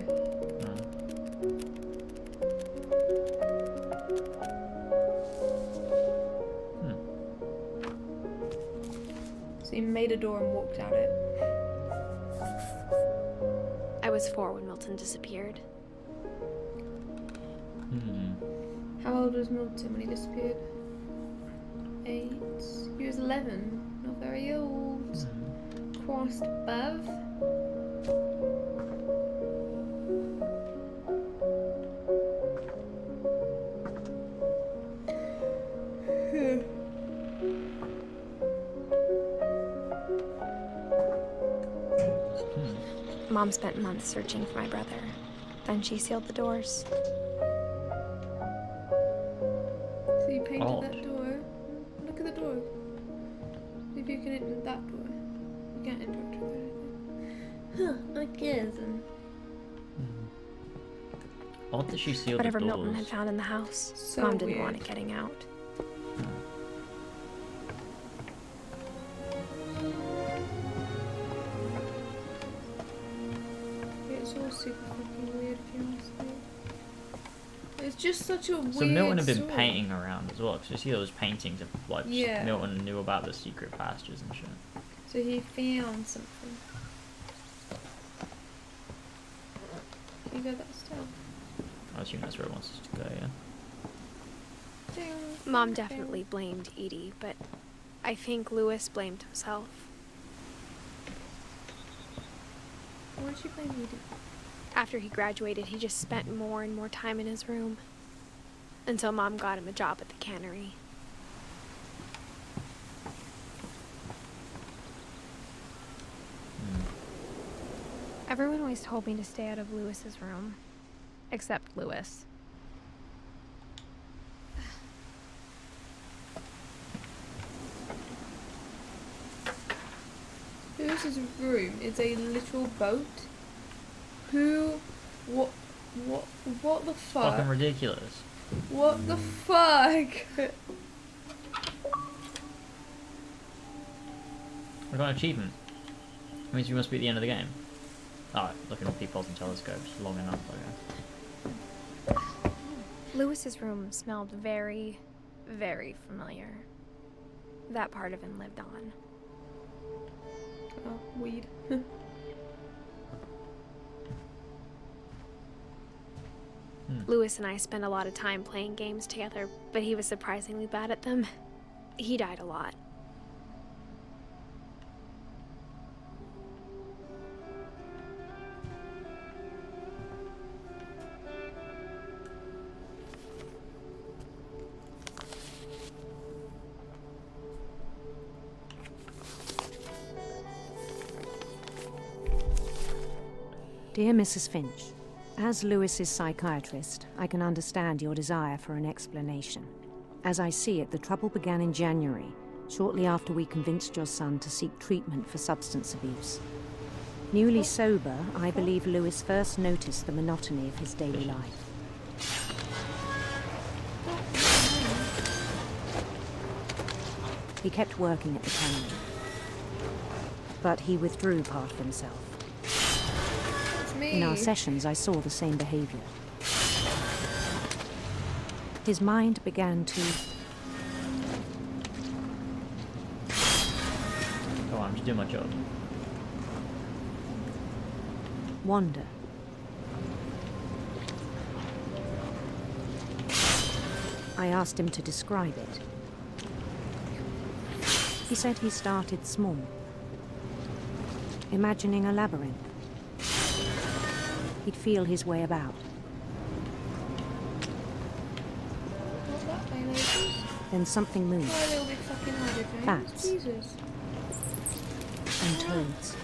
So he made a door and walked out it. I was 4 when Milton disappeared. How old was Milton when he disappeared? 8. He was 11. Not very old. Crossed above. Mom spent months searching for my brother. Then she sealed the doors. So you painted Odd. that door. Look at the door. See if you can enter that door. You can't enter it through there. Huh, I guess. Odd that she sealed Whatever the doors. Milton had found in the house, So Mom didn't weird. want it getting out. It's all super fucking weird if you ask me. It's just such a weird So Milton had been story. painting around as well, because you see those paintings of like Yeah. Milton knew about the secret pastures and shit. So he found something. You got that stuff. I assume that's where it wants us to go, yeah. Ding. Mom definitely blamed Edie, but I think Lewis blamed himself. Why did she blame Edith? After he graduated, he just spent more and more time in his room. Until Mom got him a job at the cannery. Everyone always told me to stay out of Lewis's room. Except Lewis. Lewis's room is a literal boat. What the fuck? Fucking ridiculous. What the fuck? We got an achievement. It means we must be at the end of the game. Alright, looking at peepholes and telescopes long enough, okay. Lewis's room smelled very, very familiar. That part of him lived on. Oh, weed. Lewis and I spent a lot of time playing games together, but he was surprisingly bad at them. He died a lot. Dear Mrs. Finch, as Lewis's psychiatrist, I can understand your desire for an explanation. As I see it, the trouble began in January, shortly after we convinced your son to seek treatment for substance abuse. Newly sober, I believe Lewis first noticed the monotony of his daily life. He kept working at the cannery, but he withdrew part of himself. In our sessions, I saw the same behavior. His mind began to... Come on, I'm just doing my job. wander. I asked him to describe it. He said he started small, imagining a labyrinth. He'd feel his way about. Then something moved. Bats. And toads.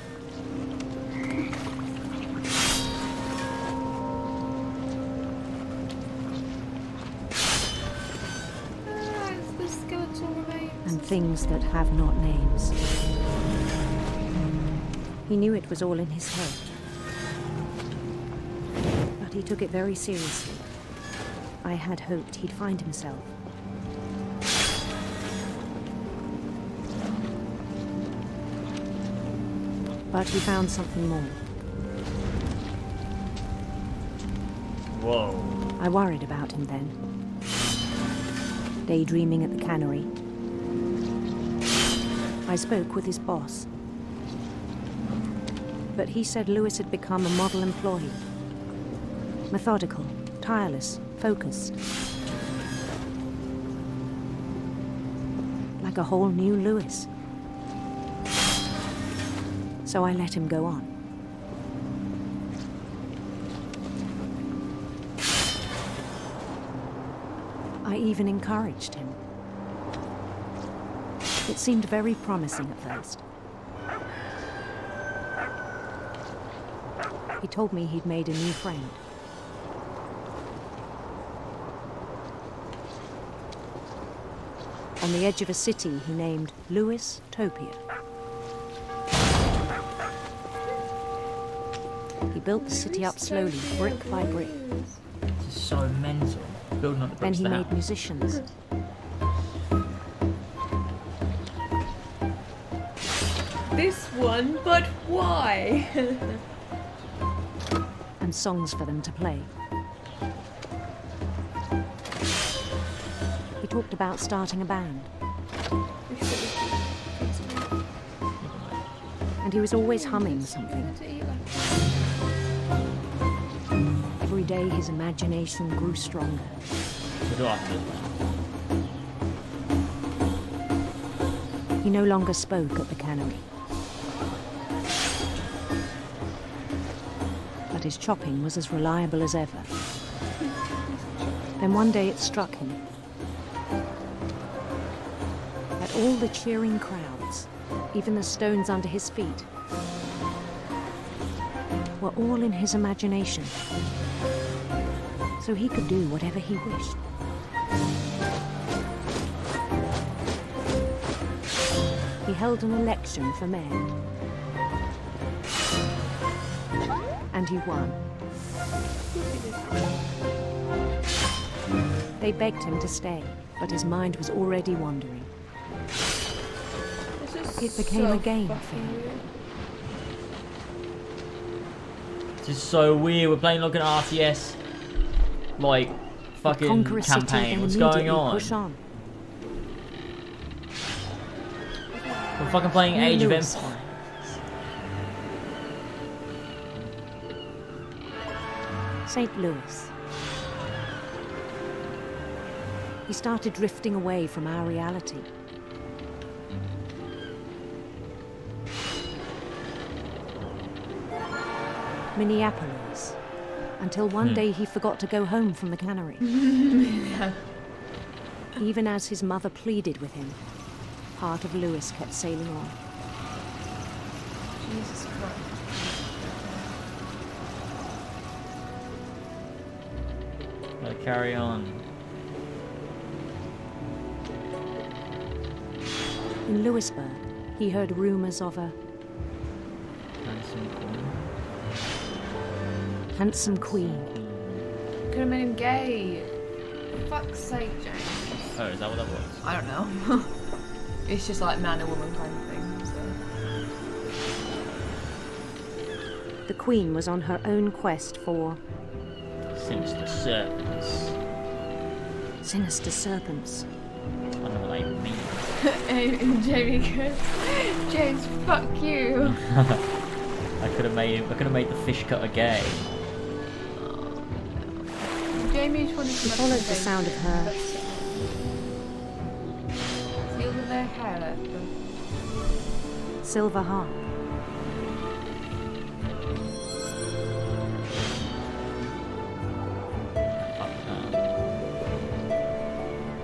And things that have not names. He knew it was all in his head. But he took it very seriously. I had hoped he'd find himself. But he found something more. Whoa. I worried about him then. Daydreaming at the cannery. I spoke with his boss. But he said Lewis had become a model employee. Methodical, tireless, focused. Like a whole new Lewis. So I let him go on. I even encouraged him. It seemed very promising at first. He told me he'd made a new friend. On the edge of a city he named Lewis Topia. He built the city up slowly, brick by brick. This is so mental. Building up the Then bricks he of the made house. musicians. This one, but why? And songs for them to play. He talked about starting a band. And he was always humming something. Every day his imagination grew stronger. He no longer spoke at the cannery. But his chopping was as reliable as ever. Then one day it struck him that all the cheering crowds, even the stones under his feet, were all in his imagination. So he could do whatever he wished. He held an election for mayor. And he won. They begged him to stay, but his mind was already wandering. It became a game for him. This is so weird. We're playing like an RTS, like, fucking campaign. What's going on? Push on. We're fucking playing Age of Empires. St. Louis. He started drifting away from our reality. Minneapolis. Until one day he forgot to go home from the cannery. Even as his mother pleaded with him, part of Lewis kept sailing on. Jesus Christ. Gotta carry on. In Lewisburg, he heard rumors of a handsome queen. Could have made him gay. For fuck's sake, James. Oh, is that what that was? I don't know. It's just like man and woman kind of thing. So. The queen was on her own quest for sinister serpents. Sinister serpents. I don't know what they mean. And Jamie goes, James, fuck you. I could have made the fish cutter gay. Jamie just wanted to followed the sound of her. Feel with their hair left. Silver harp.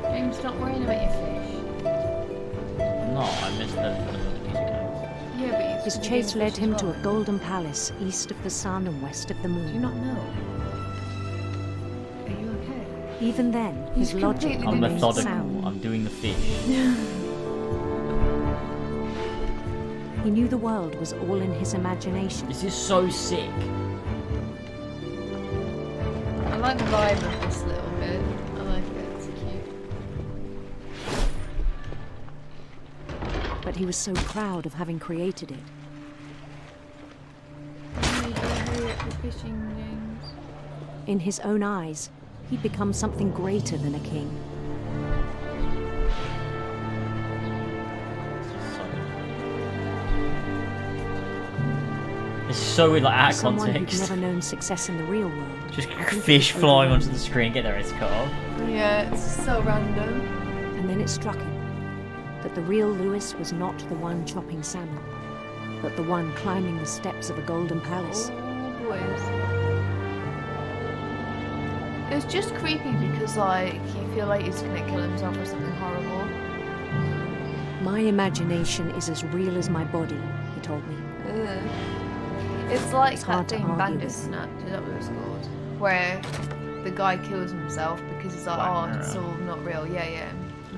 James, stop worrying about your fish. No, I missed the music notes. Yeah, but his chase led him to a golden palace east of the sun and west of the moon. Do you not know? Are you okay? Even then, his logic I'm remained methodical. sound. I'm doing the fish. He knew the world was all in his imagination. This is so sick. I like the vibe of this little bit. I like it. It's cute. But he was so proud of having created it. Hurry up the fishing, James. In his own eyes, he'd become something greater than a king. It's so weird, like out of Someone context. who'd never known success in the real world. Just fish flying onto the screen, get their heads cut off. Yeah, it's so random. And then it struck him that the real Lewis was not the one chopping salmon, but the one climbing the steps of a golden palace. Oh, boys. It was just creepy because, like, you feel like he's gonna kill himself or something horrible. My imagination is as real as my body, he told me. Ugh. It's like It's that hard to thing argue with. Bandersnatch, is that what it was called? Where the guy kills himself because he's like, Black oh, Mirror. it's all not real. Yeah,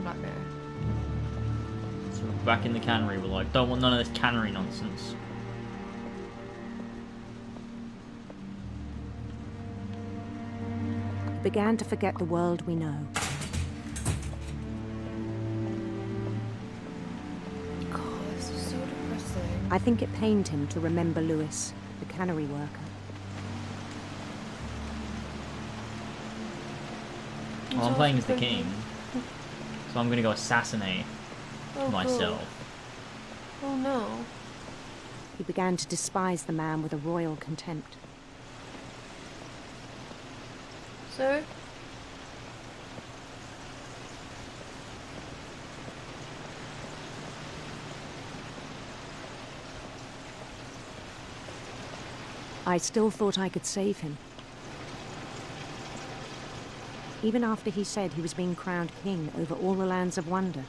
Black Mirror. So back in the cannery, we're like, don't want none of this cannery nonsense. He began to forget the world we know. God, this is so depressing. I think it pained him to remember Lewis, the cannery worker. Well, I'm playing as the king, so I'm gonna go assassinate myself. Oh no. He began to despise the man with a royal contempt. So? I still thought I could save him. Even after he said he was being crowned king over all the lands of wonder.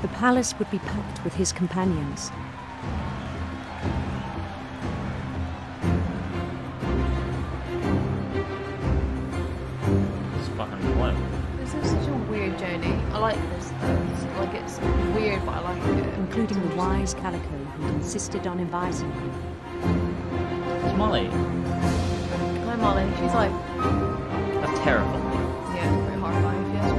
The palace would be packed with his companions. It's fucking wild. This is such a weird journey. I like this though. It's weird, but I like it. Including the wise Calico who insisted on advising him. It's Molly. Hi Molly. She's like, That's terrifying. yeah, pretty horrifying if you ask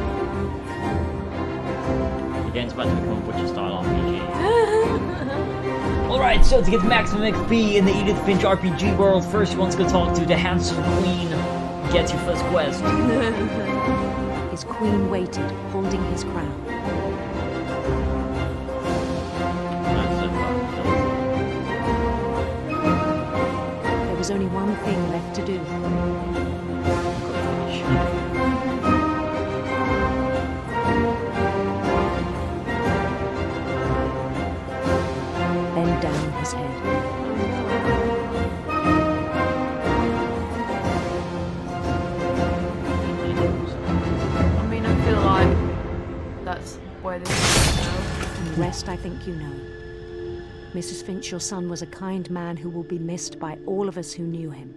me. The game's about to become a Witcher style RPG. Alright, so to get maximum XP in the Edith Finch RPG world, first you want to go talk to the handsome queen. Get your first quest. His queen waited, holding his crown. was only one thing left to do. Bend down his head. I mean, I feel like that's where this is now. And the rest I think you know. Mrs. Finch, your son was a kind man who will be missed by all of us who knew him.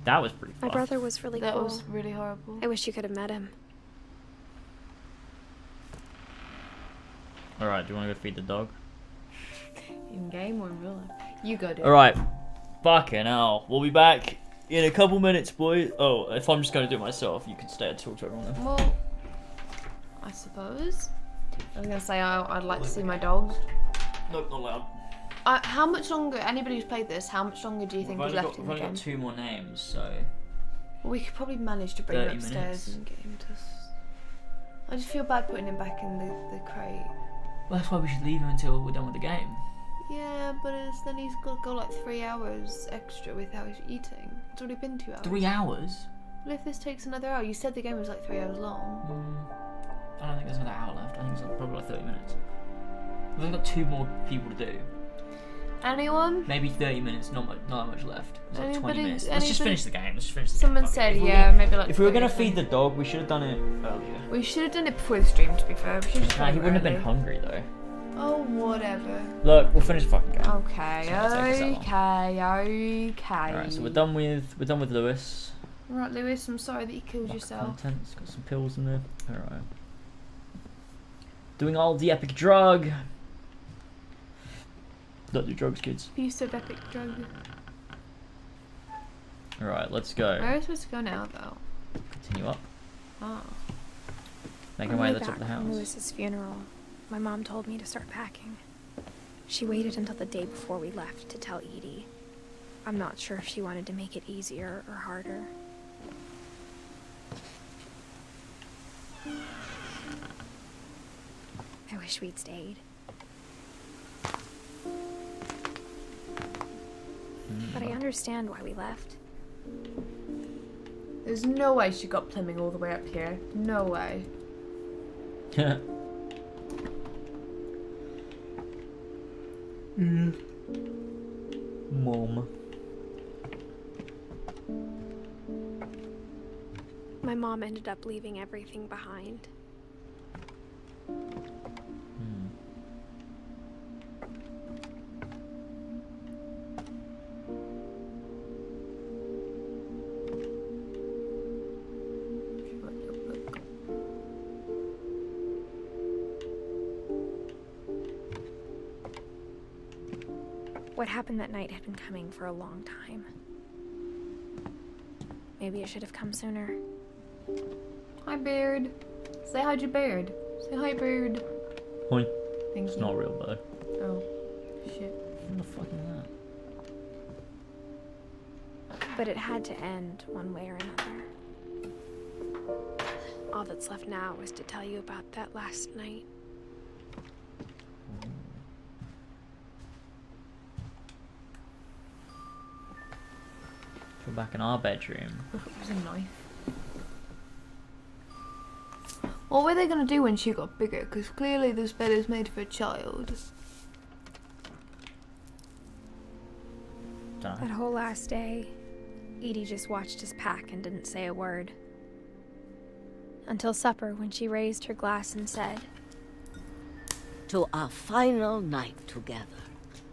That was pretty fun. My brother was really cool. That was really horrible. I wish you could have met him. Alright, do you want to go feed the dog? In game or in real life? You go do it. Alright. Fucking hell. We'll be back in a couple minutes, boys. Oh, if I'm just going to do it myself, you can stay and talk to everyone then. Well, I suppose. I was going to say I'd like to see my dog. Nope, not allowed. How much longer, anybody who's played this, how much longer do you think is left in the We've only game? got 2 more names, so... Well, we could probably manage to bring him 30 upstairs minutes. and get him to... I just feel bad putting him back in the crate. Well, that's why we should leave him until we're done with the game. Yeah, but then he's got to go like 3 hours extra without eating. It's already been 2 hours. 3 hours? Well, if this takes another hour, you said the game was like 3 hours long. I don't think there's another hour left. I think it's probably like 30 minutes. We've only got 2 more people to do. Anyone? Maybe 30 minutes, not that much left. It's like 20 minutes. Let's just finish the game. Let's just finish the Someone game. said, yeah, maybe like If we were going to 30. feed the dog, we should have done it earlier. We should have done it before the stream, to be fair. We should have just Nah, done he it wouldn't have been early. hungry though. Oh, whatever. Look, we'll finish the fucking game. Okay, okay. Alright, so we're done with Lewis. Right, Lewis, I'm sorry that you killed yourself. Contents, got some pills in there. Alright. Doing all the epic drug. Don't do drugs, kids. Use of epic drug. Alright, let's go. Where are we supposed to go now, though? Continue up. Oh. Make On our way the to the top of the back from house. Lewis's funeral, my mom told me to start packing. She waited until the day before we left to tell Edie. I'm not sure if she wanted to make it easier or harder. I wish we'd stayed. But I understand why we left. There's no way she got plumbing all the way up here. No way. Mom. My mom ended up leaving everything behind. What happened that night had been coming for a long time. Maybe it should have come sooner. Hi, Beard. Say hi to Beard. Say hi, Beard. Hi. Thank It's you. not real though. Oh, shit. What the fuck is that? But it had to end one way or another. All that's left now is to tell you about that last night. We're back in our bedroom. It was a knife. What were they going to do when she got bigger? Because clearly this bed is made for a child. That whole last day, Edie just watched us pack and didn't say a word. Until supper, when she raised her glass and said, "To our final night together,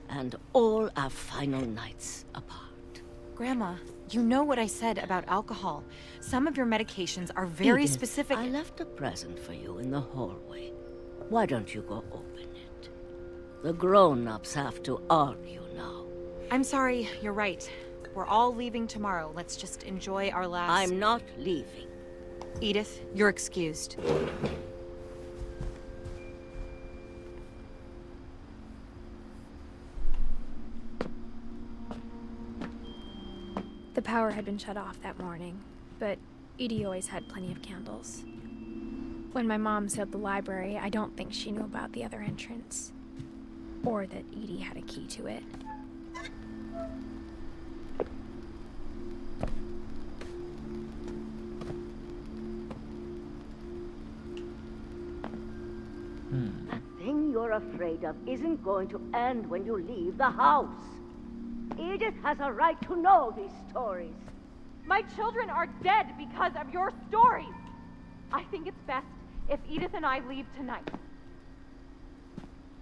and all our final nights apart." Grandma, you know what I said about alcohol. Some of your medications are very Edith, specific. I left a present for you in the hallway. Why don't you go open it? The grown-ups have to argue now. I'm sorry, you're right. We're all leaving tomorrow. Let's just enjoy our last... I'm not leaving. Edith, you're excused. the power had been shut off that morning, but Edie always had plenty of candles. When my mom sealed the library, I don't think she knew about the other entrance. Or that Edie had a key to it. The thing you're afraid of isn't going to end when you leave the house. Edith has a right to know these stories. My children are dead because of your stories. I think it's best if Edith and I leave tonight.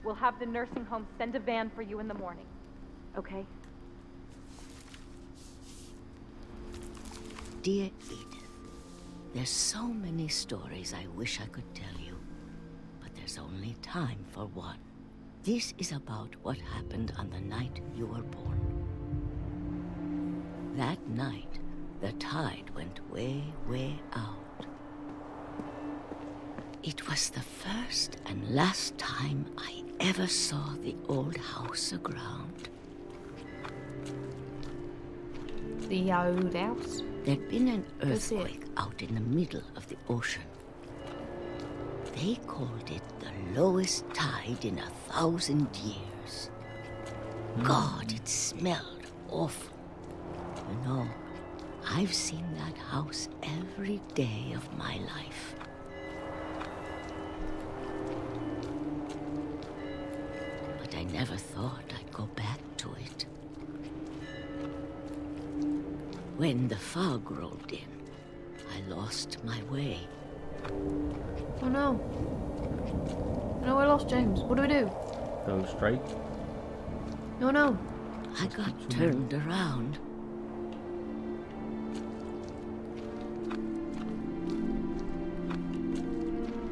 We'll have the nursing home send a van for you in the morning. Okay? Dear Edith, there's so many stories I wish I could tell you, but there's only time for one. This is about what happened on the night you were born. That night, the tide went way, way out. It was the first and last time I ever saw the old house aground. The old house? There'd been an earthquake out in the middle of the ocean. They called it the lowest tide in 1,000 years. God, it smelled awful. You know, I've seen that house every day of my life. But I never thought I'd go back to it. When the fog rolled in, I lost my way. Oh no. No, I lost James. What do we do? Go straight. No. I got turned around.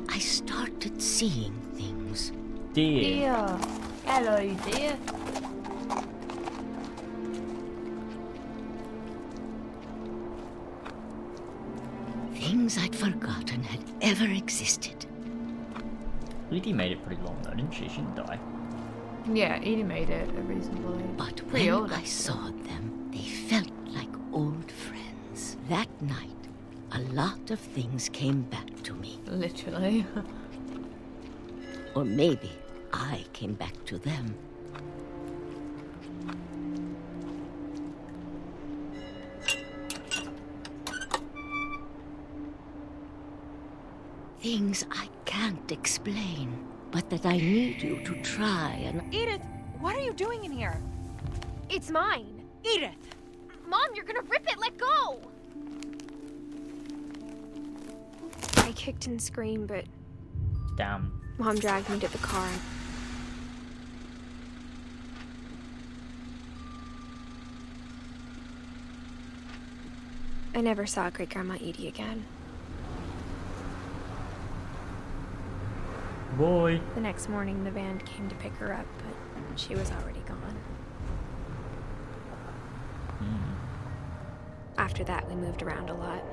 I started seeing things. Dear. Hello, dear. Things I'd forgotten had ever existed. Edie made it pretty long though, didn't she? She didn't die. Yeah, Edie made it a reasonable age. But pretty when old, I saw them, they felt like old friends. That night, a lot of things came back to me. Literally. Or maybe I came back to them. Things I can't explain, but that I need you to try and... Edith, what are you doing in here? It's mine. Edith! Mom, you're gonna rip it! Let go! I kicked and screamed, but... Damn. Mom dragged me to the car. I never saw Great Grandma Edie again. Boy. The next morning, the van came to pick her up, but she was already gone. After that, we moved around a lot.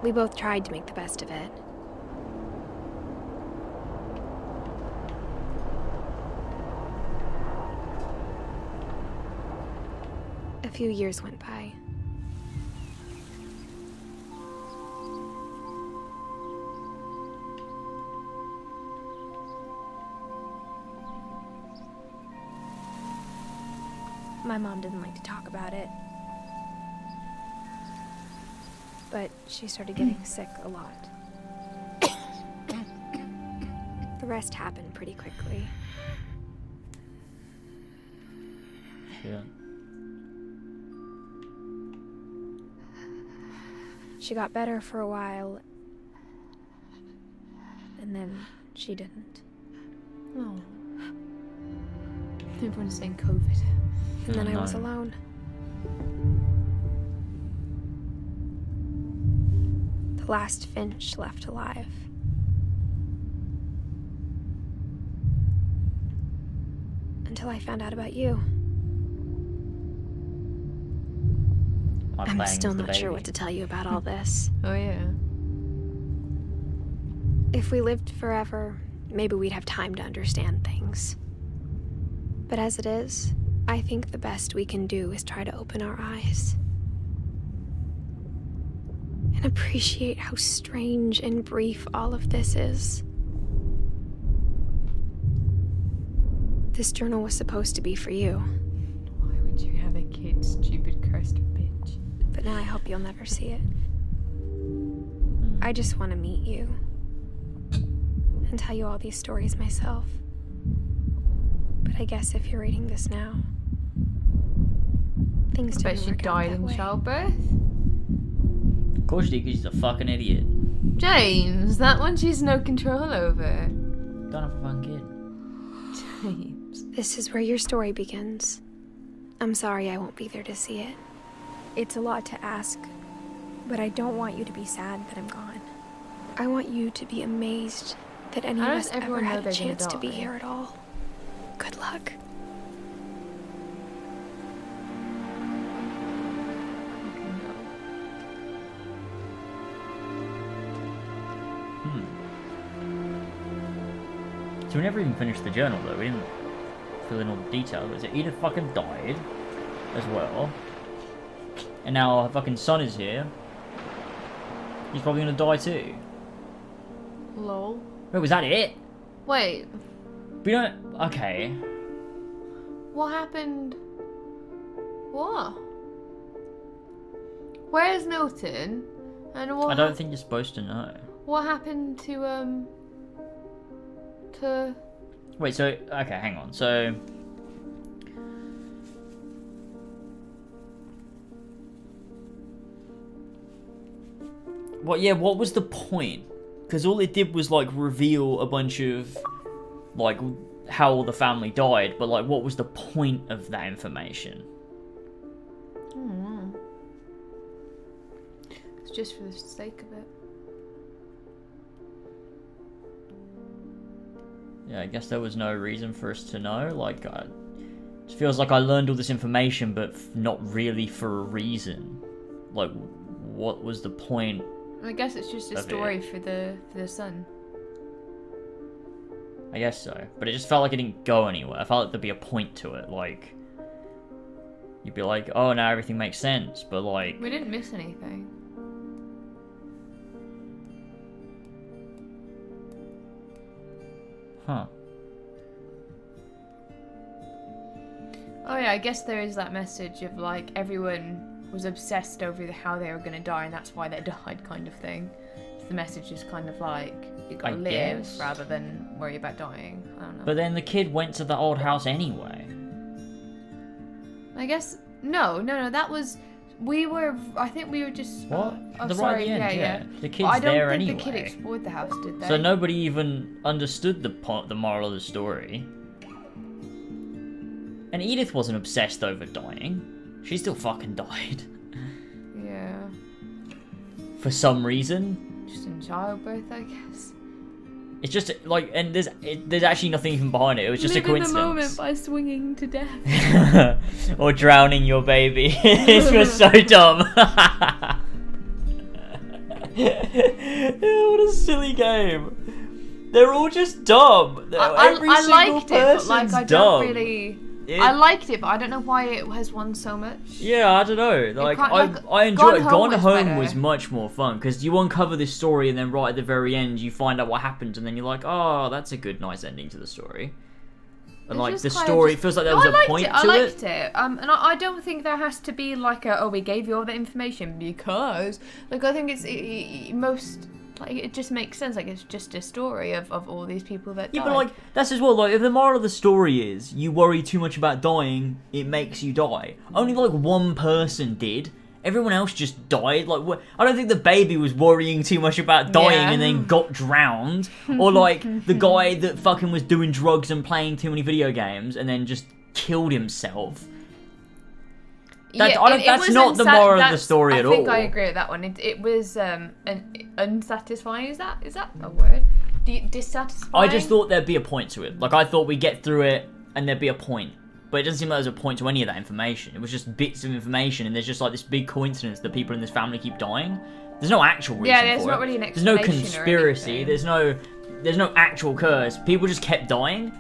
We both tried to make the best of it. A few years went by. My mom didn't like to talk about it. But she started getting sick a lot. The rest happened pretty quickly. Yeah. She got better for a while, and then she didn't. Oh. Everyone's saying COVID. And then I was alone. The last Finch left alive. Until I found out about you. I'm still not sure what to tell you about all this. Oh, yeah. If we lived forever, maybe we'd have time to understand things. But as it is, I think the best we can do is try to open our eyes. And appreciate how strange and brief all of this is. This journal was supposed to be for you. Why would you have a kid, stupid cursed bitch? But now I hope you'll never see it. I just want to meet you. And tell you all these stories myself. But I guess if you're reading this now, things I bet didn't she work out died that in way. childbirth. Of course she did, because she's a fucking idiot. James, that one she's no control over. Don't have a fucking kid. James. This is where your story begins. I'm sorry I won't be there to see it. It's a lot to ask, but I don't want you to be sad that I'm gone. I want you to be amazed that any of How us does ever everyone know had a they're gonna chance to be die? here at all. Good luck. So we never even finished the journal though, we didn't fill in all the details. So Edith fucking died as well. And now her fucking son is here. He's probably gonna die too. Lol. Wait, was that it? Wait, We don't... Okay. what happened? What? Where's Milton? And what? I don't think you're supposed to know. What happened to Wait, so... Okay, hang on. So... What? Yeah, what was the point? Because all it did was, like, reveal a bunch of... Like, how the family died. But, like, what was the point of that information? I don't know. It's just for the sake of it. Yeah, I guess there was no reason for us to know. Like, it feels like I learned all this information, but not really for a reason. Like, what was the point? I guess it's just a of story it? for the son. I guess so. But it just felt like it didn't go anywhere. I felt like there'd be a point to it. Like, you'd be like, oh, now everything makes sense. But, like... We didn't miss anything. Huh. Oh yeah, I guess there is that message of like everyone was obsessed over how they were gonna die and that's why they died kind of thing. So the message is kind of like you gotta I live guess. rather than worry about dying. I don't know. But then the kid went to the old house anyway. I guess no, that was I think we were just What? oh, The right sorry, at the end, yeah. The Well, kid's I don't there think anyway. the kid explored the house, did they? So nobody even understood the moral of the story. And Edith wasn't obsessed over dying. She still fucking died. Yeah. For some reason. Just in childbirth, I guess. It's just like, and there's actually nothing even behind it. It was just Live a coincidence. in the moment by swinging to death. Or drowning your baby. This was so dumb. What a silly game. They're all just dumb. Every I single liked it, but like person's I dumb. don't really. I liked it, but I don't know why it has won so much. Yeah, I don't know. Like, I enjoyed it. Gone Home was much more fun because you uncover this story and then right at the very end you find out what happened and then you're like, oh, that's a good, nice ending to the story. And like the story, it feels like there was a point to it. I liked it. And I don't think there has to be like a we gave you all the information because like I think it's most. Like, it just makes sense. Like, it's just a story of all these people that Yeah, died. but like, that's as well, like, if the moral of the story is, you worry too much about dying, it makes you die. Only, like, one person did. Everyone else just died. Like, I don't think the baby was worrying too much about dying and then got drowned. Or, like, the guy that fucking was doing drugs and playing too many video games and then just killed himself. That's not the moral of the story at all. I think I agree with that one. It was unsatisfying. Is that a word? Dissatisfying? I just thought there'd be a point to it. Like, I thought we'd get through it and there'd be a point. But it doesn't seem like there's a point to any of that information. It was just bits of information and there's just like this big coincidence that people in this family keep dying. There's no actual reason for it. Yeah, there's not really an There's no explanation conspiracy. There's no actual curse. People just kept dying.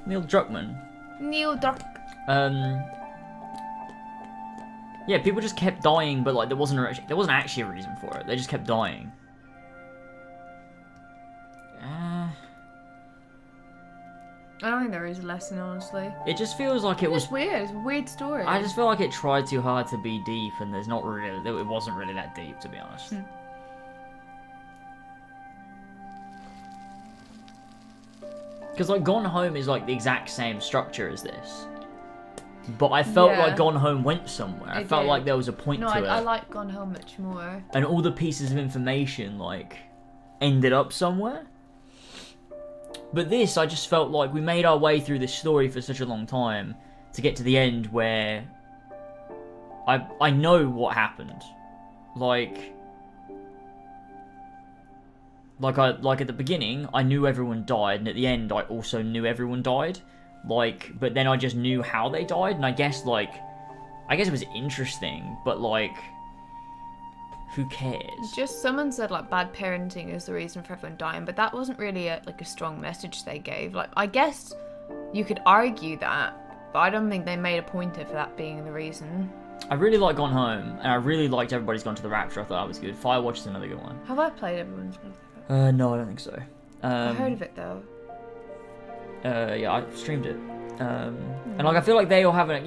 Neil Druckmann. Neil Druck. Yeah, people just kept dying, but like there wasn't actually a reason for it. They just kept dying. I don't think there is a lesson, honestly. It just feels like it was just weird. It's a weird story. I just feel like it tried too hard to be deep, and there's not really. It wasn't really that deep, to be honest. Because like Gone Home is like the exact same structure as this, but I felt like Gone Home went somewhere. I felt like there was a point to it. I like Gone Home much more. And all the pieces of information like ended up somewhere. But this, I just felt like we made our way through this story for such a long time to get to the end where I know what happened. Like at the beginning, I knew everyone died, and at the end, I also knew everyone died. Like, but then I just knew how they died, and I guess it was interesting, but like, who cares? Just someone said like bad parenting is the reason for everyone dying, but that wasn't really a strong message they gave. Like, I guess you could argue that, but I don't think they made a point of that being the reason. I really like Gone Home, and I really liked Everybody's Gone to the Rapture. I thought that was good. Firewatch is another good one. Have I played Everyone's Gone to the Rapture? No, I don't think so. I heard of it though. Yeah, I streamed it. And like I feel like they all have an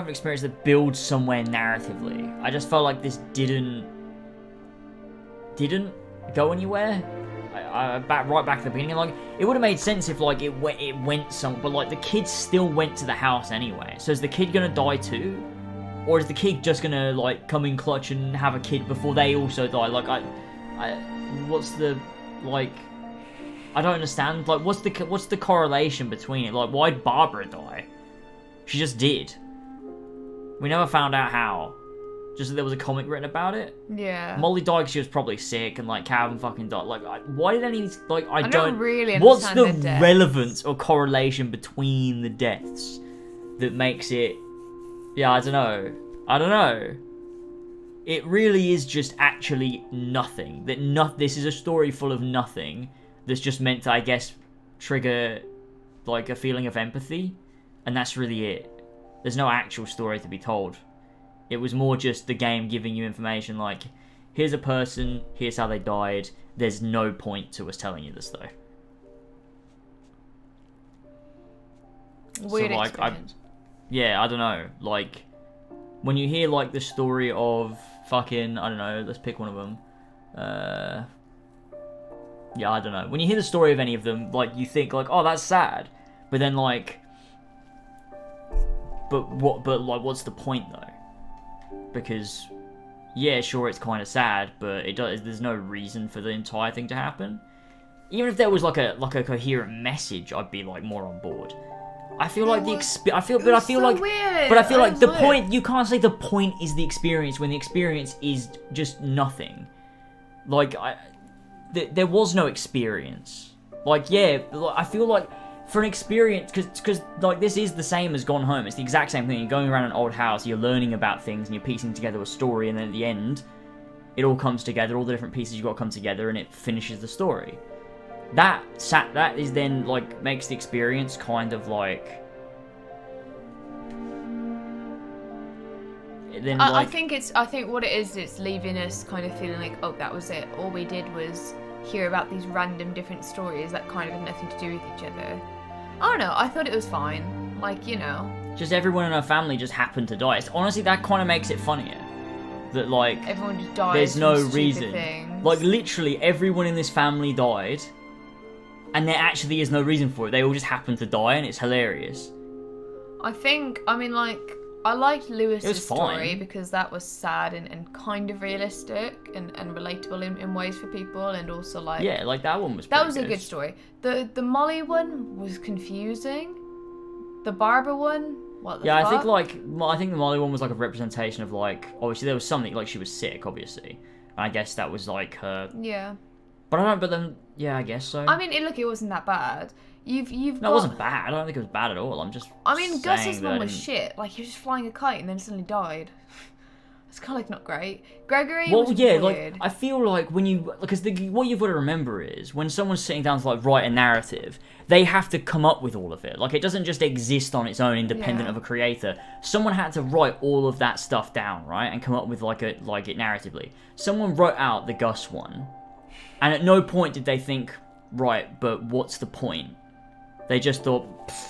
experience that builds somewhere narratively. I just felt like this didn't go anywhere. Right back at the beginning, like it would have made sense if like it went some, but like the kid still went to the house anyway. So is the kid gonna die too, or is the kid just gonna like come in clutch and have a kid before they also die? Like what's the like? I don't understand. Like what's the correlation between it? Like why'd Barbara die? She just did. We never found out how. Just that there was a comic written about it. Yeah. Molly died because she was probably sick, and like Calvin fucking died. Like, why did any like I don't really What's understand the their relevance or correlation between the deaths that makes it? Yeah, I don't know. It really is just actually nothing. This is a story full of nothing. That's just meant to, I guess, trigger like a feeling of empathy, and that's really it. There's no actual story to be told. It was more just the game giving you information like, here's a person, here's how they died. There's no point to us telling you this though. Weird experience. I don't know. Like, when you hear like the story of fucking, I don't know, let's pick one of them. Yeah, I don't know. When you hear the story of any of them, like, you think like, oh, that's sad. But then like, but what's the point though? Because, yeah, sure, it's kind of sad, but there's no reason for the entire thing to happen. Even if there was like a coherent message, I'd be like more on board. I feel like the point, you can't say the point is the experience when the experience is just nothing. Like there was no experience. Like, yeah, I feel like for an experience, because like this is the same as Gone Home. It's the exact same thing. You're going around an old house, you're learning about things, and you're piecing together a story, and then at the end, it all comes together. All the different pieces you've got to come together, and it finishes the story. That is then like makes the experience kind of like. Then I think what it is, it's leaving us kind of feeling like, oh, that was it. All we did was hear about these random different stories that kind of had nothing to do with each other. I don't know, I thought it was fine. Like, you know. Just everyone in her family just happened to die. Honestly, that kind of makes it funnier. That, like, everyone just died. There's no reason. Things. Like, literally, everyone in this family died. And there actually is no reason for it. They all just happened to die, and it's hilarious. I liked Lewis's story because that was sad and kind of realistic and relatable in ways for people, and also like, yeah, like that one was a good story. The Molly one was confusing. The Barbara one, what the fuck? I think the Molly one was like a representation of like, obviously there was something, like she was sick, obviously, and I guess that was like her. Yeah. But then yeah, I guess so. I mean, it wasn't that bad. It wasn't bad. I don't think it was bad at all. I'm just. Gus's one was shit. Like, he was just flying a kite and then suddenly died. It's kind of like not great. Gregory Well, was yeah, weird. like I feel like when you because what you've got to remember is when someone's sitting down to like write a narrative, they have to come up with all of it. Like it doesn't just exist on its own, independent of a creator. Someone had to write all of that stuff down, right, and come up with like it narratively. Someone wrote out the Gus one, and at no point did they think, right, but what's the point? They just thought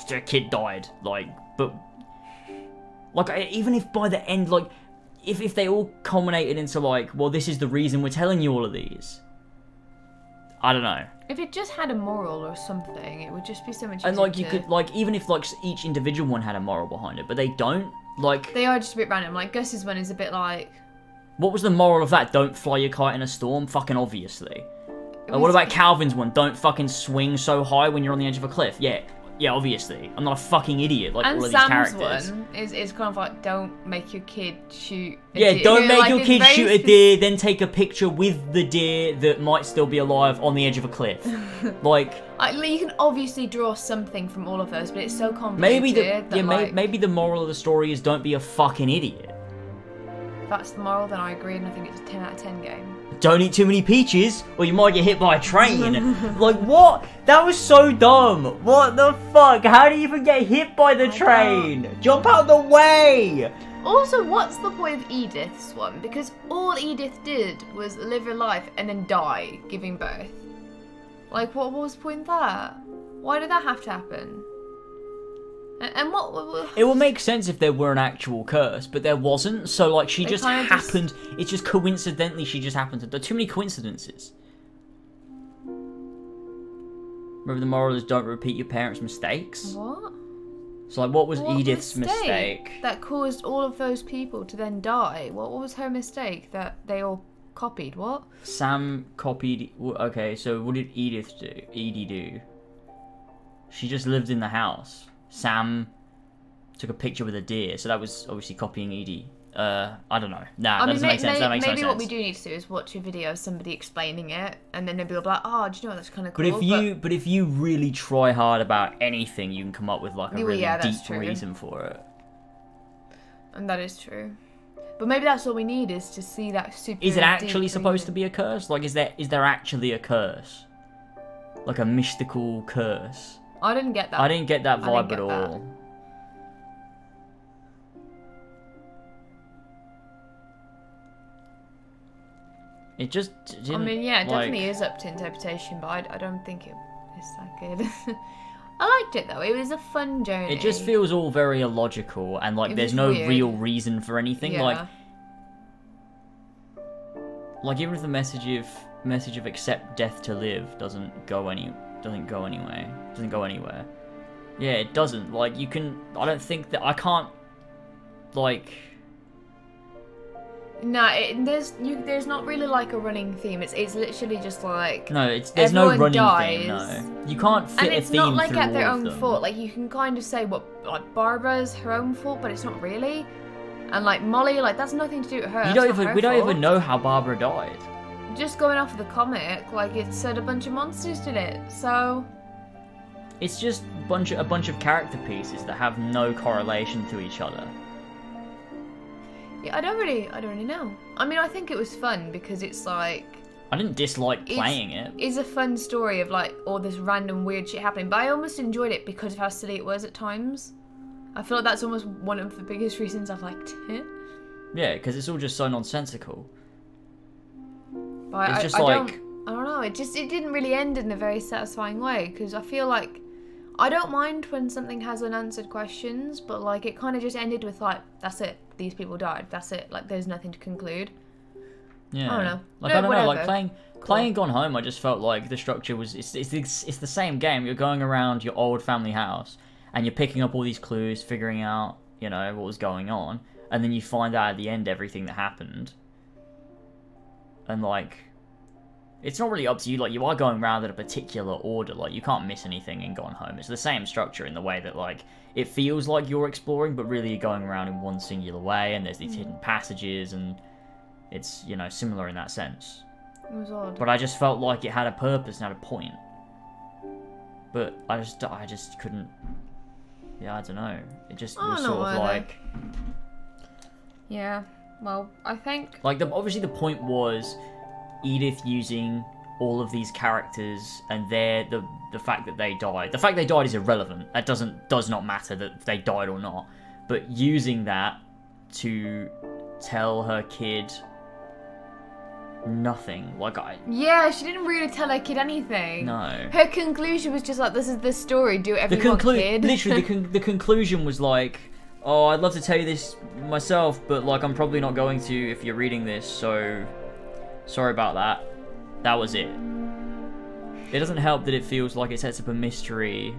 the kid died, like, but like even if by the end, like. If they all culminated into like, well, this is the reason we're telling you all of these. I don't know. If it just had a moral or something, it would just be so much easier. And like you could like even if like each individual one had a moral behind it, but they don't. Like they are just a bit random. Like Gus's one is a bit like. What was the moral of that? Don't fly your kite in a storm. Fucking obviously. What about Calvin's one? Don't fucking swing so high when you're on the edge of a cliff. Yeah, obviously. I'm not a fucking idiot like all of these characters. And Sam's one is kind of like, don't make your kid shoot a deer. Don't make like, your kid shoot a deer, then take a picture with the deer that might still be alive on the edge of a cliff. Like... you can obviously draw something from all of those, but it's so complicated maybe the moral of the story is don't be a fucking idiot. If that's the moral, then I agree, and I think it's a 10 out of 10 game. Don't eat too many peaches, or you might get hit by a train. Like, what? That was so dumb. What the fuck? How do you even get hit by the train? Jump out the way! Also, what's the point of Edith's one? Because all Edith did was live her life and then die, giving birth. Like, what was the point of that? Why did that have to happen? And what... It will make sense if there were an actual curse, but there wasn't, so, like, she just happened... It's just coincidentally she just happened to... There are too many coincidences. Remember the moral is don't repeat your parents' mistakes? What? So, like, what was Edith's mistake? That caused all of those people to then die. What was her mistake that they all copied? What? Sam copied... Okay, so what did Edie do? She just lived in the house. Sam took a picture with a deer, so that was obviously copying Edie. I don't know. Nah, that doesn't make sense. That makes no sense. Maybe what we do need to do is watch a video of somebody explaining it, and then they'll be like, "Oh, do you know what? That's kind of cool." But if you really try hard about anything, you can come up with like a really deep reason for it. And that is true. But maybe that's all we need is to see that super. Is it actually supposed to be a curse? Like, is there actually a curse? Like a mystical curse? I didn't get that. I didn't get that vibe at all. It just didn't, I mean, yeah, it definitely is up to interpretation, but I don't think it's that good. I liked it though. It was a fun journey. It just feels all very illogical and like there's no real reason for anything. Yeah. Like even if the message of accept death to live doesn't go anywhere. Yeah, it doesn't. Like you can. I don't think that I can't. Like. No, there's not really like a running theme. It's literally just like there's no running theme. No, you can't fit a theme through all of them. And it's not like at their own fault. Like you can kind of say what like Barbara's her own fault, but it's not really. And like Molly, like that's nothing to do with her. We don't even know how Barbara died. Just going off of the comic, like it said a bunch of monsters did it. So it's just a bunch of character pieces that have no correlation to each other. Yeah, I don't really know. I mean, I think it was fun because it's like... I didn't dislike playing it. It's a fun story of like all this random weird shit happening, but I almost enjoyed it because of how silly it was at times. I feel like that's almost one of the biggest reasons I've liked it. Yeah, because it's all just so nonsensical. But I don't know, it didn't really end in a very satisfying way because I feel like I don't mind when something has unanswered questions, but like it kind of just ended with like, that's it. These people died. That's it. Like, there's nothing to conclude. Yeah. I don't know. Like, I don't know. Like, playing Gone Home, I just felt like the structure was... It's the same game. You're going around your old family house, and you're picking up all these clues, figuring out, you know, what was going on, and then you find out at the end everything that happened. And, like... It's not really up to you. Like, you are going around in a particular order. Like, you can't miss anything in Gone Home. It's the same structure in the way that, like... It feels like you're exploring, but really you're going around in one singular way, and there's these hidden passages, and it's, you know, similar in that sense. It was odd. But I just felt like it had a purpose and had a point. But I just couldn't... Yeah, I don't know. It just was sort of like... Yeah. Well, I think... Like, obviously the point was Edith using all of these characters and the fact that they died. The fact they died is irrelevant. That does not matter that they died or not. But using that to tell her kid nothing. Like, Yeah, she didn't really tell her kid anything. No. Her conclusion was just like, this is the story, do whatever you want, kid. Literally, the conclusion was like, oh, I'd love to tell you this myself, but, like, I'm probably not going to if you're reading this, so sorry about that. That was it. It doesn't help that it feels like it sets up a mystery.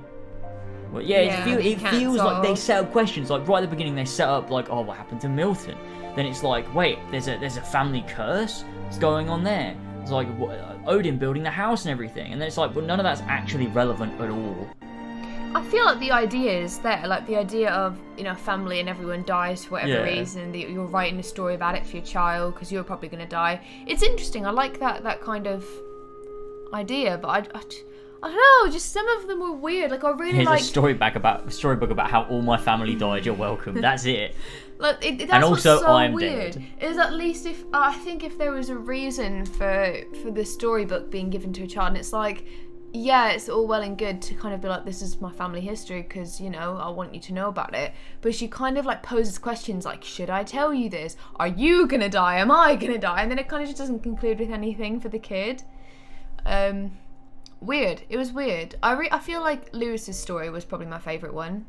Well, it feels like they set up questions. Like, right at the beginning, they set up, like, oh, what happened to Milton? Then it's like, wait, there's a family curse? What's going on there? It's like, Odin building the house and everything. And then it's like, well, none of that's actually relevant at all. I feel like the idea is there, like the idea of, you know, family and everyone dies for whatever reason, that you're writing a story about it for your child because you're probably going to die. It's interesting. I like that kind of idea, but I don't know, just some of them were weird. Like, I really Here's like... a storybook about how all my family died. You're welcome. That's it. Like, that's and also, what's so I'm weird. dead. Is at least if I think if there was a reason for the storybook being given to a child, and it's like, yeah, it's all well and good to kind of be like, this is my family history because, you know, I want you to know about it. But she kind of like poses questions like, should I tell you this? Are you gonna die? Am I gonna die? And then it kind of just doesn't conclude with anything for the kid. Weird. It was weird. I feel like Lewis's story was probably my favourite one.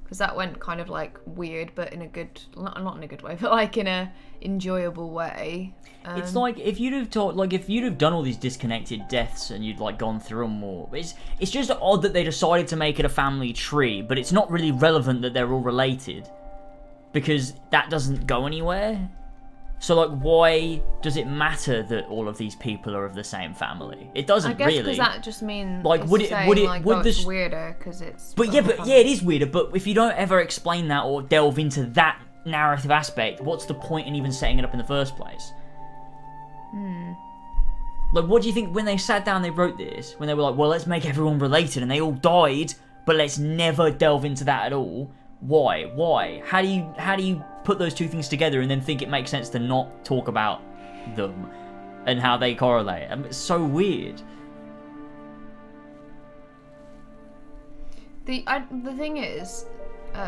Because that went kind of like weird, but in a good, not in a good way, but like in a enjoyable way. It's like if you'd have done all these disconnected deaths and you'd like gone through them more. It's just odd that they decided to make it a family tree, but it's not really relevant that they're all related because that doesn't go anywhere. So like, why does it matter that all of these people are of the same family? It doesn't really. I guess because that just means like it's weirder because it's. But yeah, it is weirder. But if you don't ever explain that or delve into that narrative aspect, what's the point in even setting it up in the first place? Like, what do you think when they sat down, they wrote this, when they were like, well, let's make everyone related, and they all died, but let's never delve into that at all. Why? How do you put those two things together and then think it makes sense to not talk about them and how they correlate? I mean, it's so weird. The thing is,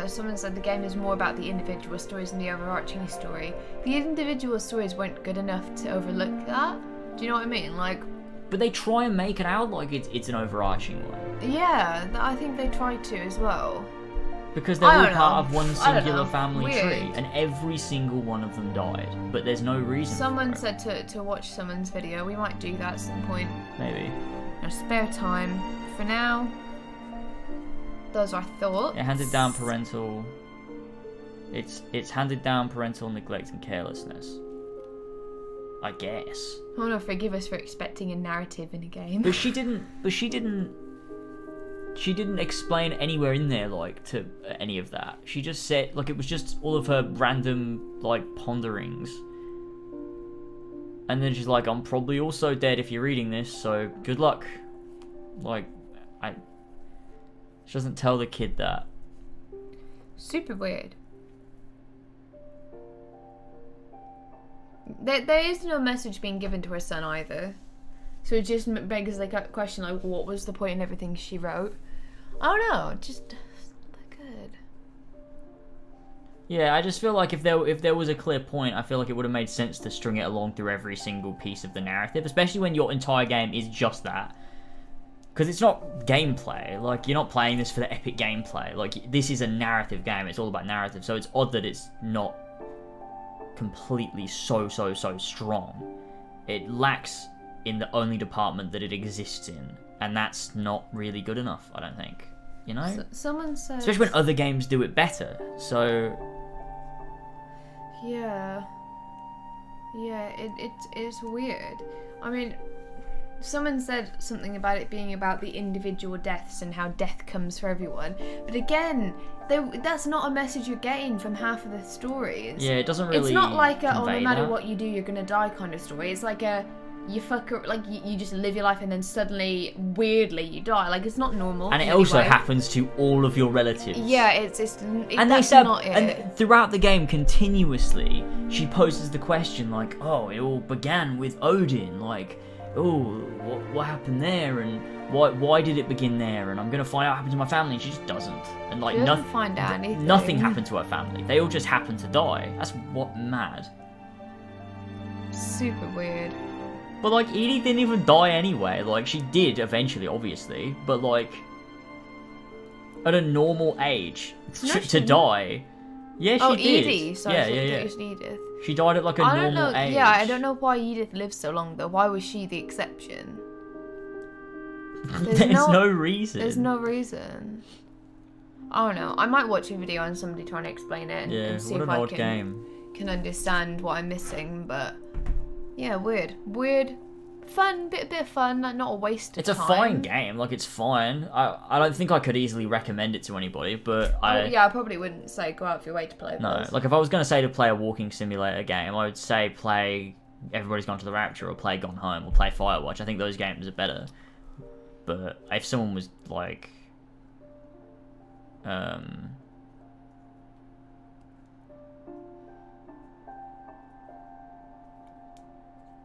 someone said the game is more about the individual stories than the overarching story. The individual stories weren't good enough to overlook that. Do you know what I mean? Like, but they try and make it out like it's an overarching one. Yeah, I think they try to as well. Because they're all part of one singular family tree, and every single one of them died, but there's no reason. Someone said to watch someone's video. We might do that at some point. Maybe. No spare time. For now, those are thoughts. It handed down parental. It's handed down parental neglect and carelessness. I guess. Oh no, forgive us for expecting a narrative in a game. But she didn't explain anywhere in there, like, to any of that. She just said, like, it was just all of her random, like, ponderings. And then she's like, I'm probably also dead if you're reading this, so good luck. Like, she doesn't tell the kid that. Super weird. There is no message being given to her son either. So it just begs the question, like, what was the point in everything she wrote? I don't know, just not that good. Yeah, I just feel like if there was a clear point, I feel like it would have made sense to string it along through every single piece of the narrative, especially when your entire game is just that. Because it's not gameplay, like, you're not playing this for the epic gameplay. Like, this is a narrative game, it's all about narrative, so it's odd that it's not completely so strong. It lacks in the only department that it exists in, and that's not really good enough, I don't think. You know? Someone said... Especially when other games do it better, so... Yeah, it's weird. I mean, someone said something about it being about the individual deaths and how death comes for everyone. But again, that's not a message you're getting from half of the stories. Yeah, it doesn't really. It's not like no matter that. what you do, you're gonna die kind of story. It's like you fuck up, like you just live your life and then suddenly, weirdly, you die. Like, it's not normal. And it also happens to all of your relatives. Yeah, it's and that's not it. And throughout the game, continuously, she poses the question like, "Oh, it all began with Odin. Like, oh, what happened there? And why did it begin there? And I'm gonna find out what happened to my family." And she just doesn't. And like, She doesn't find out anything. Nothing happened to her family. They all just happened to die. That's mad. Super weird. But like, Edie didn't even die anyway. Like, she did eventually, obviously, but like, at a normal age to die. Yeah, she did. Edie. Sorry, yeah. it was Edith. She died at like a normal age. Yeah, I don't know why Edith lived so long though. Why was she the exception? There's no reason. There's no reason. I don't know. I might watch a video on somebody trying to explain it and see if I can understand what I'm missing. But yeah, weird, fun, bit of fun, like not a waste of time. It's a fine game. Like, it's fine. I don't think I could easily recommend it to anybody, but I probably wouldn't say go out of your way to play it. No, like if I was going to say to play a walking simulator game, I would say play Everybody's Gone to the Rapture or play Gone Home or play Firewatch. I think those games are better. But if someone was like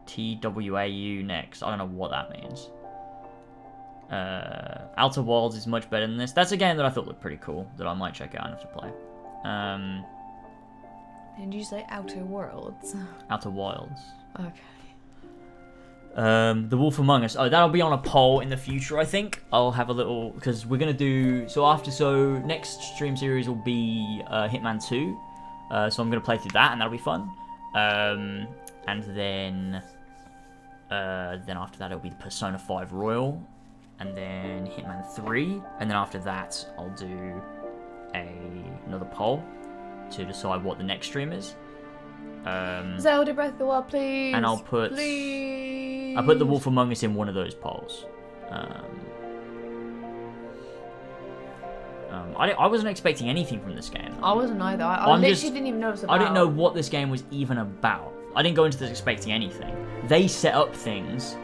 TWAU next. I don't know what that means. Outer Wilds is much better than this. That's a game that I thought looked pretty cool that I might check out and have to play. Did you say Outer Worlds? Outer Wilds. Okay. The Wolf Among Us. Oh, that'll be on a poll in the future, I think. I'll have a little, because we're gonna do so next stream series will be Hitman 2. So I'm gonna play through that, and that'll be fun. And then after that it'll be Persona 5 Royal, and then Hitman 3, and then after that I'll do another poll to decide what the next stream is. Zelda Breath of the Wild, please. And I'll put the Wolf Among Us in one of those polls. I wasn't expecting anything from this game. I wasn't either. I literally didn't even know it was about. I didn't know what this game was even about. I didn't go into this expecting anything. They set up things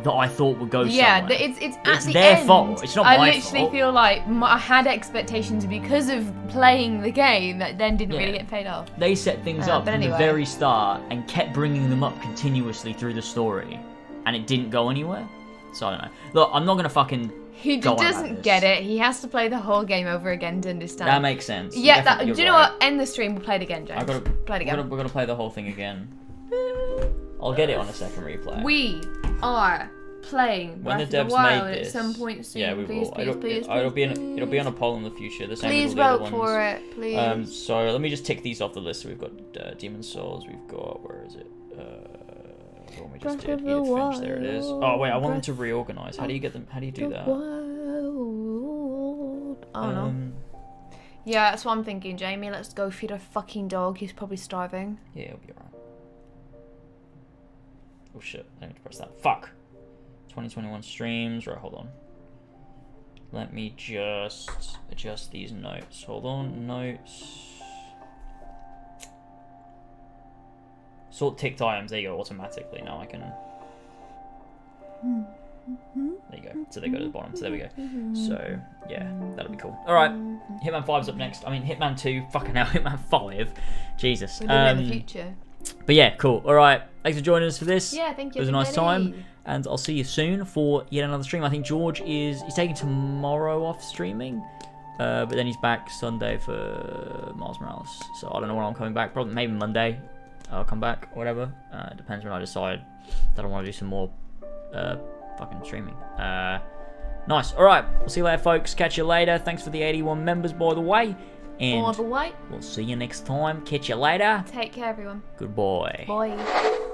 that I thought would go somewhere. Yeah, it's their fault. It's not my fault. I literally feel like I had expectations because of playing the game that then didn't really get paid off. They set things up from the very start and kept bringing them up continuously through the story, and it didn't go anywhere. So I don't know. Look, I'm not gonna fucking. He doesn't get it. He has to play the whole game over again to understand. That makes sense. Yeah, do you know what? End the stream. We'll play it again, James. Play it again. We're gonna play the whole thing again. I'll get it on a second replay. We are playing when Breath the of devs the Wild made this, at some point soon. Yeah, we will. It'll be on a poll in the future. The same please with all the vote other ones. for it, please. So let me just tick these off the list. So we've got Demon Souls. We've got, where is it? The one we just did. Edith Finch. There it is. Oh wait, I want them to reorganize. How do you get them? How do you do that? I don't know. Yeah, that's what I'm thinking, Jamie. Let's go feed our fucking dog. He's probably starving. Yeah, he'll be alright. Oh shit, I need to press that. Fuck! 2021 streams. Right, hold on. Let me just adjust these notes. Hold on, notes. Sort ticked items. There you go, automatically. Now I can. There you go. So they go to the bottom. So there we go. So yeah, that'll be cool. All right, Hitman 5's up next. I mean Hitman 2. Fucking hell, Hitman 5. Jesus. We'll do it in the future. But yeah, cool. All right, thanks for joining us for this. Yeah, thank you. It was a nice time, and I'll see you soon for yet another stream. I think George he's taking tomorrow off streaming, but then he's back Sunday for Miles Morales. So I don't know when I'm coming back. Probably maybe Monday. I'll come back or whatever. It depends when I decide that I want to do some more fucking streaming. Nice. All right. We'll see you later, folks. Catch you later. Thanks for the 81 members, by the way. And by the way, we'll see you next time. Catch you later. Take care, everyone. Goodbye. Bye.